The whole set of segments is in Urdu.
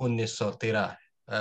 1913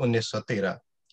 1913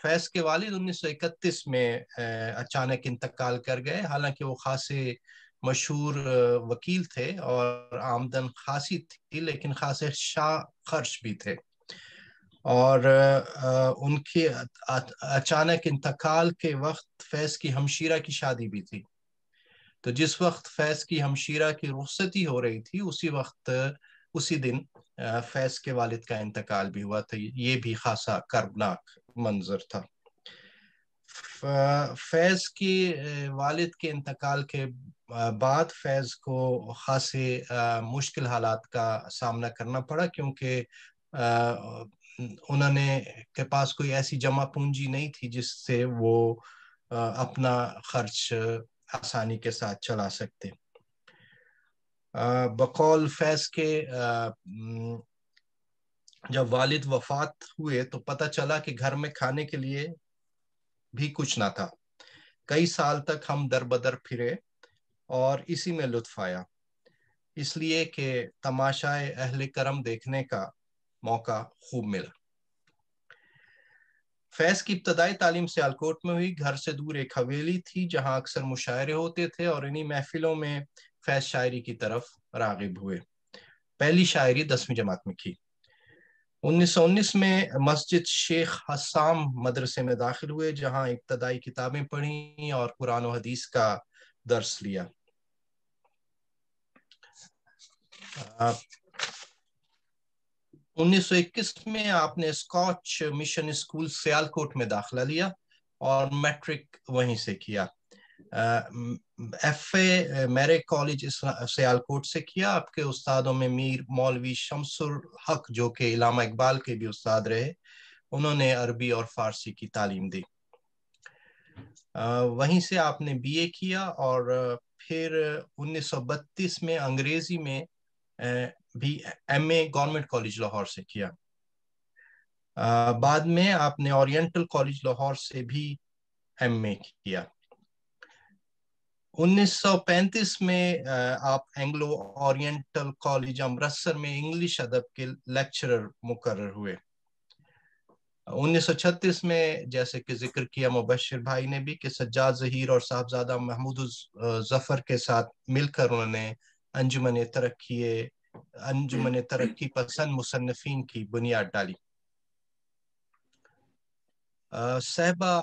فیض کے والد 1931 میں اچانک انتقال کر گئے. حالانکہ وہ خاصے مشہور وکیل تھے اور آمدن خاصی تھی، لیکن خاصے شاہ خرچ بھی تھے. اور ان کی اچانک انتقال کے وقت فیض کی ہمشیرہ کی شادی بھی تھی. تو جس وقت فیض کی ہمشیرہ کی رخصتی ہو رہی تھی اسی دن فیض کے والد کا انتقال بھی ہوا تھا. یہ بھی خاصا کربناک منظر تھا. فیض کی والد کے انتقال کے بعد فیض کو خاصے مشکل حالات کا سامنا کرنا پڑا، کیونکہ انہوں نے کے پاس کوئی ایسی جمع پونجی نہیں تھی جس سے وہ اپنا خرچ آسانی کے ساتھ چلا سکتے. بقول فیض کے جب والد وفات ہوئے تو پتہ چلا کہ گھر میں کھانے کے لیے بھی کچھ نہ تھا. کئی سال تک ہم در بدر پھرے اور اسی میں لطف آیا، اس لیے کہ تماشائے اہل کرم دیکھنے کا موقع خوب ملا. فیض کی ابتدائی تعلیم سیالکوٹ میں ہوئی. گھر سے دور ایک حویلی تھی جہاں اکثر مشاعرے ہوتے تھے، اور انہی محفلوں میں فیض شاعری کی طرف راغب ہوئے. پہلی شاعری 10ویں جماعت میں کی. 1919 میں مسجد شیخ حسام مدرسے میں داخل ہوئے، جہاں ابتدائی کتابیں پڑھیں اور قرآن و حدیث کا درس لیا. 1921 میں آپ نے اسکاچ مشن اسکول سیالکوٹ میں داخلہ لیا اور میٹرک وہیں سے کیا. ایف اے میرے کالج سیالکوٹ سے کیا. آپ کے استادوں میں میر مولوی شمس الحق، جو کہ علامہ اقبال کے بھی استاد رہے، انہوں نے عربی اور فارسی کی تعلیم دی. وہیں سے آپ نے بی اے کیا اور پھر 1932 میں انگریزی میں بھی M A government college Lahore سے کیا. بعد میں آپ نے اورینٹل کالج لاہور سے بھی ایم اے کیا. 1935 میں آپ اینگلو اورینٹل کالج امرتسر میں انگلش ادب کے لیکچرر مقرر ہوئے. 1936 میں جیسے کہ ذکر کیا مبشر بھائی نے بھی کہ سجاد ظہیر اور صاحبزادہ محمود ظفر کے ساتھ مل کر انہوں نے انجمن ترقی پسند مصنفین کی بنیاد ڈالی. صاحبہ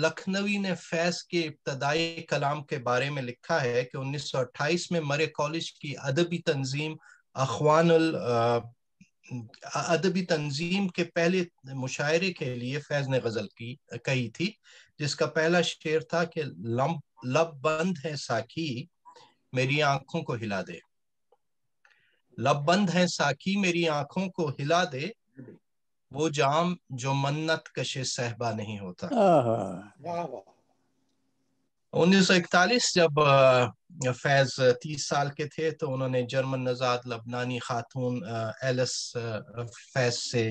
لکھنوی نے فیض کے ابتدائی کلام کے بارے میں لکھا ہے کہ 1928 میں مرے کالج کی ادبی تنظیم کے پہلے مشاعرے کے لیے فیض نے غزل کہی تھی، جس کا پہلا شعر تھا کہ لب بند ہے ساکی میری آنکھوں کو ہلا دے. لب بند ہے ساکی میری آنکھوں کو ہلا دے، وہ جام جو منت کشے صحبہ نہیں ہوتا. 1941 جب فیض 30 سال کے تھے تو انہوں نے جرمن نژاد لبنانی خاتون ایلس فیض سے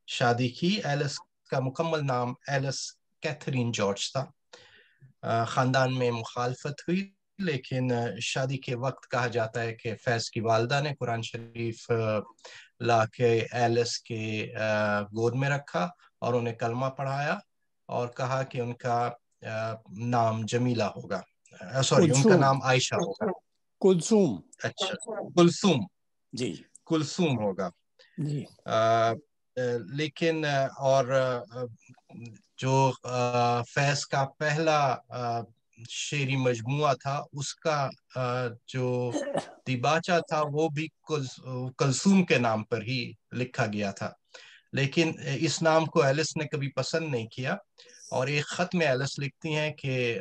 شادی کی. ایلس کا مکمل نام ایلس کیتھرین جارج تھا. خاندان میں مخالفت ہوئی، لیکن شادی کے وقت کہا جاتا ہے کہ فیض کی والدہ نے قرآن شریف لا کے ایلس کے گود میں رکھا اور انہیں کلمہ پڑھایا اور کہا کہ ان کا نام جمیلہ ہوگا، ان کا نام عائشہ ہوگا. کلثوم. اچھا، کلثوم. جی کلثوم ہوگا. جی. لیکن اور جو فیض کا پہلا شعری مجموعہ تھا اس کا جو دیباچہ تھا وہ بھی کلثوم کے نام پر ہی لکھا گیا تھا، لیکن اس نام کو ایلس نے کبھی پسند نہیں کیا. اور ایک خط میں ایلس لکھتی ہیں کہ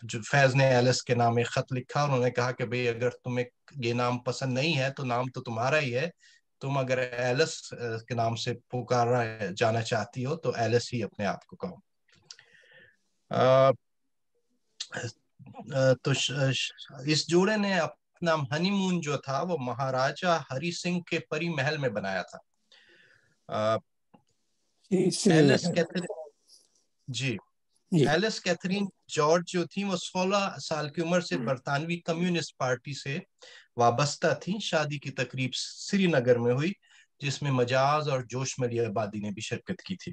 جو فیض نے ایلس کے نام ایک خط لکھا اور انہوں نے کہا کہ بھئی اگر تمہیں یہ نام پسند نہیں ہے تو نام تو تمہارا ہی ہے، تم اگر ایلس کے نام سے پکارا جانا چاہتی ہو تو ایلس ہی اپنے آپ کو کہو. تو اس جوڑے نے اپنا ہنی مون جو تھا وہ مہاراجہ ہری سنگھ کے پری محل میں بنایا تھا. ایلس کیتھرین جارج جو تھی وہ 16 سال کی عمر سے برطانوی کمیونسٹ پارٹی سے وابستہ تھی. شادی کی تقریب سری نگر میں ہوئی جس میں مجاز اور جوش ملی آبادی نے بھی شرکت کی تھی.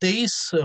23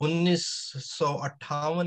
1958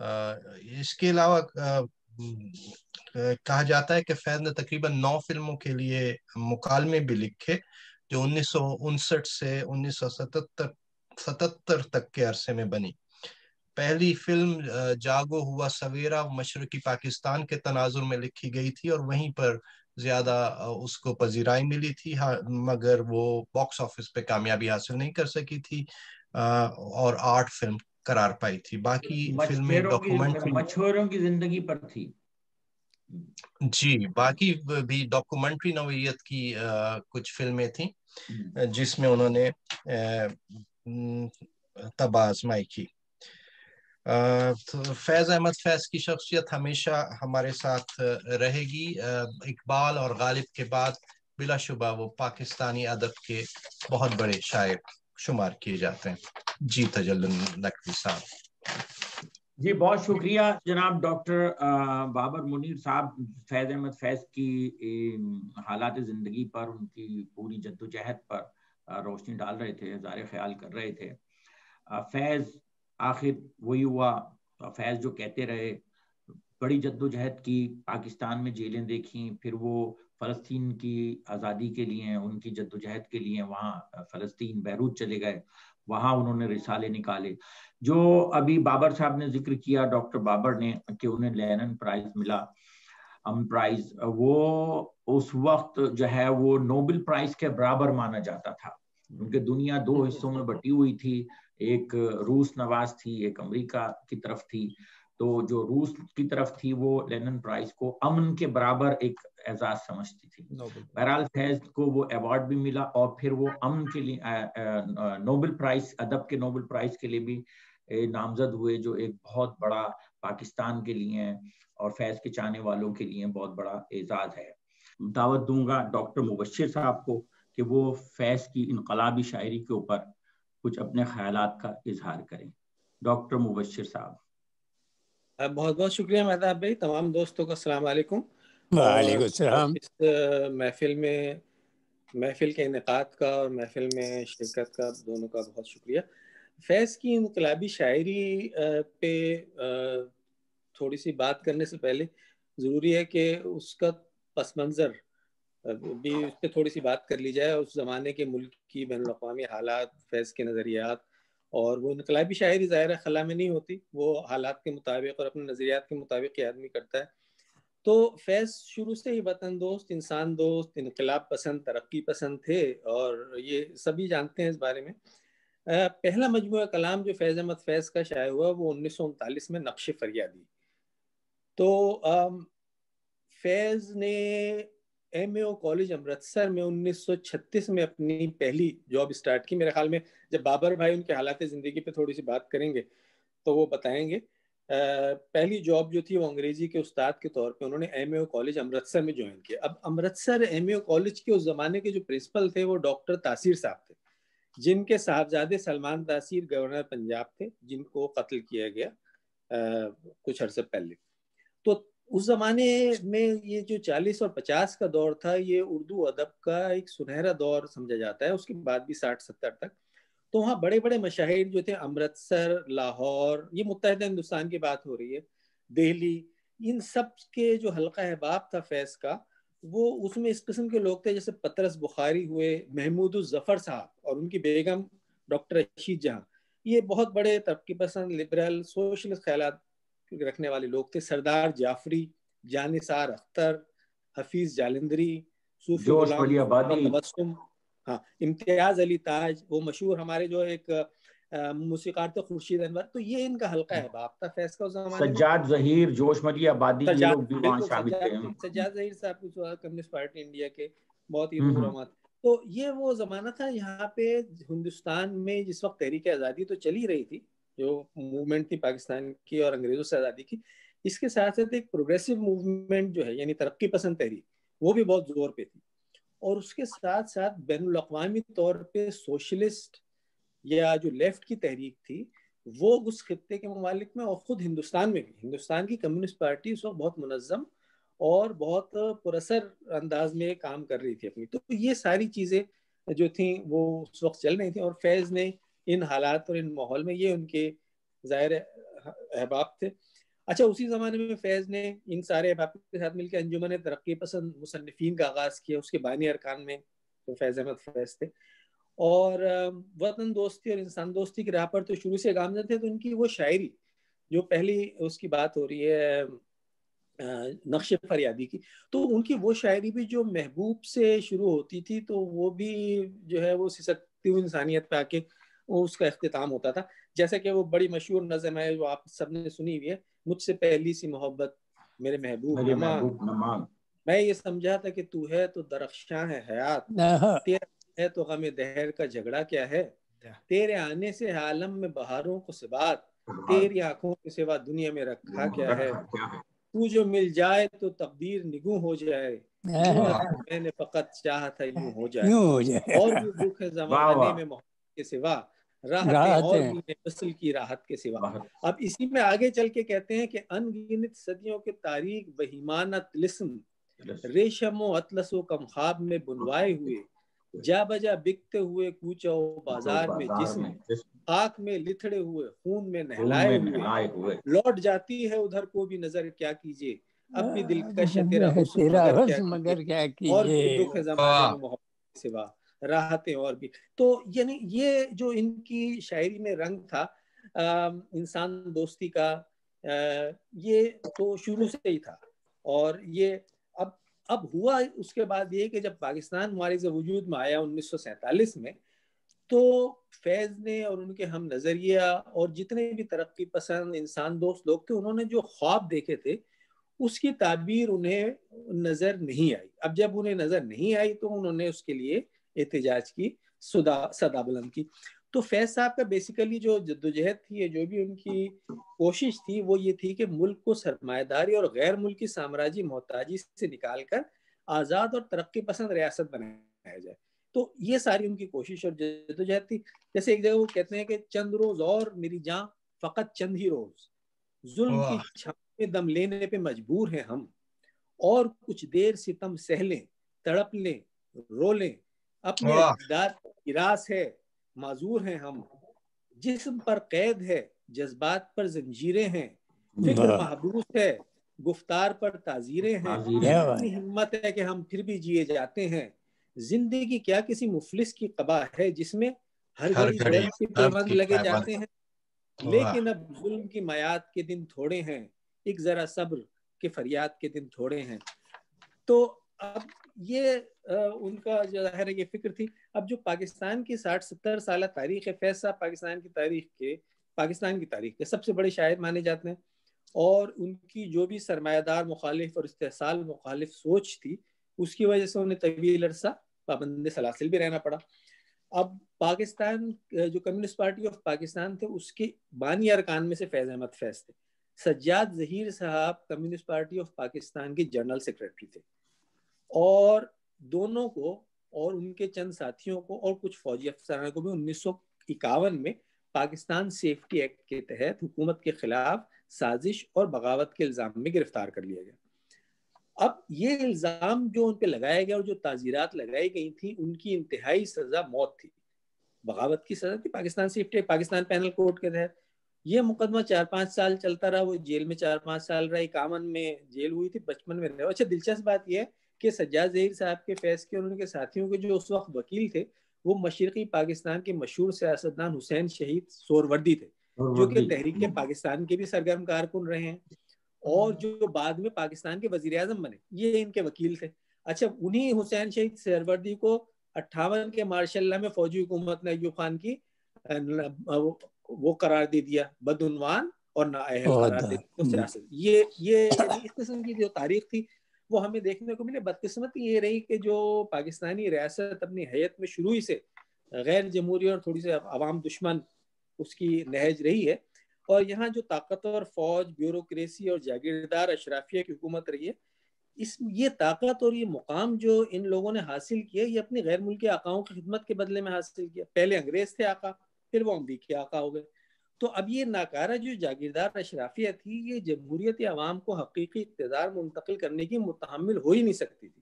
اس کے علاوہ کہا جاتا ہے کہ فیض نے تقریباً 9 فلموں کے لیے مکالمے بھی لکھے جو 1959 سے 1977 تک کے عرصے میں بنی. پہلی فلم جاگو ہوا سویرا مشرقی پاکستان کے تناظر میں لکھی گئی تھی اور وہیں پر زیادہ اس کو پذیرائی ملی تھی، مگر وہ باکس آفس پہ کامیابی حاصل نہیں کر سکی تھی اور آرٹ فلم قرار پائی تھی. باقی فلمیں ڈاکومنٹری، مچھوروں کی زندگی پر تھی. جی، باقی بھی ڈاکومنٹری نوعیت کی کچھ فلمیں تھیں جس میں انہوں نے طبع آزمائی کی. فیض احمد فیض کی شخصیت ہمیشہ ہمارے ساتھ رہے گی. اقبال اور غالب کے بعد بلا شبہ وہ پاکستانی ادب کے بہت بڑے شاعر شمار کیے جاتے ہیں. جی تجلی نقوی صاحب. جی بہت شکریہ جناب ڈاکٹر بابر منیر صاحب. فیض احمد فیض کی حالات زندگی پر، ان کی پوری جدوجہد پر روشنی ڈال رہے تھے، اظہار خیال کر رہے تھے. فیض آخر وہی ہوا، فیض جو کہتے رہے، بڑی جدوجہد کی، پاکستان میں جیلیں دیکھیں، پھر وہ فلسطین کی آزادی کے لیے، ان کی جدوجہد کے لیے وہاں فلسطین بیروت چلے گئے، وہاں انہوں نے رسالے نکالے. جو ابھی بابر صاحب نے ذکر کیا، ڈاکٹر بابر نے، کہ انہیں لینن پرائز ملا، امن پرائز، وہ اس وقت جو ہے وہ نوبل پرائز کے برابر مانا جاتا تھا، کیونکہ دنیا 2 حصوں میں بٹی ہوئی تھی، ایک روس نواز تھی، ایک امریکہ کی طرف تھی. تو جو روس کی طرف تھی وہ لینن پرائز کو امن کے برابر ایک اعزاز سمجھتی تھی. بہرحال فیض کو وہ ایوارڈ بھی ملا، اور پھر وہ امن کے لیے نوبل پرائز، ادب کے نوبل پرائز کے لیے بھی نامزد ہوئے، جو ایک بہت بڑا پاکستان کے لیے اور فیض کے چاہنے والوں کے لیے بہت بڑا اعزاز ہے. دعوت دوں گا ڈاکٹر مبشر صاحب کو کہ وہ فیض کی انقلابی شاعری کے اوپر کچھ اپنے خیالات کا اظہار کریں. ڈاکٹر مبشر صاحب. بہت بہت شکریہ مہتاب بھائی. تمام دوستوں کو السلام علیکم. وعلیکم السلام. اس محفل کے انعقاد کا اور محفل میں شرکت کا دونوں کا بہت شکریہ. فیض کی انقلابی شاعری پہ تھوڑی سی بات کرنے سے پہلے ضروری ہے کہ اس کا پس منظر بھی، اس پہ تھوڑی سی بات کر لی جائے. اس زمانے کے ملک کی بین الاقوامی حالات، فیض کے نظریات، اور وہ انقلابی شاعری ظاہر خلا میں نہیں ہوتی، وہ حالات کے مطابق اور اپنے نظریات کے مطابق ہی آدمی کرتا ہے. تو فیض شروع سے ہی وطن دوست، انسان دوست، انقلاب پسند، ترقی پسند تھے، اور یہ سبھی جانتے ہیں اس بارے میں. پہلا مجموعہ کلام جو فیض احمد فیض کا شائع ہوا وہ 1939 میں نقش فریادی. تو فیض نے ایم اے او کالج امرتسر میں 1936 میں اپنی پہلی جاب سٹارٹ کی. میرے خیال میں جب بابر بھائی ان کے حالات زندگی پہ تھوڑی سی بات کریں گے تو وہ بتائیں گے. پہلی جاب جو تھی وہ انگریزی کے استاد کے طور پہ انہوں نے ایم اے او کالج امرتسر میں جوائن کیا. اب امرتسر ایم اے او کالج کے اس زمانے کے جو پرنسپل تھے وہ ڈاکٹر تاثیر صاحب تھے، جن کے صاحبزادے سلمان تاثیر گورنر پنجاب تھے، جن کو قتل کیا گیا کچھ عرصے پہلے. تو اس زمانے میں یہ جو 40 اور 50 کا دور تھا، یہ اردو ادب کا ایک سنہرا دور سمجھا جاتا ہے. اس کے بعد بھی 60-70 تک تو وہاں بڑے بڑے مشاہیر جو تھے، امرتسر، لاہور، یہ متحدہ ہندوستان کی بات ہو رہی ہے، دہلی، ان سب کے جو حلقہ احباب تھا فیض کا، وہ اس میں اس قسم کے لوگ تھے جیسے پطرس بخاری ہوئے، محمود الظفر صاحب اور ان کی بیگم ڈاکٹر رشید جہاں. یہ بہت بڑے ترقی پسند، لبرل، سوشلسٹ خیالات رکھنے والے لوگ تھے. سردار جعفری، جانثار اختر، حفیظ جالندری، صوفی غلام تبسم، ہاں، امتیاز علی تاج، وہ مشہور ہمارے جو ایک موسیقار تھے خورشید انور. تو یہ ان کا حلقہ احباب تھا فیض کا اس زمانے میں. سجاد ظہیر، جوش ملی آبادی، یہ لوگ بھی وہاں شامل تھے. سجاد ظہیر صاحب کمیونسٹ پارٹی انڈیا کے بہت ہی رہنما. تو یہ وہ زمانہ تھا یہاں پہ ہندوستان میں جس وقت تحریک آزادی تو چلی رہی تھی، جو موومنٹ تھی پاکستان کی اور انگریزوں سے آزادی کی، اس کے ساتھ ساتھ ایک پروگریسو موومنٹ جو ہے، یعنی ترقی پسند تحریک، وہ بھی بہت زور پہ تھی. اور اس کے ساتھ ساتھ بین الاقوامی طور پہ سوشلسٹ یا جو لیفٹ کی تحریک تھی وہ اس خطے کے ممالک میں اور خود ہندوستان میں بھی، ہندوستان کی کمیونسٹ پارٹی اس وقت بہت منظم اور بہت پراثر انداز میں کام کر رہی تھی اپنی. تو یہ ساری چیزیں جو تھیں وہ اس وقت چل رہی تھیں، اور فیض نے ان حالات اور ان ماحول میں، یہ ان کے ظاہر احباب تھے. اچھا اسی زمانے میں فیض نے ان سارے احباب کے ساتھ مل کے انجمن ترقی پسند مصنفین کا آغاز کیا. اس کے بانی ارکان میں تو فیض احمد فیض تھے, اور وطن دوستی اور انسان دوستی کی راہ پر تو شروع سے گامزن تھے. تو ان کی وہ شاعری جو پہلی اس کی بات ہو رہی ہے نقش فریادی کی, تو ان کی وہ شاعری بھی جو محبوب سے شروع ہوتی تھی تو وہ بھی جو ہے وہ سسکتی ہوئی انسانیت پہ آ کے اس کا اختتام ہوتا تھا. جیسا کہ وہ بڑی مشہور نظم ہے جو آپ سب نے سنی ہوئی ہے, مجھ سے پہلی سی محبت میرے محبوب نمان, میں یہ سمجھا تھا کہ تو ہے تو درخشاں ہے حیات, تیرا ہے تو غم دہر کا جھگڑا کیا ہے, تیرے آنے سے عالم میں بہاروں کو سبات, تیری آنکھوں کے سوا دنیا میں رکھا کیا ہے, تو جو مل جائے تو تقدیر نگوں ہو جائے, میں نے فقط چاہا تھا یوں ہو جائے, اور بھی دکھ ہے زمانے میں محبت کے سوا, راحتیں اور بھی فصل کی راحت کے سوا. اب اسی میں آگے چل کے کہتے ہیں کہ ان گنت صدیوں کے تاریخ بہیمانہ طلسم, ریشم و اطلس و کم خواب میں بنوائے ہوئے, جا بجا بکتے ہوئے کوچہ و بازار میں جسم, آنکھ میں لتھڑے ہوئے خون میں نہلائے ہوئے, لوٹ جاتی ہے ادھر کو بھی نظر کیا کیجیے, اب بھی دلکش ہے تیرا حسن مگر کیا کیجیے, اور بھی دکھ ہے زمانے میں محبت کے سوا, راحتیں اور بھی. تو یعنی یہ جو ان کی شاعری میں رنگ تھا انسان دوستی کا, یہ تو شروع سے ہی تھا. اور یہ اب ہوا اس کے بعد یہ کہ جب پاکستان ہمارے وجود میں آیا 1947 میں, تو فیض نے اور ان کے ہم نظریہ اور جتنے بھی ترقی پسند انسان دوست لوگ تھے, انہوں نے جو خواب دیکھے تھے اس کی تعبیر انہیں نظر نہیں آئی. اب جب انہیں نظر نہیں آئی تو انہوں نے اس کے لیے احتجاج کی, صدا بلند کی. تو فیض صاحب کا بیسیکلی جو جدوجہد تھی, جو بھی ان کی کوشش تھی, وہ یہ تھی کہ ملک کو سرمایہ داری اور غیر ملکی سامراجی محتاجی سے نکال کر آزاد اور ترقی پسند ریاست بنایا جائے. تو یہ ساری ان کی کوشش اور جدوجہد تھی. جیسے ایک جگہ وہ کہتے ہیں کہ چند روز اور میری جان, فقط چند ہی روز, ظلم کی چھاؤں میں دم لینے پہ مجبور ہیں ہم, اور کچھ دیر ستم سہ لیں, تڑپ لیں, رو لیں, اپنے اجداد کی راس ہے, معذور ہیں ہم, جسم پر قید ہے, جذبات پر زنجیریں ہیں, فکر محبوس ہے, گفتار پر تعزیریں ہیں, اتنی ہمت ہے کہ ہم پھر بھی جیے جاتے ہیں, زندگی کیا کسی مفلس کی قبا ہے جس میں ہر گھڑی درد کے پیوند لگے جاتے ہیں, لیکن اب ظلم کی میعاد کے دن تھوڑے ہیں, ایک ذرا صبر کے فریاد کے دن تھوڑے ہیں. تو اب یہ ان کا جو ظاہر ہے یہ فکر تھی. اب جو پاکستان کی 60-70 سالہ تاریخ ہے, فیض صاحب پاکستان کی تاریخ کے سب سے بڑے شاعر مانے جاتے ہیں, اور ان کی جو بھی سرمایہ دار مخالف اور استحصال مخالف سوچ تھی, اس کی وجہ سے انہیں طویل عرصہ پابند سلاسل بھی رہنا پڑا. اب پاکستان جو کمیونسٹ پارٹی آف پاکستان تھے, اس کے بانی ارکان میں سے فیض احمد فیض تھے. سجاد ظہیر صاحب کمیونسٹ پارٹی آف پاکستان کے جنرل سیکریٹری تھے, اور دونوں کو اور ان کے چند ساتھیوں کو اور کچھ فوجی افسران کو بھی 1951 میں پاکستان سیفٹی ایکٹ کے تحت حکومت کے خلاف سازش اور بغاوت کے الزام میں گرفتار کر لیا گیا. اب یہ الزام جو ان پہ لگایا گیا اور جو تعزیرات لگائی گئی تھیں, ان کی انتہائی سزا موت تھی. بغاوت کی سزا تھی Pakistan safety, Pakistan penal code کے تحت. یہ مقدمہ 4-5 سال چلتا رہا, وہ جیل میں 4-5 سال رہا. 51 میں جیل ہوئی تھی, 55 میں رہا. اچھا دلچسپ بات یہ ہے کہ سجاد ظہیر صاحب کے فیض کے اور ان کے ساتھیوں کے جو اس وقت وکیل تھے, وہ مشرقی پاکستان کے مشہور سیاستدان حسین شہید سہروردی تھے, جو کہ تحریک پاکستان کے بھی سرگرم کارکن رہے ہیں, اور جو بعد میں پاکستان کے وزیر اعظم بنے, یہ ان کے وکیل تھے. اچھا انہی حسین شہید سہروردی کو 58 کے مارشل لا میں فوجی حکومت نے ایوب خان کی وہ قرار دے دیا بدعنوان اور نااہل قرار دے دیا سیاست. یہ یعنی اس قسم کی جو تاریخ تھی وہ ہمیں دیکھنے کو ملے. بدقسمتی یہ رہی کہ جو پاکستانی ریاست اپنی حیت میں شروع ہی سے غیر جمہوری اور تھوڑی سی عوام دشمن اس کی نہج رہی ہے, اور یہاں جو طاقتور فوج, بیوروکریسی اور جاگیردار اشرافیہ کی حکومت رہی ہے, یہ طاقت اور یہ مقام جو ان لوگوں نے حاصل کیا, یہ اپنی غیر ملکی آقاؤں کی خدمت کے بدلے میں حاصل کیا. پہلے انگریز تھے آقا, پھر وہ امریکی آقا ہو گئے. تو اب یہ ناکارہ جو جاگیردار اشرافیہ تھی, یہ جمہوریت عوام کو حقیقی اقتدار منتقل کرنے کی متحمل ہو ہی نہیں سکتی تھی.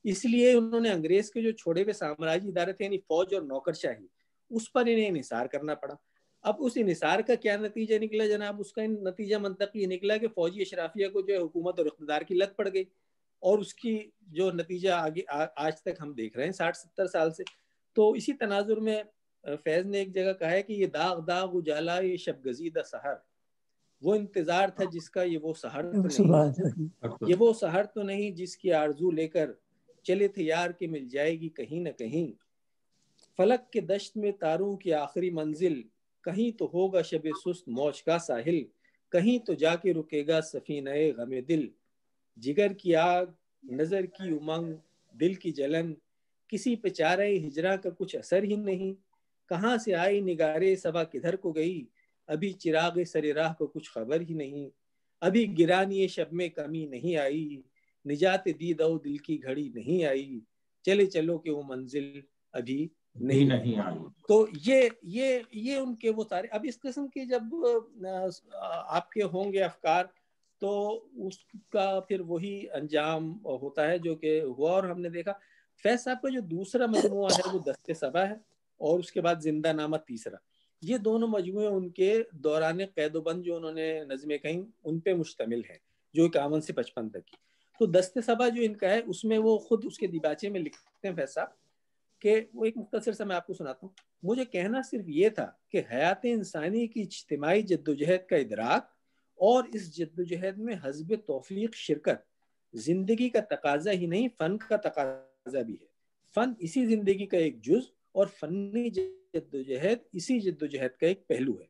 اس لیے انہوں نے انگریز کے جو چھوڑے ہوئے سامراجی ادارے تھے, یعنی فوج اور نوکرشاہی, اس پر انہیں انحصار کرنا پڑا. اب اس انحصار کا کیا نتیجہ نکلا جناب؟ اس کا نتیجہ منطقی نکلا کہ فوجی اشرافیہ کو جو ہے حکومت اور اقتدار کی لت پڑ گئی، اور اس کی جو نتیجہ آگے آج تک ہم دیکھ رہے ہیں 60-70 سال سے. تو اسی تناظر میں فیض نے ایک جگہ کہا ہے کہ یہ داغ داغ اجالا یہ شب گزیدہ سحر، وہ انتظار تھا جس کا یہ وہ سحر تو نہیں، یہ وہ سحر تو نہیں جس کی آرزو لے کر چلے تھے یار کہ مل جائے گی کہیں نہ کہیں. فلک کے دشت میں تاروں کی آخری منزل، کہیں تو ہوگا شب سست موج کا ساحل، کہیں تو جا کے رکے گا سفینہ غم دل. جگر کی آگ، نظر کی امنگ، دل کی جلن، کسی پہ چارہ ہجراں کا کچھ اثر ہی نہیں. کہاں سے آئی نگارے صبا کدھر کو گئی، ابھی چراغ سر راہ کو کچھ خبر ہی نہیں. ابھی گرانی شب میں کمی نہیں آئی، نجات دید او دل کی گھڑی نہیں آئی. چلے چلو کہ وہ منزل ابھی نہیں آئی. تو یہ ان کے وہ سارے. اب اس قسم کی جب آپ کے ہوں گے افکار تو اس کا پھر وہی انجام ہوتا ہے جو کہ ہوا. اور ہم نے دیکھا فیض صاحب کا جو دوسرا مجموعہ ہے وہ دست صبا ہے، اور اس کے بعد زندہ نامہ تیسرا. یہ دونوں مجموعے ان کے دوران قید و بند جو انہوں نے نظمیں کہیں ان پہ مشتمل ہیں، جو 51 سے 55 تک کی. تو دست صبا جو ان کا ہے اس میں وہ خود اس کے دیباچے میں لکھتے ہیں فیض صاحب کہ وہ ایک مختصر سا میں آپ کو سناتا ہوں. مجھے کہنا صرف یہ تھا کہ حیات انسانی کی اجتماعی جدوجہد کا ادراک اور اس جدوجہد میں حزب توفیق شرکت زندگی کا تقاضا ہی نہیں، فن کا تقاضا بھی ہے. فن اسی زندگی کا ایک جز اور فنی جدوجہد اسی جدوجہد کا ایک پہلو ہے.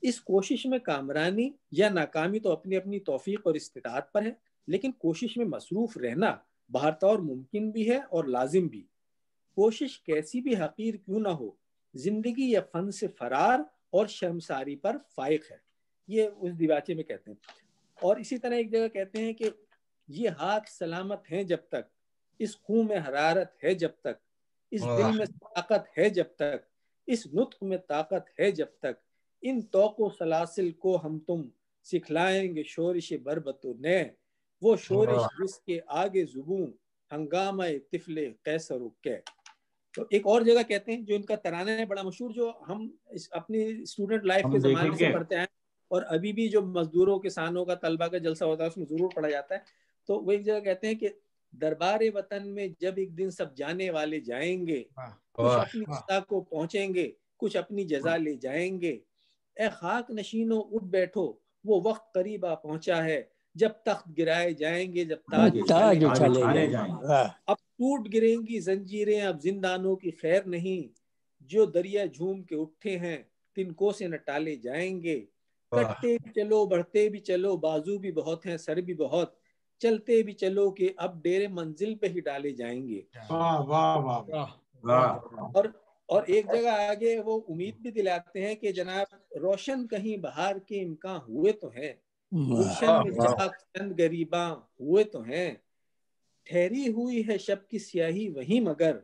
اس کوشش میں کامرانی یا ناکامی تو اپنی اپنی توفیق اور استطاعت پر ہے، لیکن کوشش میں مصروف رہنا بہرطور ممکن بھی ہے اور لازم بھی. کوشش کیسی بھی حقیر کیوں نہ ہو، زندگی یا فن سے فرار اور شرمساری پر فائق ہے. یہ اس دیباچے میں کہتے ہیں. اور اسی طرح ایک جگہ کہتے ہیں کہ یہ ہاتھ سلامت ہیں جب تک، اس خون میں حرارت ہے جب تک، اس دل میں طاقت ہے جب تک، اس نطق میں طاقت ہے جب تک، ان توق و سلاسل کو ہم تم سکھلائیں گے شورش بربت و نے، وہ شورش جس کے آگے زبوں ہنگامہ طفل قیصر و کے. تو ایک اور جگہ کہتے ہیں جو ان کا ترانہ ہے بڑا مشہور، جو ہم اپنی اسٹوڈنٹ لائف کے زمانے سے پڑھتے ہیں اور ابھی بھی جو مزدوروں کسانوں کا طلبہ کا جلسہ ہوتا ہے اس میں ضرور پڑھا جاتا ہے. تو وہ ایک جگہ کہتے ہیں کہ دربار وطن میں جب ایک دن سب جانے والے جائیں گے، کچھ اپنی جزا کو پہنچیں گے، کچھ اپنی جزا لے جائیں گے. اے خاک نشینوں اٹھ بیٹھو، وہ وقت قریب آ پہنچا ہے جب تخت گرائے جائیں گے، جب تاج چلے جائیں گے. اب ٹوٹ گریں گی زنجیریں اب زندانوں کی خیر نہیں، جو دریا جھوم کے اٹھے ہیں تنکوں سے نہ ٹالے جائیں گے. کٹتے بھی چلو بڑھتے بھی چلو، بازو بھی بہت ہیں سر بھی بہت، چلتے بھی چلو کہ اب ڈیرے منزل پہ ہی ڈالے جائیں گے. اور ایک جگہ آگے وہ امید بھی دلاتے ہیں کہ جناب روشن کہیں بہار کے امکان ہوئے تو ہیں، گلشن میں چاک چند گریباں ہوئے تو ہیں، ٹھہری ہوئی ہے شب کی سیاہی وہیں مگر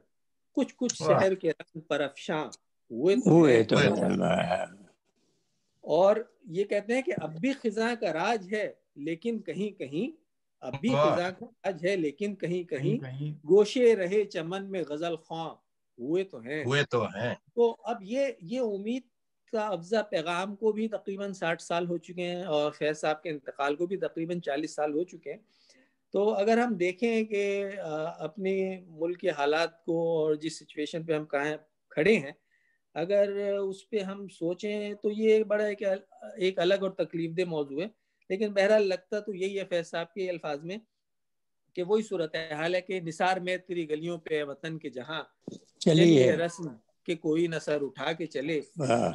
کچھ کچھ شہر کے رنگ پر افشاں ہوئے تو ہیں. اور یہ کہتے ہیں کہ اب بھی خزاں کا راج ہے لیکن کہیں کہیں، اب بھی خزاں کا راج ہے لیکن کہیں کہیں گوشے رہے چمن میں غزل خواں ہوئے تو ہیں. تو اب یہ امید کا افزا پیغام کو بھی تقریباً 60 سال ہو چکے ہیں اور فیض صاحب کے انتقال کو بھی تقریباً 40 سال ہو چکے ہیں. تو اگر ہم دیکھیں کہ اپنے ملک کے حالات کو اور جس سچویشن پہ ہم کھڑے ہیں، اگر اس پہ ہم سوچیں تو یہ بڑا ایک الگ اور تکلیف دہ موضوع ہے. لیکن بہرحال لگتا تو یہی ہے فیض صاحب کے الفاظ میں کہ وہی صورتحال ہے کہ نثار میں تیری گلیوں پہ وطن کے جہاں چلیے رسم کہ کوئی نہ سر اٹھا کے چلے،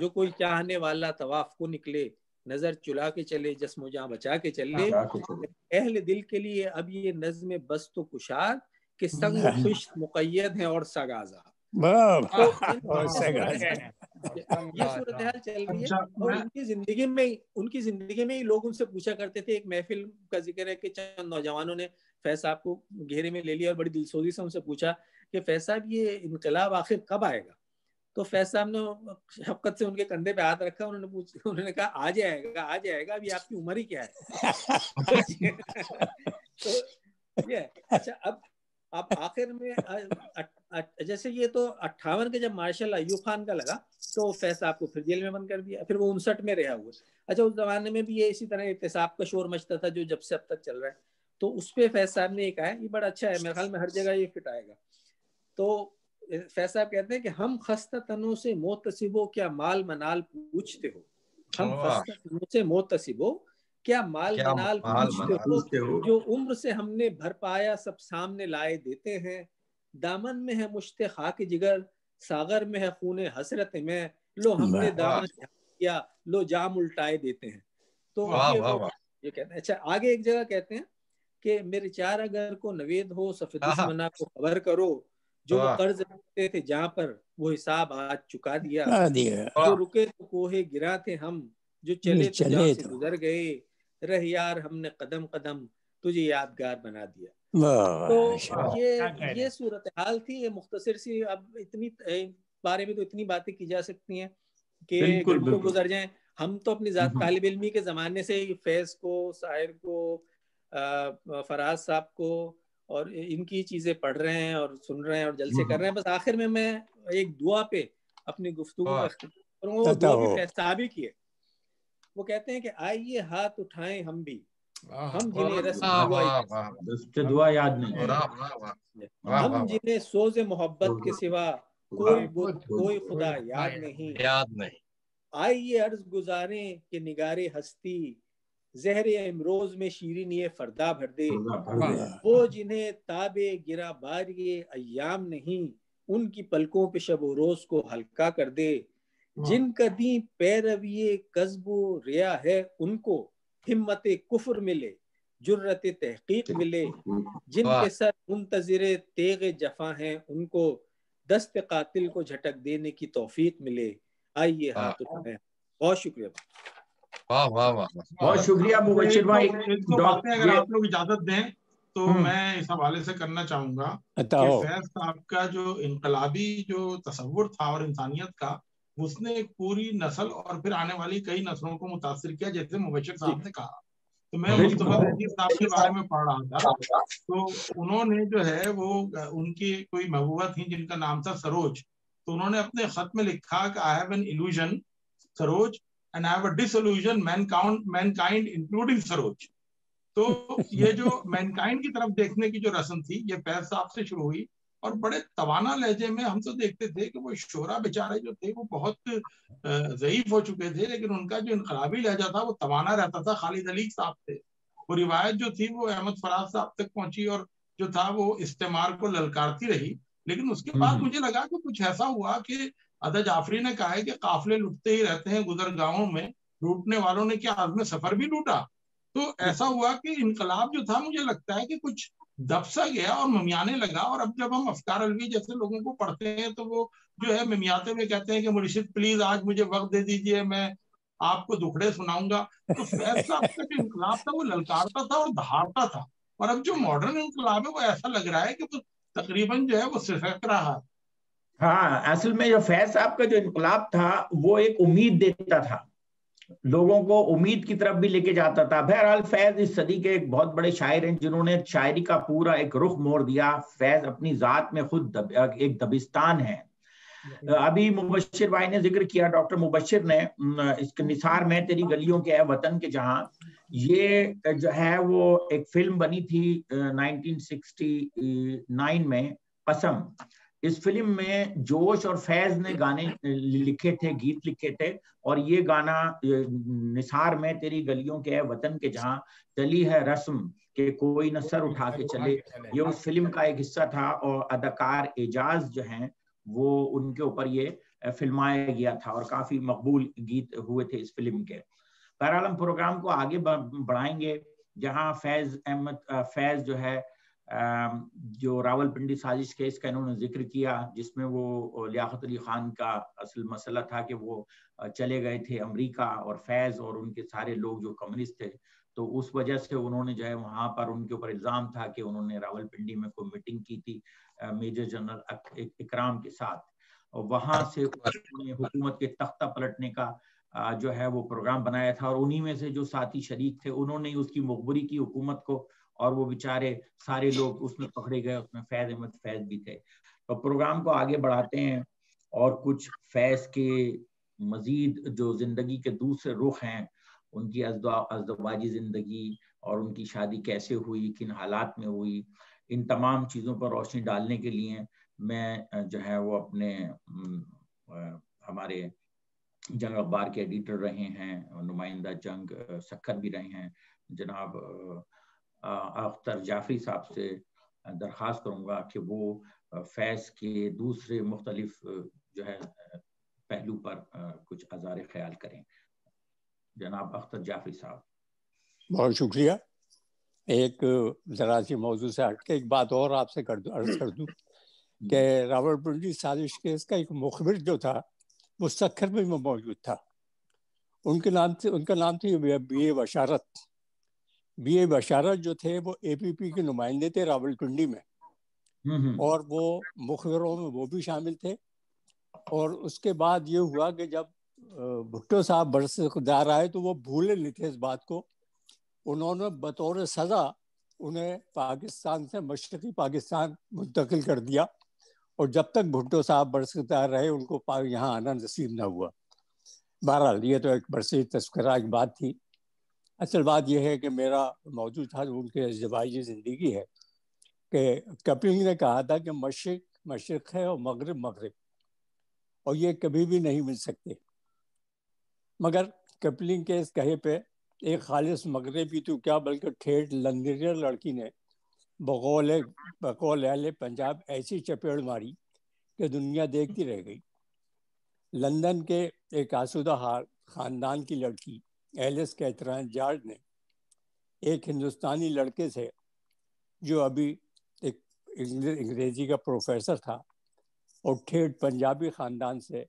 جو کوئی چاہنے والا طواف کو نکلے، نظر چلا کے چلے جسم و جاں بچا کے چلے. اہل دل کے لیے اب یہ نظم بس تو کشاد کہ سنگ خشت مقید ہیں اور سگازا. یہ صورتحال چل رہی ہے. اور ان کی زندگی میں ہی لوگ ان سے پوچھا کرتے تھے. ایک محفل کا ذکر ہے کہ چند نوجوانوں نے فیض صاحب کو گھیرے میں لے لیا اور بڑی دلسوزی سے ان سے پوچھا کہ فیض صاحب یہ انقلاب آخر کب آئے گا؟ تو فیض صاحب نے شفقت سے ان کے کندھے پہ ہاتھ رکھا. انہوں نے کہا آ جائے گا ابھی آپ کی عمر ہی کیا ہے. تو یہ اچھا اب آپ آخر میں جیسے یہ تو 58 کے جب مارشل ایوب خان کا لگا تو فیض صاحب کو پھر جیل میں بند کر دیا، پھر وہ 59 میں رہا ہوا. اچھا اس زمانے میں بھی یہ اسی طرح احتساب کا شور مچتا تھا جو جب سے اب تک چل رہا ہے. تو اس پہ فیض صاحب نے یہ کہا ہے، یہ بڑا اچھا ہے، میرے خیال میں ہر جگہ یہ فٹ آئے گا. تو فیض صاحب کہتے ہیں کہ ہم خستہ تنوں سے محتسبو کیا مال منال پوچھتے ہو، ہم خستہ تنوں سے محتسبو کیا مال منال پوچھتے ہو، جو عمر سے ہم نے بھر پایا سب سامنے لائے دیتے ہیں. دامن میں ہے مشت خاک جگر، ساغر میں ہے خون حسرت میں، لو ہم نے دامن کیا لو جام الٹائے دیتے ہیں. تو یہ کہتے ہیں. اچھا آگے ایک جگہ کہتے ہیں کہ میرے چار اگر کو نوید ہو صف دشمنا کو خبر کرو، جو وہ قرض رکھتے تھے جہاں پر وہ حساب آج چکا دیا. جو رکے تو کوہ گرا تھے ہم، جو چلے تو جہاں سے گزر گئے، رہ یار ہم نے قدم قدم تجھے یادگار بنا دیا. تو یہ صورتحال تھی. یہ مختصر سی، اب اتنی بارے میں تو اتنی باتیں کی جا سکتی ہیں کہ گھنٹوں گزر جائیں. ہم تو اپنی ذات طالب علمی کے زمانے سے فیض کو، ساحر کو، فراز صاحب کو اور ان کی چیزیں پڑھ رہے ہیں اور سن رہے ہیں اور جلسے کر رہے ہیں. بس آخر میں ایک دعا پہ اپنی گفتگو کا اختتام کروں گا. وہ دعا بھی فیض صاحب ہی کی ہے. وہ کہتے ہیں کہ آئیے ہاتھ اٹھائیں ہم بھی، ہم جنہیں رسم دعا یاد نہیں، ہم جنہیں سوز محبت کے سوا کوئی بت کوئی خدا یاد نہیں. آئیے عرض گزاریں کہ نگارے ہستی، زہر امروز میں شیرینی فردا بھر دے. وہ جنہیں تابے گرا باریے ایام نہیں، ان کی پلکوں پہ شب و روز کو ہلکا کر دے. جن کا دین پیروی کذب و ریا ہے ان کو ہمت کفر ملے، جرت تحقیق ملے. جن کے سر منتظر تیغ جفا ہیں ان کو دست قاتل کو جھٹک دینے کی توفیق ملے. آئیے ہاتھ اٹھائیں. بہت شکریہ. بہت شکریہ مبشر بھائی. اگر آپ لوگ اجازت دیں تو میں اس حوالے سے کرنا چاہوں گا کہ فیض صاحب کا جو انقلابی جو تصور تھا اور انسانیت کا، اس نے ایک پوری نسل اور پھر آنے والی کئی نسلوں کو متاثر کیا، جیسے مبشر صاحب نے کہا. تو میں مصطفیٰ دہلوی صاحب کے بارے میں پڑھ رہا تھا، تو انہوں نے جو ہے وہ ان کی کوئی محبوبہ تھی جن کا نام تھا سروج. تو انہوں نے اپنے خط میں لکھا کہ I have an illusion Saroj and I have a disillusion mankind including سروج. تو یہ جو مینکائنڈ کی طرف دیکھنے کی جو رسم تھی یہ فیض صاحب سے شروع ہوئی، اور بڑے توانا لہجے میں ہم تو دیکھتے تھے کہ وہ شعرا بیچارے جو تھے وہ بہت ضعیف ہو چکے تھے، لیکن ان کا جو انقلابی لہجہ تھا وہ توانا رہتا تھا. خالد علی صاحب تھے، وہ روایت جو تھی وہ احمد فراز صاحب تک پہنچی اور جو تھا وہ استعمار کو للکارتی رہی. لیکن اس کے بعد مجھے لگا کہ کچھ ایسا ہوا کہ ادا جعفری نے کہا ہے کہ قافلے لٹتے ہی رہتے ہیں گزرگاہوں میں، لوٹنے والوں نے کیا عزم سفر بھی لوٹا. تو ایسا ہوا کہ انقلاب جو تھا مجھے لگتا ہے کہ کچھ دب سا گیا اور ممیانے لگا. اور اب جب ہم افکار الوی جیسے لوگوں کو پڑھتے ہیں تو وہ جو ہے ممیاتے ہوئے کہتے ہیں کہ مرشد پلیز آج مجھے وقت دے دیجئے، میں آپ کو دکھڑے سناؤں گا. تو فیض صاحب کا جو انقلاب تھا وہ للکارتا تھا اور دھاڑتا تھا، اور اب جو ماڈرن انقلاب ہے وہ ایسا لگ رہا ہے کہ وہ تقریباً جو ہے وہ سسک رہا ہے. ہاں، اصل میں جو فیض صاحب کا جو انقلاب تھا وہ ایک امید دیتا تھا، لوگوں کو امید کی طرف بھی لے کے جاتا تھا. بہرحال فیض اس صدی کے ایک بہت بڑے شاعر ہیں جنہوں نے شاعری کا پورا ایک رخ موڑ دیا. فیض اپنی ذات میں خود ایک دبستان ہے. ابھی مبشر بھائی نے ذکر کیا، ڈاکٹر مبشر نے اس کے نثار میں تیری گلیوں کے ہے وطن کے جہاں، یہ جو ہے وہ ایک فلم بنی تھی 1969 میں، قسم. اس فلم میں جوش اور فیض نے گانے لکھے تھے، گیت لکھے تھے، اور یہ گانا نثار میں تیری گلیوں کے وطن کے جہاں چلی ہے رسم کہ کوئی نہ سر اٹھا کے چلے، یہ اس فلم کا ایک حصہ تھا. اور اداکار اعجاز جو ہیں وہ ان کے اوپر یہ فلمایا گیا تھا، اور کافی مقبول گیت ہوئے تھے اس فلم کے. بہرحال ہم پروگرام کو آگے بڑھائیں گے جہاں فیض جو ہے جو راول پنڈی سازش کیس کا انہوں نے ذکر کیا، جس میں وہ لیاقت علی خان کا اصل مسئلہ تھا کہ وہ چلے گئے تھے امریکہ، اور فیض اور ان کے سارے لوگ جو کمیونسٹ تھے، تو اس وجہ سے انہوں نے جو ہے وہاں پر ان کے اوپر الزام تھا کہ انہوں نے راول پنڈی میں کوئی میٹنگ کی تھی میجر جنرل اکرام کے ساتھ، اور وہاں سے انہوں نے حکومت کے تختہ پلٹنے کا جو ہے وہ پروگرام بنایا تھا، اور انہی میں سے جو ساتھی شریک تھے انہوں نے اس کی مخبری کی حکومت کو، اور وہ بیچارے سارے لوگ اس میں پکڑے گئے، اس میں فیض احمد فیض بھی تھے. اور پروگرام کو آگے بڑھاتے ہیں اور کچھ فیض کے مزید جو زندگی کے دوسرے رخ ہیں، ان کی ازدواجی زندگی اور ان کی شادی کیسے ہوئی، کن حالات میں ہوئی، ان تمام چیزوں پر روشنی ڈالنے کے لیے میں جو ہے وہ اپنے ہمارے جنگ اخبار کے ایڈیٹر رہے ہیں، نمائندہ جنگ سکھر بھی رہے ہیں، جناب اختر جعفری صاحب سے درخواست کروں گا کہ وہ فیض کے دوسرے مختلف جو ہے پہلو پر کچھ اظہار خیال کریں. جناب اختر جعفری صاحب. بہت شکریہ. ایک ذرا سی موضوع سے ہٹ کے ایک بات اور آپ سے عرض کر دوں کہ راولپنڈی سازش کیس کا ایک مخبر جو تھا وہ سکھر میں موجود تھا. ان کا نام تھا بی اے بشارت. بی اے بشارت جو تھے وہ اے پی پی کے نمائندے تھے راولپنڈی میں، اور وہ مخبروں میں وہ بھی شامل تھے. اور اس کے بعد یہ ہوا کہ جب بھٹو صاحب برس اقتدار آئے تو وہ بھولے نہیں تھے اس بات کو. انہوں نے بطور سزا انہیں پاکستان سے مشرقی پاکستان منتقل کر دیا، اور جب تک بھٹو صاحب برس اقتدار رہے ان کو یہاں آنا نصیب نہ ہوا. بہرحال یہ تو ایک برسی تذکرہ ایک بات تھی. اصل بات یہ ہے کہ میرا موضوع تھا ان کے ازدواجی زندگی ہے کہ کپلنگ نے کہا تھا کہ مشرق مشرق ہے اور مغرب مغرب، اور یہ کبھی بھی نہیں مل سکتے. مگر کپلنگ کے اس کہے پہ ایک خالص مغربی تو کیا بلکہ ٹھیٹ لندنیہ لڑکی نے بقول اہل پنجاب ایسی چپیڑ ماری کہ دنیا دیکھتی رہ گئی. لندن کے ایک آسودہ خاندان کی لڑکی ایلس کیتھرائن جارج نے ایک ہندوستانی لڑکے سے جو ابھی ایک انگریزی کا پروفیسر تھا اور ٹھیٹ پنجابی خاندان سے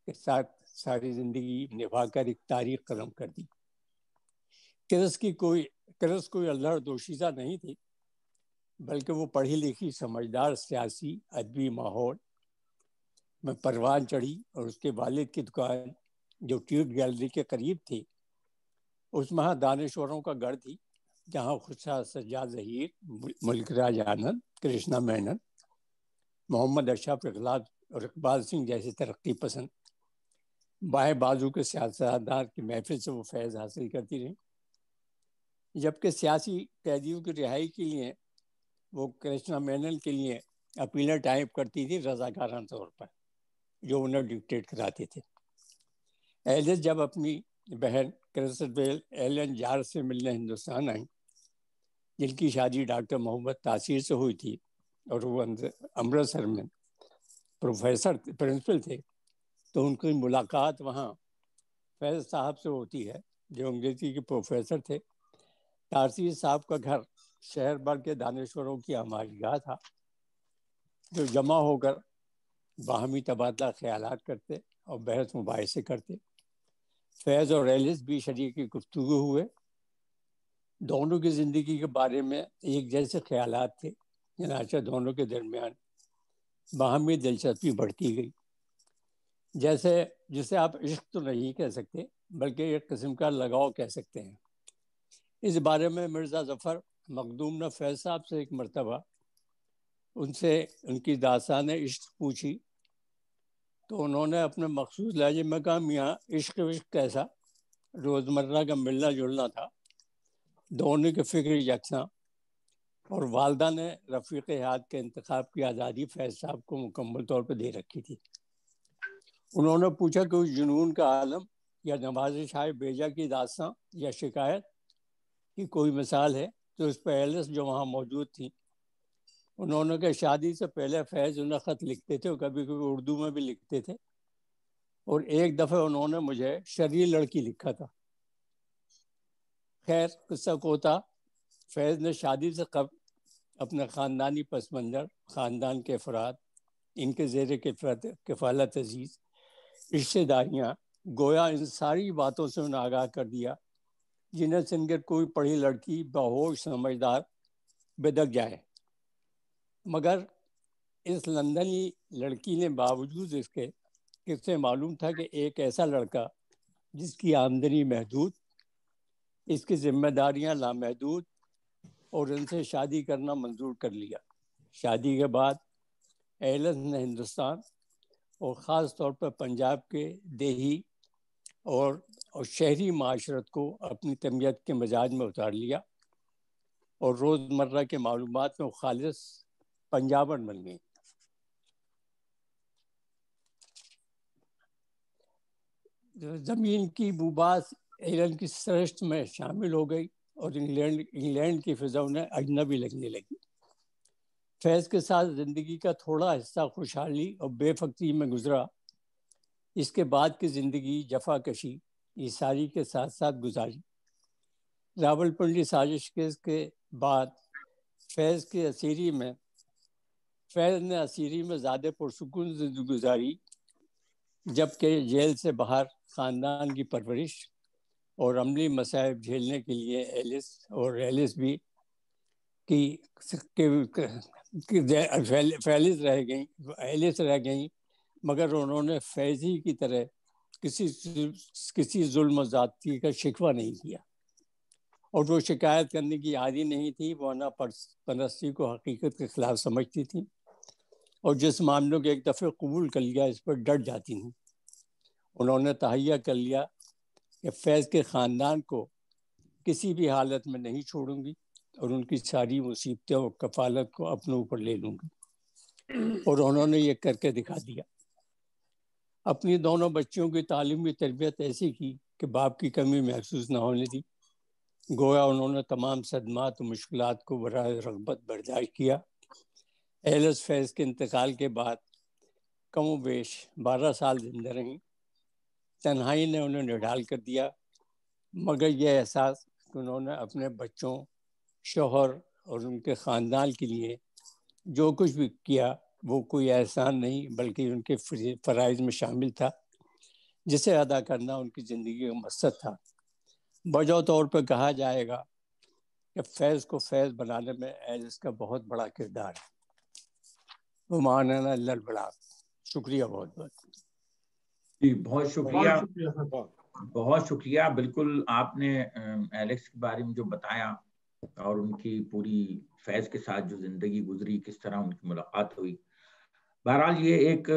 کے ساتھ ساری زندگی نبھا کر ایک تاریخ قلم کر دی. کرس کوئی اللہ دوشیزہ نہیں تھی، بلکہ وہ پڑھی لکھی سمجھدار سیاسی ادبی ماحول میں پروان چڑھی، اور اس کے والد کی دکان جو ٹیوٹ گیلری کے قریب تھی اس میں دانشوروں کا گڑھ تھی، جہاں خدا سجاد ظہیر، ملک راج آنند، کرشنا مینن، محمد اشرف اور اقبال سنگھ جیسے ترقی پسند بائیں بازو کے سیاستدان کی محفل سے وہ فیض حاصل کرتی رہی. جبکہ سیاسی قیدیوں کی رہائی کے لیے وہ کرشنا مینن کے لیے اپیلیں ٹائپ کرتی تھی رضاکارانہ طور پر، جو انہیں ڈکٹیٹ کراتے تھے. ایلس جب اپنی بہن کرسٹبیل ایلن جارج سے ملنے ہندوستان آئیں، جن کی شادی ڈاکٹر محمد تاثیر سے ہوئی تھی اور وہ امرتسر میں پرنسپل تھے، تو ان کی ملاقات وہاں فیض صاحب سے ہوتی ہے جو انگریزی کے پروفیسر تھے. تاثیر صاحب کا گھر شہر بھر کے دانشوروں کی آمائش گاہ تھا جو جمع ہو کر باہمی تبادلہ خیالات کرتے اور بحث مباحثے کرتے. فیض اور ایلس بھی شریک گفتگو ہوئے. دونوں کی زندگی کے بارے میں ایک جیسے خیالات تھے، چنانچہ دونوں کے درمیان باہمی دلچسپی بڑھتی گئی، جسے آپ عشق تو نہیں کہہ سکتے بلکہ ایک قسم کا لگاؤ کہہ سکتے ہیں. اس بارے میں مرزا ظفر مخدوم نے فیض صاحب سے ایک مرتبہ ان سے ان کی داستان عشق پوچھی، تو انہوں نے اپنے مخصوص لہجے میں کہا میاں عشق کیسا، روزمرہ کا ملنا جلنا تھا، دونوں کی فکر یکساں، اور والدہ نے رفیق حیات کے انتخاب کی آزادی فیض صاحب کو مکمل طور پہ دے رکھی تھی. انہوں نے پوچھا کہ اس جنون کا عالم یا نوازش بیجا کی داستان یا شکایت کی کوئی مثال ہے، تو اس پہ ایلس جو وہاں موجود تھی انہوں نے کہ شادی سے پہلے فیض انہیں خط لکھتے تھے اور کبھی کبھی اردو میں بھی لکھتے تھے، اور ایک دفعہ انہوں نے مجھے شرعی لڑکی لکھا تھا. خیر قصہ کوتا، فیض نے شادی سے قبل اپنے خاندانی پس منظر، خاندان کے افراد، ان کے زیر کفالت عزیز، رشتہ داریاں، گویا ان ساری باتوں سے انہیں آگاہ کر دیا جنہیں سن کر کوئی پڑھی لڑکی باہوش سمجھدار بدک جائے. مگر اس لندنی لڑکی نے باوجود اس کے سے معلوم تھا کہ ایک ایسا لڑکا جس کی آمدنی محدود، اس کی ذمہ داریاں لامحدود، اور ان سے شادی کرنا منظور کر لیا. شادی کے بعد ایلس نے ہندوستان اور خاص طور پر پنجاب کے دیہی اور شہری معاشرت کو اپنی طبیعت کے مزاج میں اتار لیا اور روزمرہ کے معلومات میں خالص پنجابن بن گئی. زمین کی بوباس ایلن کی سرشت میں شامل ہو گئی اور انگلینڈ کی فضا انہیں اجنبی لگنے لگی. فیض کے ساتھ زندگی کا تھوڑا حصہ خوشحالی اور بے فکری میں گزرا. اس کے بعد کی زندگی جفا کشی عیسائی کے ساتھ ساتھ گزاری. راولپنڈی سازش کیس کے بعد فیض نے اسیری میں زیادہ پرسکون زندگی گزاری، جبکہ جیل سے باہر خاندان کی پرورش اور عملی مصائب جھیلنے کے لیے ایلس بھی ایلس رہ گئیں، مگر انہوں نے فیضی کی طرح کسی ظلم و زیادتی کا شکوہ نہیں کیا اور وہ شکایت کرنے کی عادی نہیں تھی. وہ انا پرستی کو حقیقت کے خلاف سمجھتی تھی اور جس معاملوں کو ایک دفعہ قبول کر لیا اس پر ڈٹ جاتی ہیں. انہوں نے تہیہ کر لیا کہ فیض کے خاندان کو کسی بھی حالت میں نہیں چھوڑوں گی اور ان کی ساری مصیبتیں اور کفالت کو اپنے اوپر لے لوں گی، اور انہوں نے یہ کر کے دکھا دیا. اپنی دونوں بچیوں کی تعلیمی تربیت ایسی کی کہ باپ کی کمی محسوس نہ ہونے دی. گویا انہوں نے تمام صدمات و مشکلات کو براہ رغبت برداشت کیا. ایلس فیض کے انتقال کے بعد کم و بیش 12 سال زندہ رہیں. تنہائی نے انہیں نڈھال کر دیا، مگر یہ احساس کہ انہوں نے اپنے بچوں، شوہر اور ان کے خاندان کے لیے جو کچھ بھی کیا وہ کوئی احسان نہیں بلکہ ان کے فرائض میں شامل تھا، جسے ادا کرنا ان کی زندگی کا مقصد تھا. بجا طور پر کہا جائے گا کہ فیض کو فیض بنانے میں ایلس کا بہت بڑا کردار ہے. ماننا بڑا شکریہ. بہت بہت جی، بہت شکریہ، بہت شکریہ. بالکل آپ نے ایلکس کے بارے میں جو بتایا اور ان کی پوری فیض کے ساتھ جو زندگی گزری، کس طرح ان کی ملاقات ہوئی. بہرحال یہ ایک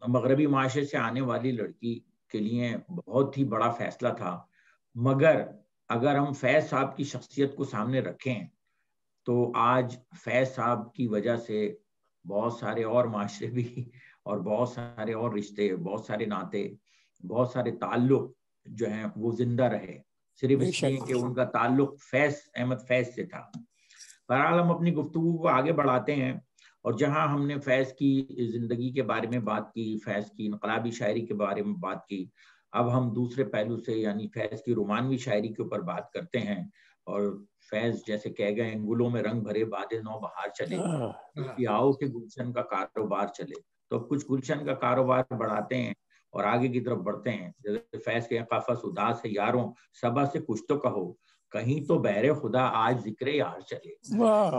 مغربی معاشرے سے آنے والی لڑکی کے لیے بہت ہی بڑا فیصلہ تھا، مگر اگر ہم فیض صاحب کی شخصیت کو سامنے رکھیں تو آج فیض صاحب کی وجہ سے بہت سارے اور معاشرے بھی اور بہت سارے اور رشتے، بہت سارے ناطے، بہت سارے تعلق جو ہیں وہ زندہ رہے، صرف اس لیے کہ ان کا تعلق احمد فیض سے تھا. بہرحال ہم اپنی گفتگو کو آگے بڑھاتے ہیں، اور جہاں ہم نے فیض کی زندگی کے بارے میں بات کی، فیض کی انقلابی شاعری کے بارے میں بات کی، اب ہم دوسرے پہلو سے یعنی فیض کی رومانوی شاعری کے اوپر بات کرتے ہیں. اور فیض جیسے کہہ گئے ہیں، گلوں میں رنگ بھرے باد نو بہار چلے، آؤ کہ گلشن کا کاروبار چلے. تو اب کچھ گلشن کا کاروبار بڑھاتے ہیں اور آگے کی طرف بڑھتے ہیں. جیسے فیض کے قفس اداس ہے یاروں، صبا سے کچھ تو کہو، کہیں تو بہر خدا آج ذکر یار چلے.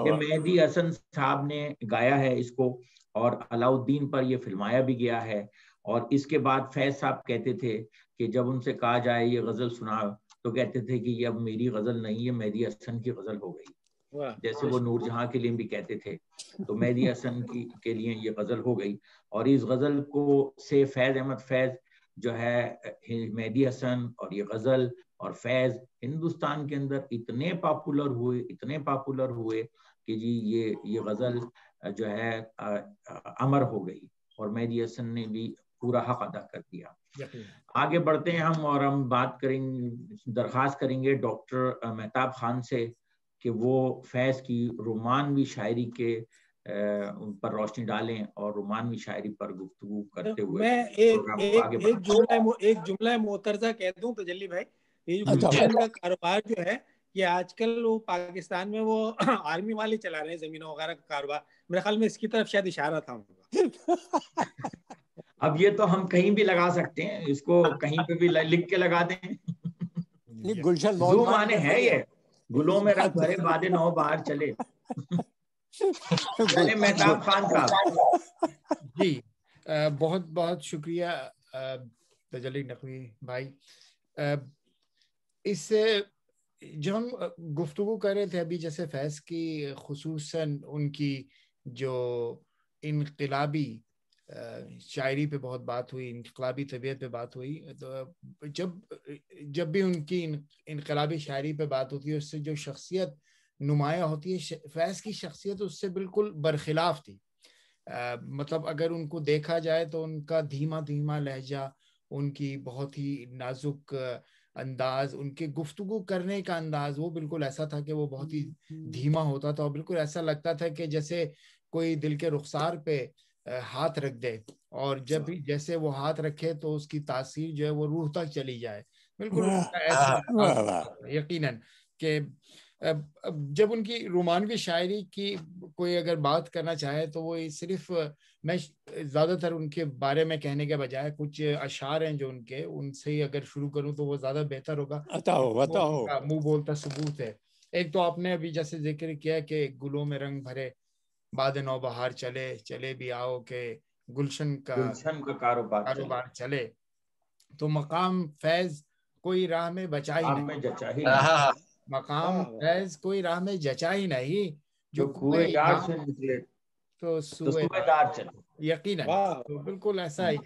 یہ مہدی حسن صاحب نے گایا ہے اس کو، اور علاؤالدین پر یہ فلمایا بھی گیا ہے. اور اس کے بعد فیض صاحب کہتے تھے کہ جب ان سے کہا جائے یہ غزل سنا تو کہتے تھے کہ یہ اب میری غزل نہیں، یہ مہدی حسن کی غزل ہو گئی. جیسے وہ نور جہاں کے لیے بھی کہتے تھے، تو مہدی حسن کے لیے یہ غزل ہو گئی. اور اس غزل کو سے فیض احمد فیض جو ہے، مہدی حسن اور یہ غزل اور فیض ہندوستان کے اندر اتنے پاپولر ہوئے کہ جی یہ غزل جو ہے امر ہو گئی، اور مہدی حسن نے بھی پورا حق ادا کر دیا. آگے بڑھتے ہیں ہم، اور ہم بات کریں، درخواست کریں گے ڈاکٹر مہتاب خان سے کہ وہ فیض کی رومانوی شاعری کے پر روشنی ڈالیں اور رومانوی شاعری پر گفتگو کرتے ہوئے میں ایک جملہ معترضہ کہہ دوں تجلی بھائی. یہ گلشن کا کاروبار جو ہے، یہ آج کل وہ پاکستان میں وہ آرمی والے چلا رہے ہیں زمینوں وغیرہ کا کاروبار. میرے خیال میں اس کی طرف شاید اشارہ تھا. اب یہ تو ہم کہیں بھی لگا سکتے ہیں، اس کو کہیں پہ بھی لکھ کے لگا دیں. گلشن زو مانے ہے یہ گلوں میں رنگ بھرے باد نو بہار چلے. چلے مہتاب خان صاحب. جی بہت بہت شکریہ تجلی نقوی بھائی. اس سے جو ہم گفتگو کر رہے تھے ابھی، جیسے فیض کی خصوصاً ان کی جو انقلابی شاعری پہ بہت بات ہوئی، انقلابی طبیعت پہ بات ہوئی. تو جب بھی ان کی انقلابی شاعری پہ بات ہوتی ہے، اس سے جو شخصیت نمایاں ہوتی ہے، فیض کی شخصیت اس سے بالکل برخلاف تھی. مطلب اگر ان کو دیکھا جائے تو ان کا دھیما دھیما لہجہ، ان کی بہت ہی نازک انداز، ان کے گفتگو کرنے کا انداز وہ بالکل ایسا تھا کہ وہ بہت ہی دھیما ہوتا تھا، اور بالکل ایسا لگتا تھا کہ جیسے کوئی دل کے رخسار پہ ہاتھ رکھ دے، اور جب بھی جیسے وہ ہاتھ رکھے تو اس کی تاثیر جو ہے وہ روح تک چلی جائے. بالکل ایسا یقیناً کہ جب ان کی رومانوی شاعری کی کوئی اگر بات کرنا چاہے تو وہ صرف، میں زیادہ تر ان کے بارے میں کہنے کے بجائے کچھ اشعار ہیں جو ان سے ہی اگر شروع کروں تو وہ زیادہ بہتر ہوگا. بتاؤ. منہ بولتا ثبوت ہے. ایک تو آپ نے ابھی جیسے ذکر کیا کہ گلوں میں رنگ بھرے باد نو بہار چلے بھی آؤ کہ گلشن کا کاروبار چلے. تو مقام فیض کوئی راہ میں بچا ہی نہیں، مقام فیض کوئی راہ میں جچا ہی نہیں، جو کوئے یار سے نکلے تو سوئے دار چلے. یقیناً تو بالکل ایسا ہی.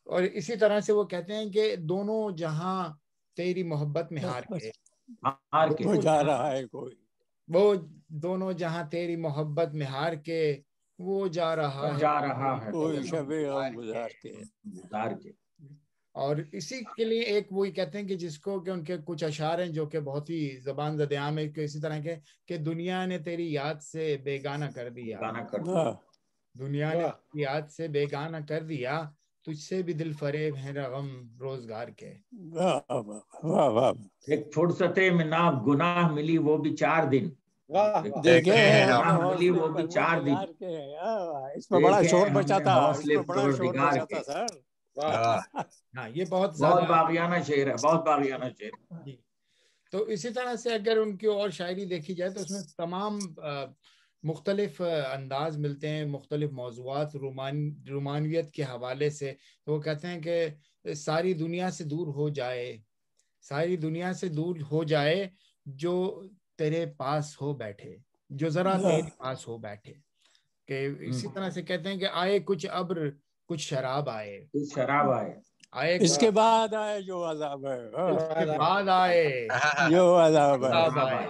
اور اسی طرح سے وہ کہتے ہیں کہ دونوں جہاں تیری محبت میں ہار کے وہ جا رہا ہے کوئی، وہ دونوں جہاں تیری محبت میں ہار کے وہ جا رہا ہے کوئی شب غم گزار کے. اور اسی کے لیے ایک وہی کہتے ہیں کہ جس کو کہ ان کے کچھ اشعار ہیں جو کہ بہت ہی زبان زد عام ہے، کہ اسی طرح کے کہ دنیا نے تیری یاد سے بیگانہ کر دیا، دنیا نے تیری یاد سے بیگانہ کر دیا، تجھ سے بھی دل فریب ہے غم روزگار کے. ایک فرصت میں نہ گناہ ملی وہ بھی 4 دن، دیکھے ملی وہ بھی 4 دن. اس میں بڑا شور بچا تھا سر. ہاں یہ بہت باغیانہ شعر ہے، بہت باغیانہ شعر. جی. تو اسی طرح سے اگر ان کی اور شاعری دیکھی جائے تو اس میں تمام مختلف انداز ملتے ہیں، مختلف موضوعات رومانویت کے حوالے سے. تو وہ کہتے ہیں کہ ساری دنیا سے دور ہو جائے، ساری دنیا سے دور ہو جائے جو تیرے پاس ہو بیٹھے، جو ذرا تیرے پاس ہو بیٹھے. کہ اسی طرح سے کہتے ہیں کہ آئے کچھ ابر کچھ شراب آئے، اس کے بعد آئے جو عذاب ہے، اس کے بعد آئے جو عذاب آئے،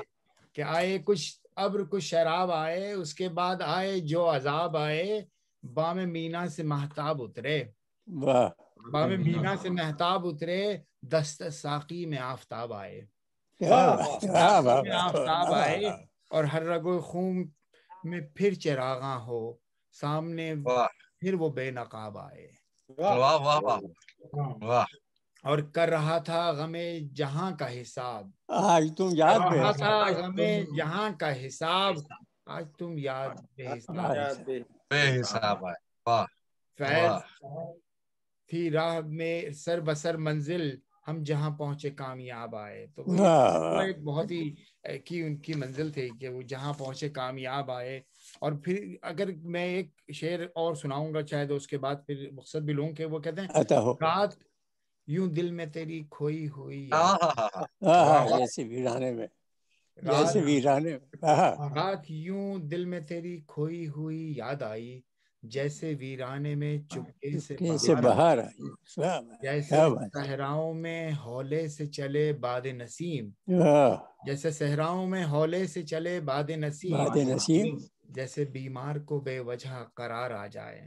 کہ آئے کچھ ابر کچھ شراب آئے، اس کے بعد آئے جو عذاب آئے، بام مینا سے مہتاب اترے، بام مینا سے مہتاب اترے، دست ساقی میں آفتاب آئے، آفتاب آئے، اور ہر رگو خون میں پھر چراغاں ہو، سامنے پھر وہ بے نقاب آئے. اور کر رہا تھا غم جہاں کا حساب، آج تم یاد غم جہاں کا حساب، آج تم یاد بے حساب آئے. فیض تھی راہ میں سر بسر منزل، ہم جہاں پہنچے کامیاب آئے. تو وہ ایک بہت ہی ان کی منزل تھی کہ وہ جہاں پہنچے کامیاب آئے. اور پھر اگر میں ایک شعر اور سناؤں گا شاید اس کے بعد پھر مقصد بھی لوں، کہ وہ کہتے ہیں رات یوں دل میں تیری کھوئی ہوئی، جیسے ویرانے میں، رات یوں دل میں تیری کھوئی ہوئی یاد آئی، جیسے ویرانے میں چپکے سے بہار آئی، جیسے صحراؤں میں ہولے سے چلے باد نسیم، جیسے صحراؤں میں ہولے سے چلے باد نسیم، جیسے بیمار کو بے وجہ قرار آ جائے.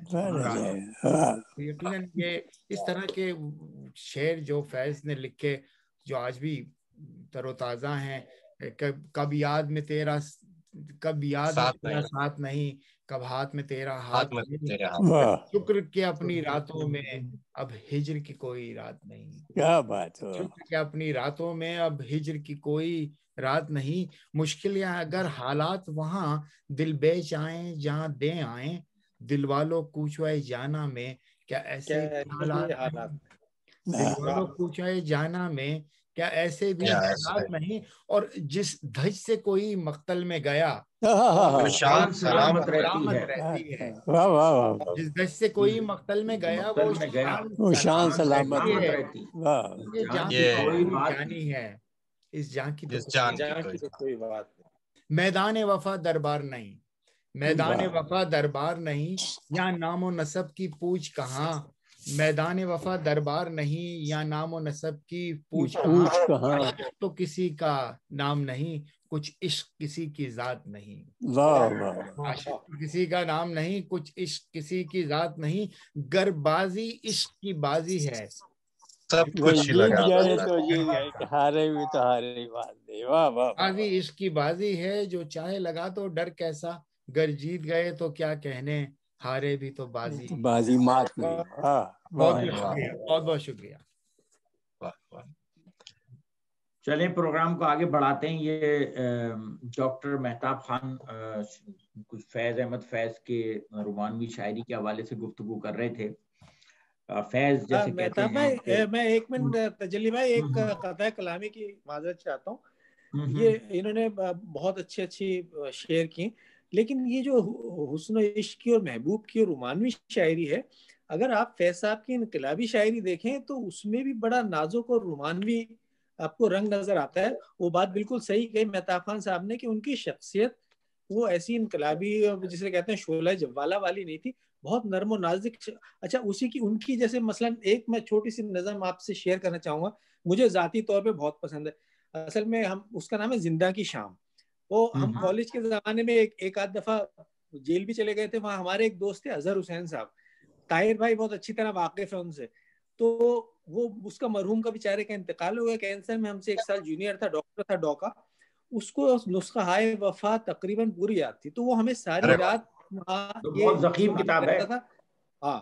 یقیناً یہ اس طرح کے شعر جو فیض نے لکھے جو آج بھی تر و تازہ ہیں. کب یاد میں تیرا ساتھ نہیں، کب ہاتھ میں تیرا ہاتھ نہیں، شکر کے اپنی راتوں میں اب ہجر کی کوئی رات نہیں. کیا بات، شکر کے اپنی راتوں میں اب ہجر کی کوئی رات نہیں. مشکل یا اگر حالات وہاں دل بیچ آئیں جہاں دے آئیں، دل والوں کوچوائے جانا میں کیا ایسے حالات، دل والوں کوچوائے جانا میں کیا ایسے بھی حالات نہیں. اور جس دھج سے کوئی مقتل میں گیا شان سلامت رہتی ہے، جس دھج سے کوئی مقتل میں گیا وہ شان سلامت رہتی ہے. یہ جان کی کوئی جانی ہے، اس جان کی تو کوئی بات. میدان وفا دربار نہیں، میدان وفا دربار نہیں یا نام و نسب کی پوچھ کہاں، میدان وفا دربار نہیں یا نام و نسب کی پوچھ کہاں، تو کسی کا نام نہیں کچھ عشق کسی کی ذات نہیں، کسی کا نام نہیں کچھ عشق کسی کی ذات نہیں، گر بازی عشق کی بازی ہے سب کچھ لگا جائے تو یہ ہارے بھی تو ہارے ہی بازی، واہ واہ، بازی عشق کی بازی ہے، جو چاہے لگا تو ڈر کیسا، گر جیت گئے تو کیا کہنے، ہارے بھی تو بازی بازی مات نہیں۔ بہت بہت شکریہ، بہت بہت شکریہ۔ چلیں پروگرام کو آگے بڑھاتے ہیں۔ یہ ڈاکٹر مہتاب خان کچھ فیض احمد فیض کے رومانوی شاعری کے حوالے سے گفتگو کر رہے تھے۔ فیض جیسے کہتے ہیں، میں ایک منٹ تجلی بھائی ایک قطع کلامی کی معذرت چاہتا ہوں۔ یہ انہوں نے بہت اچھی شعر کی، لیکن یہ جو حسن و عشق کی اور محبوب کی اور رومانوی شاعری ہے، اگر آپ فیض صاحب کی انقلابی شاعری دیکھیں تو اس میں بھی بڑا نازک اور رومانوی آپ کو رنگ نظر آتا ہے۔ وہ بات بالکل صحیح کہی مہتاب خان صاحب نے کہ ان کی شخصیت وہ ایسی انقلابی جسے کہتے ہیں شعلہ جوالہ والی نہیں تھی، بہت نرم و نازک۔ اچھا اسی کی ان کی جیسے مثلا ایک میں چھوٹی سی نظم آپ سے شیئر کرنا چاہوں گا، مجھے ذاتی طور پہ بہت پسند ہے۔ اصل میں ہم اس کا نام ہے زندہ کی شام۔ وہ ہم کالج کے زمانے میں ایک آدھ دفعہ جیل بھی چلے گئے تھے، وہاں ہمارے ایک دوست تھے اظہر حسین صاحب، طاہر بھائی بہت اچھی طرح واقف ہے ان سے، تو وہ اس کا مرحوم کا بیچارے کا انتقال ہو گیا کینسر میں، ہم سے ایک سال جونیئر تھا، ڈاکٹر تھا ڈوکا، اس کو نسخہ ہائے وفا تقریباً پوری یاد تھی، تو وہ ہمیں ساری رات بہت ضخیم کتاب ہے۔ ہاں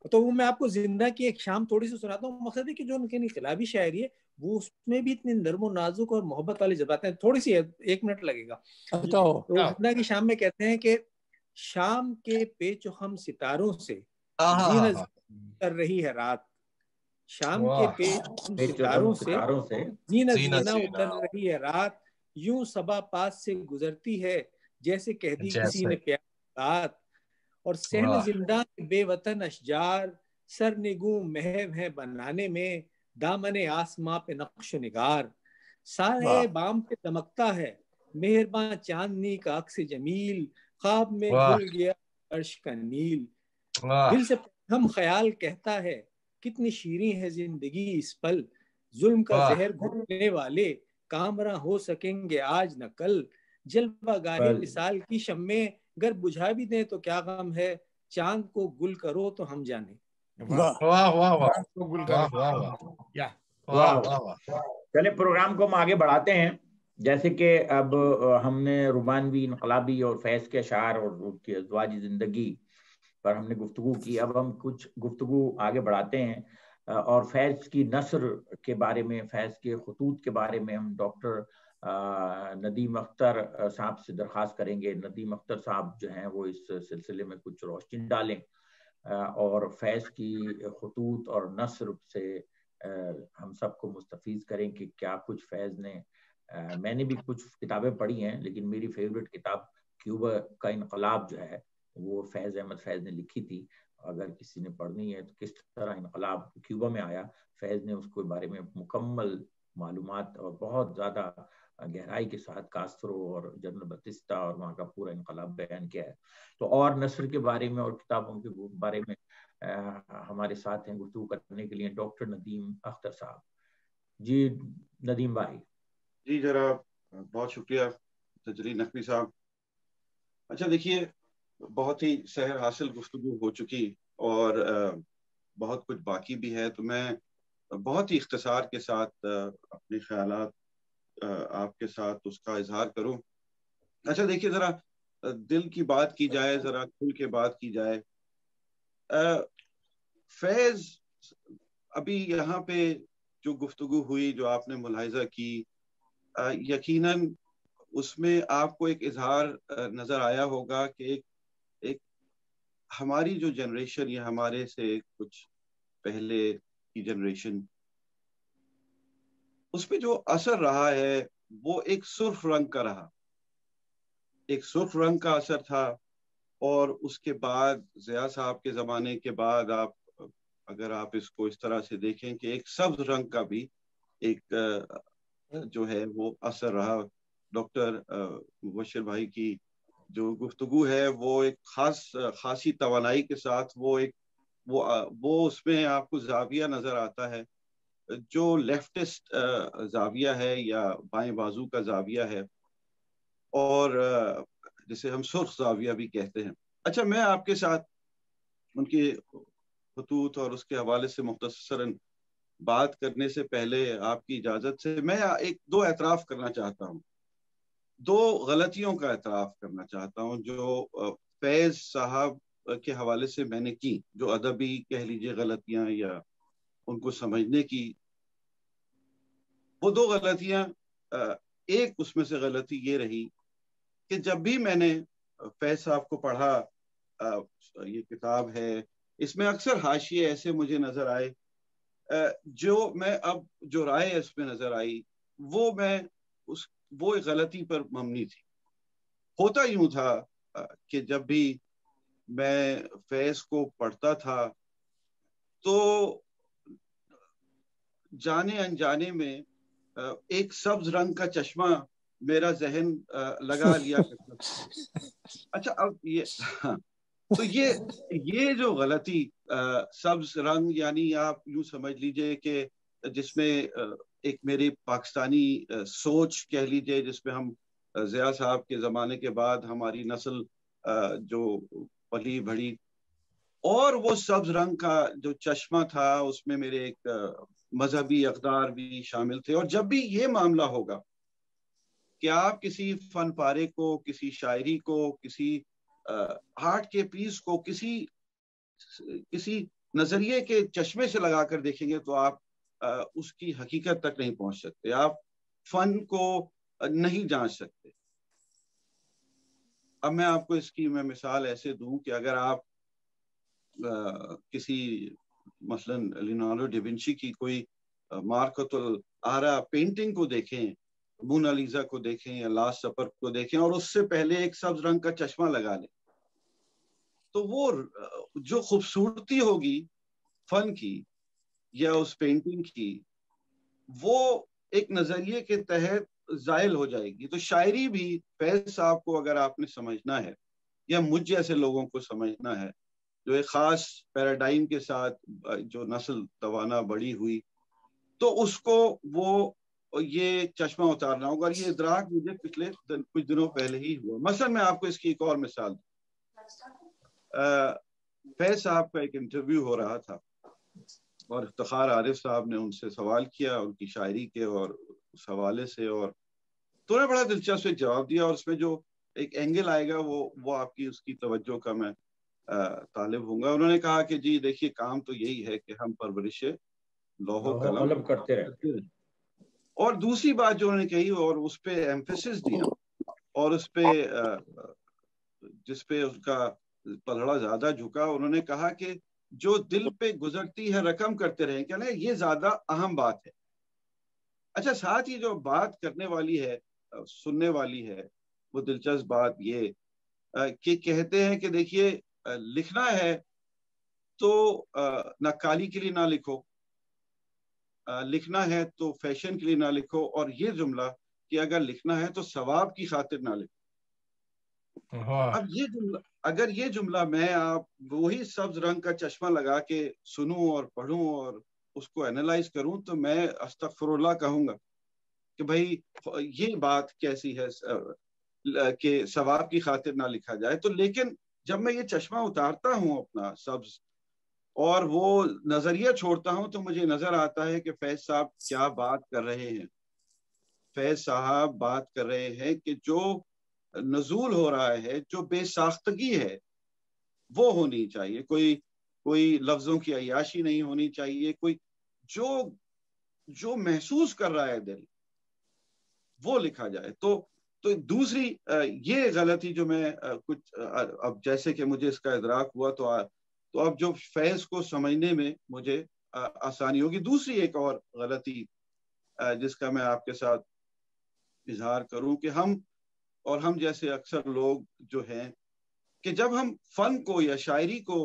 تو وہ میں آپ کو زندہ کی ایک شام تھوڑی سی سناتا ہوں۔ مقصد ہے کہ جو ان کی انقلابی شاعری ہے وہ اس میں بھی اتنی نرم و نازک اور محبت والی جذبات ہیں، تھوڑی سی ہے، ایک منٹ لگے گا۔ تو زندہ کی شام میں کہتے ہیں کہ شام کے پیچ و خم ستاروں سے زینت کر رہی ہے رات، شام کے پیچ ستاروں سے زینت اتر رہی ہے رات، یوں صبا پاس سے گزرتی ہے جیسے کہہ دی کسی نے پیار بات، اور صحن زندہ بے وطن اشجار سر نگوں محو ہے بنانے میں، دامن آسماں پہ نقش و نگار، سارے بام پہ دمکتا ہے مہرباں چاندنی کا عکس جمیل، خواب میں گل گیا عرش کا نیل، دل سے ہم خیال کہتا ہے کتنی شیریں ہے زندگی اس پل، ظلم کا زہر گھٹنے والے کامراں ہو سکیں گے آج نہ کل، جلوہ گاہے وصال کی شمیں گر بجھا بھی دیں تو کیا غم ہے، چاند کو گل کرو تو ہم جانے۔ چلے پروگرام کو ہم آگے بڑھاتے ہیں۔ جیسے کہ اب ہم نے رومانوی انقلابی اور فیض کے اشعار اور ان کی ازواجی زندگی پر ہم نے گفتگو کی، اب ہم کچھ گفتگو آگے بڑھاتے ہیں اور فیض کی نثر کے بارے میں، فیض کے خطوط کے بارے میں ہم ڈاکٹر ندیم اختر صاحب سے درخواست کریں گے۔ ندیم اختر صاحب جو ہیں وہ اس سلسلے میں کچھ روشنی ڈالیں اور فیض کی خطوط اور نثر سے ہم سب کو مستفیض کریں کہ کیا کچھ فیض نے، میں نے بھی کچھ کتابیں پڑھی ہیں لیکن میری فیوریٹ کتاب کیوبا کا انقلاب جو ہے وہ فیض احمد فیض نے لکھی تھی، اگر کسی نے پڑھنی ہے تو کس طرح انقلاب کیوبا میں آیا، فیض نے اس کے بارے میں مکمل معلومات اور بہت زیادہ گہرائی کے ساتھ کاسترو اور جنرل بتیستا اور وہاں کا پورا انقلاب بیان کیا ہے۔ تو اور نثر کے بارے میں اور کتابوں کے بارے میں ہمارے ساتھ ہیں گفتگو کرنے کے لیے ڈاکٹر ندیم اختر صاحب۔ جی ندیم بھائی۔ جی جناب، بہت شکریہ تجلی نقوی صاحب۔ اچھا دیکھیے، بہت ہی سحر حاصل گفتگو ہو چکی اور بہت کچھ باقی بھی ہے، تو میں بہت ہی اختصار کے ساتھ اپنے خیالات آپ کے ساتھ اس کا اظہار کروں۔ اچھا دیکھیے، ذرا دل کی بات کی جائے، ذرا کھل کے بات کی جائے، فیض ابھی یہاں پہ جو گفتگو ہوئی، جو آپ نے ملاحظہ کی، یقیناً اس میں آپ کو ایک اظہار نظر آیا ہوگا کہ ایک ہماری جو جنریشن یا ہمارے سے کچھ پہلے کی جنریشن، اس پہ جو اثر رہا ہے وہ ایک سرخ رنگ کا رہا، ایک سرخ رنگ کا اثر تھا، اور اس کے بعد ضیاء صاحب کے زمانے کے بعد اگر آپ اس کو اس طرح سے دیکھیں کہ ایک سبز رنگ کا بھی ایک جو ہے وہ اثر رہا۔ ڈاکٹر مبشر بھائی کی جو گفتگو ہے وہ ایک خاصی توانائی کے ساتھ وہ اس میں آپ کو زاویہ نظر آتا ہے جو لیفٹسٹ زاویہ ہے یا بائیں بازو کا زاویہ ہے، اور جسے ہم سرخ زاویہ بھی کہتے ہیں. اچھا، میں آپ کے ساتھ ان کے خطوط اور اس کے حوالے سے مختصراً بات کرنے سے پہلے آپ کی اجازت سے میں دو اعتراف کرنا چاہتا ہوں، دو غلطیوں کا اعتراف کرنا چاہتا ہوں جو فیض صاحب کے حوالے سے میں نے کی، جو ادبی کہہ لیجیے غلطیاں یا ان کو سمجھنے کی. وہ دو غلطیاں، ایک اس میں سے غلطی یہ رہی کہ جب بھی میں نے فیض صاحب کو پڑھا، یہ کتاب ہے، اس میں اکثر حاشیے ایسے مجھے نظر آئے جو رائے اس میں نظر آئی وہ ایک غلطی پر مبنی تھی. ہوتا یوں تھا کہ جب بھی میں فیض کو پڑھتا تھا تو جانے انجانے میں ایک سبز رنگ کا چشمہ میرا ذہن لگا لیا کرتا تھا. اچھا، اب یہ جو غلطی، سبز رنگ یعنی آپ یوں سمجھ لیجئے کہ جس میں ایک میری پاکستانی سوچ کہہ لیجئے، جس میں ہم ضیاء صاحب کے زمانے کے بعد ہماری نسل جو پلی بڑھی، اور وہ سبز رنگ کا جو چشمہ تھا اس میں میرے ایک مذہبی اقدار بھی شامل تھے. اور جب بھی یہ معاملہ ہوگا کہ آپ کسی فن پارے کو، کسی شاعری کو، کسی آرٹ کے پیس کو کسی نظریے کے چشمے سے لگا کر دیکھیں گے تو آپ اس کی حقیقت تک نہیں پہنچ سکتے، آپ فن کو نہیں جانچ سکتے. اب میں آپ کو اس کی مثال ایسے دوں کہ اگر آپ کسی مثلا لیونارڈو ڈیونچی کی کوئی مارکت الآرا پینٹنگ کو دیکھیں، مونالیزا کو دیکھیں یا لاسٹ سپر کو دیکھیں، اور اس سے پہلے ایک سبز رنگ کا چشمہ لگا لیں، تو وہ جو خوبصورتی ہوگی فن کی یا اس پینٹنگ کی، وہ ایک نظریے کے تحت زائل ہو جائے گی. تو شاعری بھی فیض صاحب کو اگر آپ نے سمجھنا ہے یا مجھ جیسے لوگوں کو سمجھنا ہے جو ایک خاص پیراڈائم کے ساتھ جو نسل توانا بڑی ہوئی، تو اس کو وہ یہ چشمہ اتارنا ہوگا. اور یہ ادراک مجھے پچھلے کچھ دنوں پہلے ہی ہوا. مثلا میں آپ کو اس کی ایک اور مثال دوں. فیض صاحب کا ایک انٹرویو ہو رہا تھا اور افتخار عارف صاحب نے ان سے سوال کیا ان کی شاعری کے اور اس حوالے سے، اور تو نے بڑا دلچسپ ایک جواب دیا، اور اس میں جو ایک اینگل آئے گا وہ آپ کی اس کی توجہ کا میں طالب ہوں گا. انہوں نے کہا کہ جی دیکھیے، کام تو یہی ہے کہ ہم پرورش لوح و قلم کرتے رہتے ہیں. اور دوسری بات جو انہوں نے کہی اور اس پہ ایمفیسس دیا اور اس پہ جس پہ اس کا پلڑا زیادہ جھکا، انہوں نے کہا کہ جو دل پہ گزرتی ہے رقم کرتے رہیں. کیا نہیں، یہ زیادہ اہم بات ہے. اچھا، ساتھ ہی جو بات کرنے والی ہے، سننے والی ہے، وہ دلچسپ بات یہ کہ کہتے ہیں کہ دیکھیے، لکھنا ہے تو نقالی کے لیے نہ لکھو، لکھنا ہے تو فیشن کے لیے نہ لکھو، اور یہ جملہ کہ اگر لکھنا ہے تو ثواب کی خاطر نہ لکھو. اب اگر یہ جملہ میں آپ وہی سبز رنگ کا چشمہ لگا کے سنوں اور پڑھوں اور اس کو اینالائز کروں تو میں استغفر اللہ کہوں گا کہ بھائی یہ بات کیسی ہے کہ ثواب کی خاطر نہ لکھا جائے. تو لیکن جب میں یہ چشمہ اتارتا ہوں اپنا سبز اور وہ نظریہ چھوڑتا ہوں تو مجھے نظر آتا ہے کہ فیض صاحب کیا بات کر رہے ہیں. فیض صاحب بات کر رہے ہیں کہ جو نزول ہو رہا ہے، جو بے ساختگی ہے، وہ ہونی چاہیے. کوئی لفظوں کی عیاشی نہیں ہونی چاہیے. کوئی جو محسوس کر رہا ہے دل، وہ لکھا جائے. تو دوسری یہ غلطی جو میں کچھ اب جیسے کہ مجھے اس کا ادراک ہوا تو اب جو فیض کو سمجھنے میں مجھے آسانی ہوگی. دوسری ایک اور غلطی جس کا میں آپ کے ساتھ اظہار کروں کہ ہم جیسے اکثر لوگ جو ہیں کہ جب ہم فن کو یا شاعری کو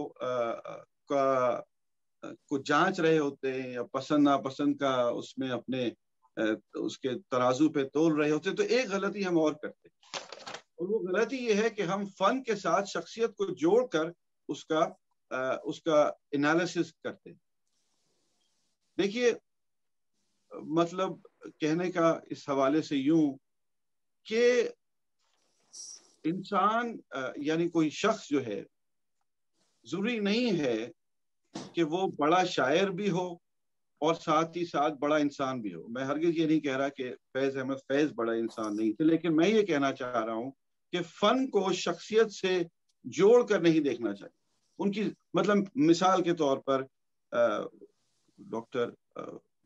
جانچ رہے ہوتے ہیں یا پسند ناپسند کا اس میں اپنے اس کے ترازو پہ تول رہے ہوتے تو ایک غلطی ہم اور کرتے اور وہ غلطی یہ ہے کہ ہم فن کے ساتھ شخصیت کو جوڑ کر اس کا انالیسس کرتے ہیں. دیکھیے مطلب کہنے کا اس حوالے سے یوں کہ انسان یعنی کوئی شخص جو ہے ضروری نہیں ہے کہ وہ بڑا شاعر بھی ہو اور ساتھ ہی ساتھ بڑا انسان بھی ہو. میں ہرگز یہ نہیں کہہ رہا کہ فیض احمد فیض بڑا انسان نہیں تھے، لیکن میں یہ کہنا چاہ رہا ہوں کہ فن کو شخصیت سے جوڑ کر نہیں دیکھنا چاہیے. ان کی مطلب مثال کے طور پر ڈاکٹر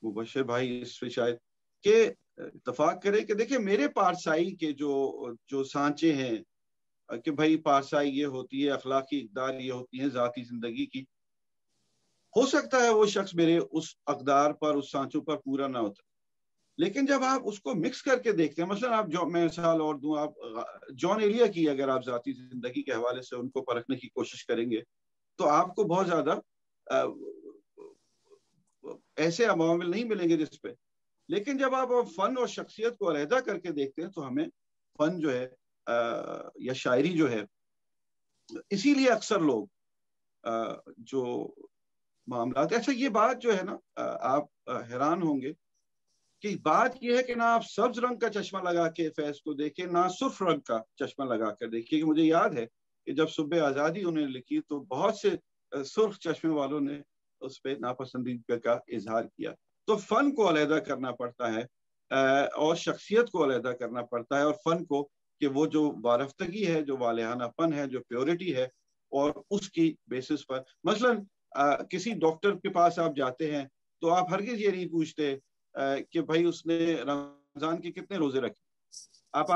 مبشر بھائی اس پہ شاید کہ اتفاق کرے کہ دیکھیں میرے پارسائی کے جو سانچے ہیں کہ بھائی پارسائی یہ ہوتی ہے، اخلاقی اقدار یہ ہوتی ہیں ذاتی زندگی کی، ہو سکتا ہے وہ شخص میرے اس اقدار پر اس سانچوں پر پورا نہ ہوتا، لیکن جب آپ اس کو مکس کر کے دیکھتے ہیں، مثلا میں مثال اور دوں، آپ جان ایلیا کی اگر آپ ذاتی زندگی کے حوالے سے ان کو پرکھنے کی کوشش کریں گے تو آپ کو بہت زیادہ ایسے عوامل نہیں ملیں گے جس پہ، لیکن جب آپ فن اور شخصیت کو علیحدہ کر کے دیکھتے ہیں تو ہمیں فن جو ہے یا شاعری جو ہے، اسی لیے اکثر لوگ جو معاملات، اچھا یہ بات جو ہے نا آپ حیران ہوں گے کہ بات یہ ہے کہ نہ آپ سبز رنگ کا چشمہ لگا کے فیض کو دیکھیں، نہ سرخ رنگ کا چشمہ لگا کر دیکھیں. کہ مجھے یاد ہے کہ جب صبح آزادی انہوں نے لکھی تو بہت سے سرخ چشمے والوں نے اس پہ ناپسندیدگی کا اظہار کیا. تو فن کو علیحدہ کرنا پڑتا ہے اور شخصیت کو علیحدہ کرنا پڑتا ہے، اور فن کو کہ وہ جو وارفتگی ہے، جو والہانہ پن ہے، جو پیورٹی ہے، اور اس کی بیسس پر مثلاً کسی ڈاکٹر کے پاس آپ جاتے ہیں تو آپ ہرگز یہ نہیں پوچھتے کہ بھائی اس نے رمضان کے کتنے روزے رکھے. آپ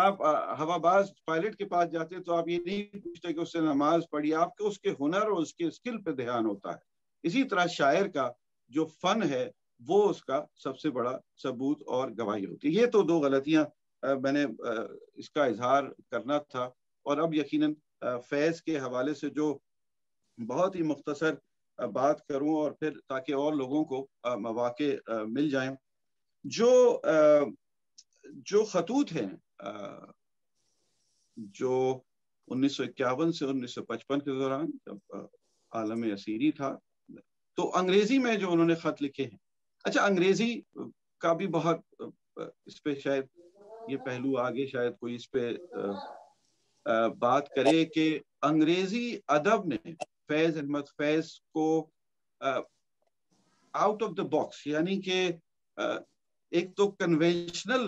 ہوا باز پائلٹ کے پاس جاتے تو آپ یہ نہیں پوچھتے کہ اس نے نماز پڑھی، آپ کو اس کے ہنر اور اس کے اسکل پہ دھیان ہوتا ہے. اسی طرح شاعر کا جو فن ہے وہ اس کا سب سے بڑا ثبوت اور گواہی ہوتی ہے. یہ تو دو غلطیاں میں نے اس کا اظہار کرنا تھا. اور اب یقیناً فیض کے حوالے سے جو بہت ہی مختصر بات کروں اور پھر تاکہ اور لوگوں کو مواقع مل جائیں. جو خطوط ہیں جو 1951 سے 1955 کے دوران جب عالم اسیری تھا تو انگریزی میں جو انہوں نے خط لکھے ہیں، اچھا انگریزی کا بھی بہت اس پہ شاید یہ پہلو آگے شاید کوئی اس پہ بات کرے کہ انگریزی ادب نے فیض احمد فیض کو آؤٹ آف دا باکس، یعنی کہ ایک تو کنونشنل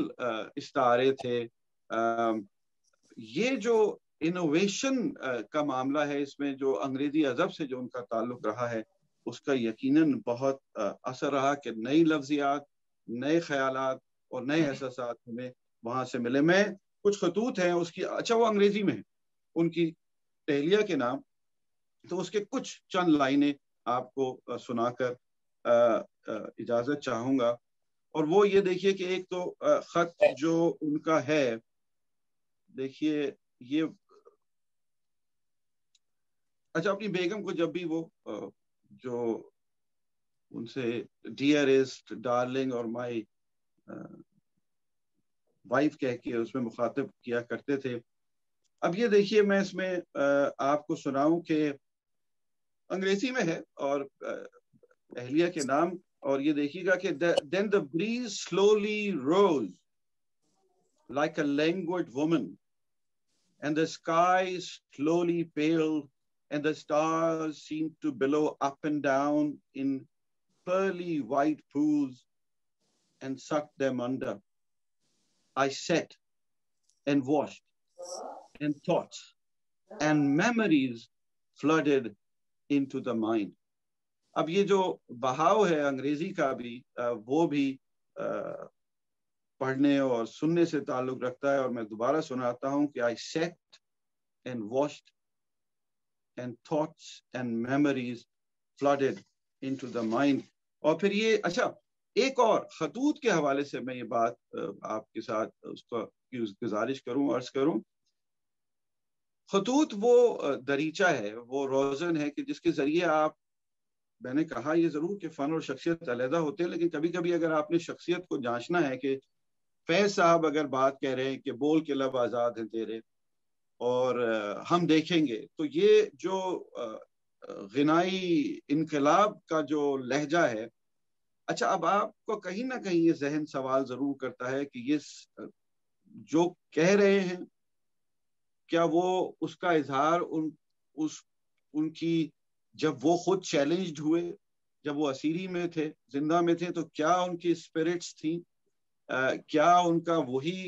استعارے تھے، یہ جو انوویشن کا معاملہ ہے اس میں جو انگریزی ادب سے جو ان کا تعلق رہا ہے اس کا یقیناً بہت اثر رہا کہ نئی لفظیات، نئے خیالات اور نئے احساسات ہمیں وہاں سے ملے. میں کچھ خطوط ہیں اس کی، اچھا وہ انگریزی میں ان کی تہلیہ کے نام، تو اس کے کچھ چند لائنیں آپ کو سنا کر اجازت چاہوں گا. اور وہ یہ دیکھیے کہ ایک تو خط جو ان کا ہے، دیکھیے یہ اچھا اپنی بیگم کو جب بھی وہ جو ان سے ڈیئرسٹ، ڈارلنگ اور مائی وائف کہہ کے اس میں مخاطب کیا کرتے تھے. اب یہ دیکھیے میں اس میں آپ کو سناؤں کہ انگریزی میں ہے اور اہلیہ کے نام، اور یہ دیکھیے گا کہ then the breeze slowly rose like a languid woman and the sky slowly paled and the stars seemed to billow up and down in pearly white pools and sucked them under. I sat and watched and thoughts and memories flooded into the mind. اب یہ جو بہاؤ ہے انگریزی کا بھی وہ بھی پڑھنے اور سننے سے تعلق رکھتا ہے، اور میں دوبارہ سناتا ہوں کہ I sat and watched and thoughts and memories flooded into the mind. اور پھر یہ اچھا ایک اور خطوط کے حوالے سے میں یہ بات آپ کے ساتھ اس کو گزارش کروں، عرض کروں. خطوط وہ دریچہ ہے، وہ روزن ہے کہ جس کے ذریعے آپ، میں نے کہا یہ ضرور کہ فن اور شخصیت علیحدہ ہوتے ہیں، لیکن کبھی کبھی اگر آپ نے شخصیت کو جانچنا ہے کہ فیض صاحب اگر بات کہہ رہے ہیں کہ بول کے لب آزاد ہیں تیرے، اور ہم دیکھیں گے تو یہ جو غنائی انقلاب کا جو لہجہ ہے، اچھا اب آپ کو کہیں نہ کہیں یہ ذہن سوال ضرور کرتا ہے کہ یہ جو کہہ رہے ہیں کیا وہ اس کا اظہار ان کی جب وہ خود چیلنجڈ ہوئے، جب وہ اسیری میں تھے، زندہ میں تھے، تو کیا ان کی اسپرٹس تھیں، کیا ان کا وہی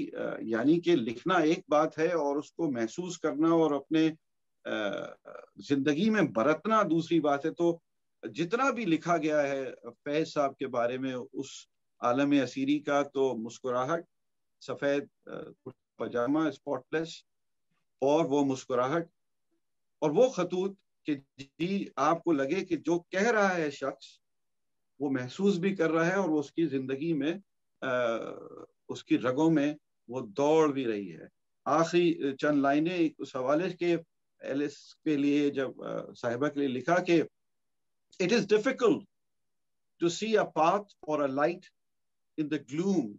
یعنی کہ لکھنا ایک بات ہے اور اس کو محسوس کرنا اور اپنے زندگی میں برتنا دوسری بات ہے. تو جتنا بھی لکھا گیا ہے فیض صاحب کے بارے میں اس عالم اسیری کا، تو مسکراہٹ، سفید پاجامہ اسپاٹلیس، اور وہ مسکراہٹ اور وہ خطوط کہ جی آپ کو لگے کہ جو کہہ رہا ہے شخص وہ محسوس بھی کر رہا ہے اور وہ اس کی زندگی میں اس کی رگوں میں وہ دوڑ بھی رہی ہے. آخری چند لائنیں اس حوالے کے ایلس کے لیے جب صاحبہ کے لیے لکھا کہ it is difficult to see a path or a light in the gloom.